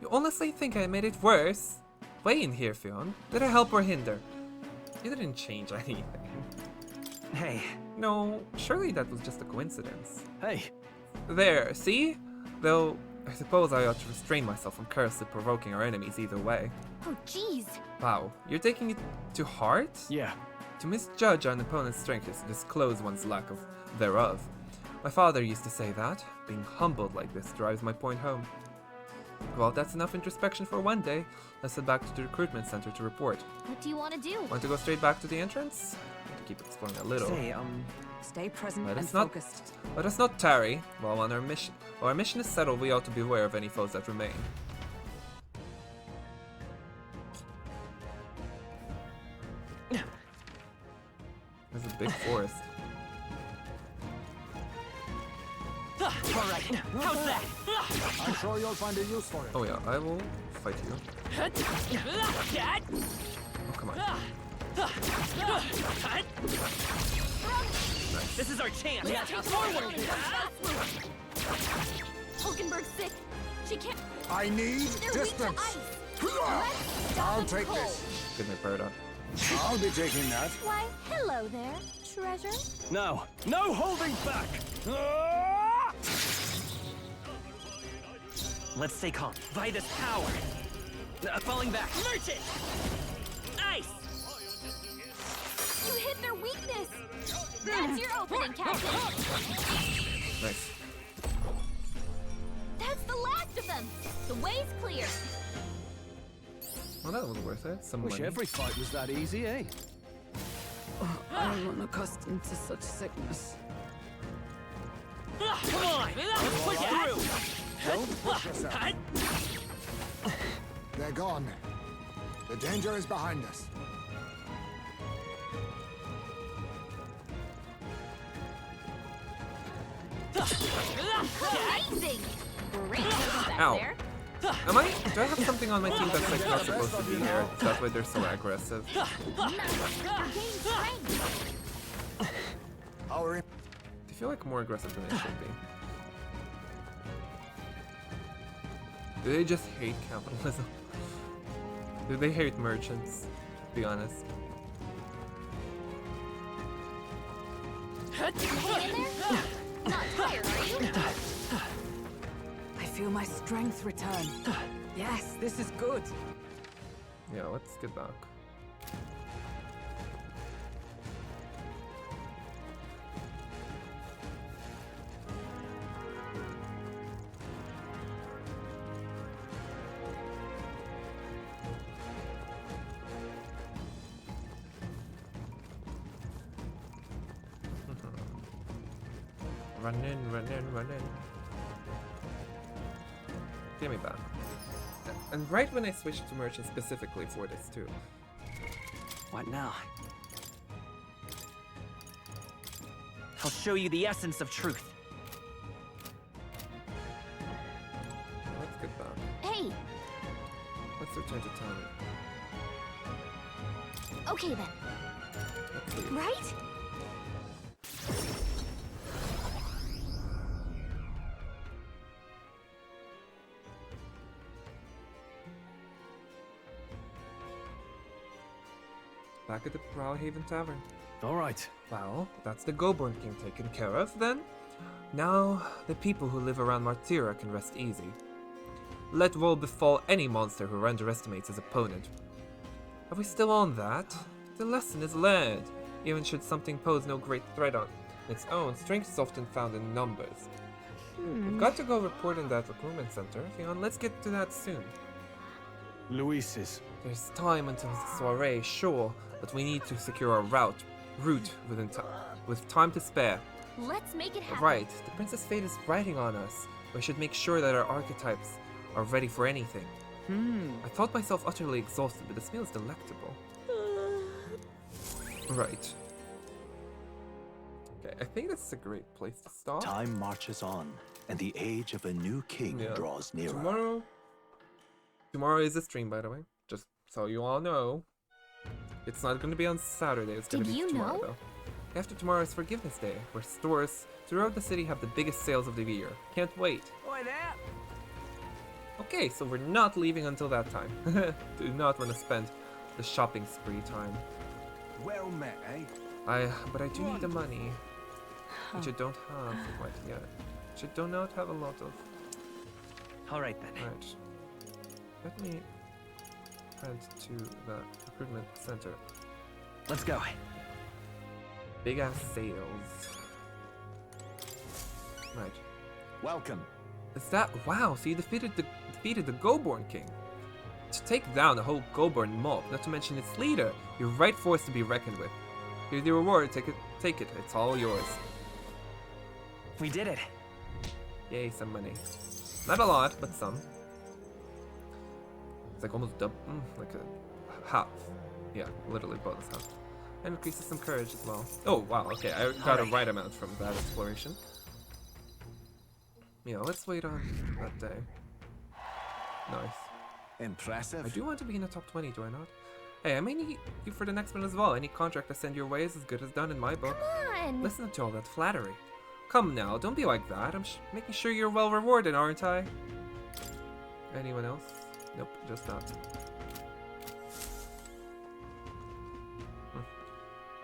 You honestly think I made it worse? Weigh in here, Fionn. Did I help or hinder? You didn't change anything. Hey. No, surely that was just a coincidence. Hey. There, see? Though, I suppose I ought to restrain myself from carelessly provoking our enemies either way. Oh, jeez. Wow, you're taking it to heart? Yeah. To misjudge an opponent's strength is to disclose one's lack of thereof. My father used to say that. Being humbled like this drives my point home. Well, that's enough introspection for one day. Let's head back to the recruitment center to report. What do you want to do? Want to go straight back to the entrance? Want to keep exploring a little. Say, stay present and focused. Let us not tarry. While on our mission, while our mission is settled, we ought to beware of any foes that remain. There's a big forest. Alright, how's that? I'm sure you'll find a use for it. Oh yeah, I will fight you. Oh, come on. Nice. This is our chance. Let's take forward. Hulkenberg's sick. She can't. I need They're weak to distance. ice. I'll take this. Good night, Berta. I'll be taking that. Why, hello there, treasure. No. No holding back! Let's stay calm. Vitus power. Falling back. Merchant! Ice! You hit their weakness. That's your opening, Captain. Nice. That's the last of them. The way's clear. Well, that was worth it. Some Wish money. every fight was that easy, eh? I'm unaccustomed to such sickness. Come on! Let's push through! Don't push yourself. They're gone. The danger is behind us. Amazing. Great back Ow. there. Do I have something on my team that's like not supposed to be here? That's why they're so aggressive. They feel like more aggressive than they should be. Do they just hate capitalism? Do they hate merchants? To be honest. Hang in there? Not tired, are you? I feel my strength return. Yes, this is good. Yeah, let's get back. Run in, run in, run in. Give me that. And right when I switched to merchant specifically for this too. What now? I'll show you the essence of truth. Let's get back. Hey. Let's return to town. Okay then. Let's see. Right? Back at the Brilehaven Tavern. Alright. Well, that's the Goborn King taken care of, then. Now, the people who live around Martyra can rest easy. Let woe befall any monster who underestimates his opponent. Are we still on that? The lesson is learned. Even should something pose no great threat on its own, strength is often found in numbers. We've got to go report in that recruitment center. Fionn, let's get to that soon. Luis's. There's time until the soiree, sure, but we need to secure our route. route with time to spare. Let's make it happen. Right, the Princess Fate is riding on us. We should make sure that our archetypes are ready for anything. I thought myself utterly exhausted, but this meal is delectable. Right. Okay, I think this is a great place to stop. Time marches on, and the age of a new king draws nearer. Tomorrow is a stream, by the way. Just so you all know. It's not going to be on Saturday, it's going to be tomorrow, though. After tomorrow is Forgiveness Day, where stores throughout the city have the biggest sales of the year. Can't wait. Oi there! Okay, so we're not leaving until that time. Do not want to spend the shopping spree time. Well met, eh? But I do need the money, which I don't have quite yet. Which I do not have a lot of. Alright then. Right. Let me head to the recruitment center. Let's go. Big ass sales. Right. Welcome. Is that wow? So you defeated the Goborn King. To take down the whole Goborn mob, not to mention its leader, you're right force to be reckoned with. Here's the reward. Take it. It's all yours. We did it. Yay, some money. Not a lot, but some. It's like almost double, like a half. Yeah, literally bonus half. And increases some courage as well. Oh wow, okay, I got a right amount from that exploration. Yeah, let's wait on that day. Nice. Impressive. I do want to be in the top 20, do I not? Hey, I may need you for the next one as well. Any contract I send your way is as good as done in my book. Come on! Listen to all that flattery. Come now, don't be like that. I'm making sure you're well rewarded, aren't I? Anyone else? Nope, just that.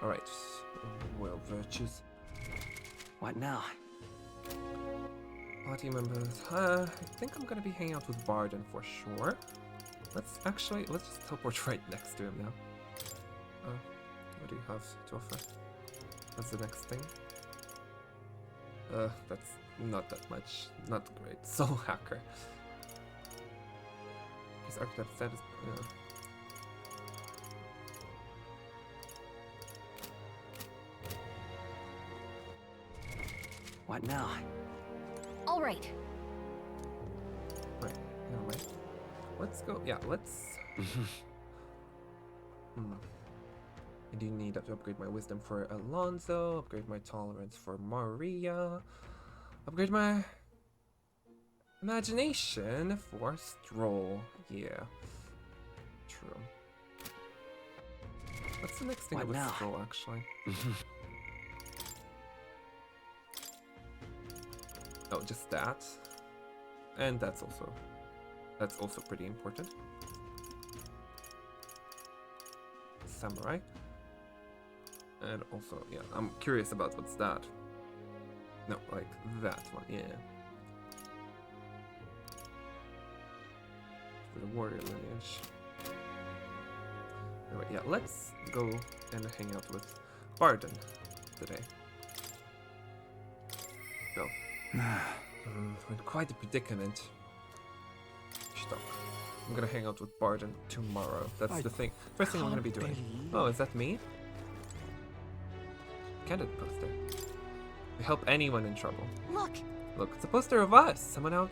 Alright. Well, virtues. What now? Party members. I think I'm gonna be hanging out with Barden for sure. Let's just teleport right next to him now. What do you have to offer? What's the next thing? That's not that much. Not great. Soul Hacker. His archetype status. What now? All right. Right. Never mind. Let's go. Yeah, let's. I do need to upgrade my wisdom for Alonso, upgrade my tolerance for Maria, upgrade my imagination for Stroll. Yeah. True. What's the next thing What with now? Stroll, actually? Oh, just that. And that's also pretty important. Samurai. And also, yeah, I'm curious about what's that. No, like that one, yeah. For the warrior lineage. Anyway, yeah, let's go and hang out with Barden today. Go. In quite a predicament. Stop. I'm gonna hang out with Barden tomorrow. That's the thing. First thing I'm gonna be doing. Oh, is that me? Candidate poster. We help anyone in trouble. Look! Look, it's a poster of us. Someone out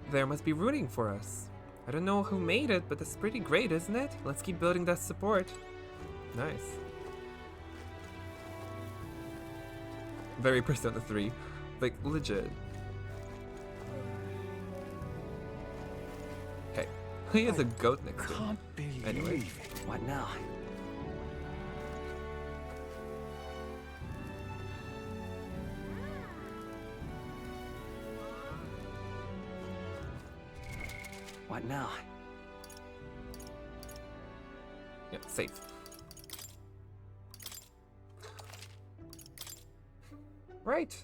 there must be rooting for us. I don't know who made it, but it's pretty great, isn't it? Let's keep building that support. Nice. Very Persona 3. Like, legit. Okay. He has a goat next to him. Anyway. What now? What now? Yeah, safe. Right.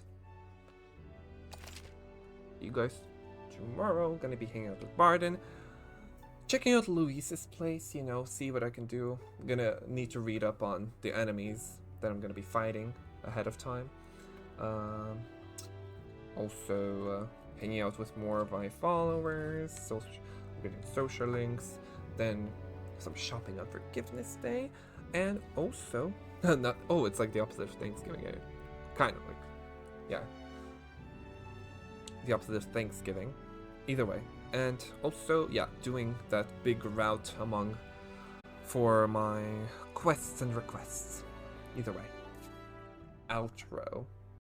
You guys tomorrow gonna be hanging out with Barden. Checking out Luis's place, you know, see what I can do. I'm gonna need to read up on the enemies that I'm gonna be fighting ahead of time. Also, hanging out with more of my followers, getting social links, then some shopping on Forgiveness Day, and also Not, oh, it's like the opposite of Thanksgiving. Kind of like, yeah. The opposite of Thanksgiving. Either way. And also, yeah, doing that big route for my quests and requests. Either way. Outro.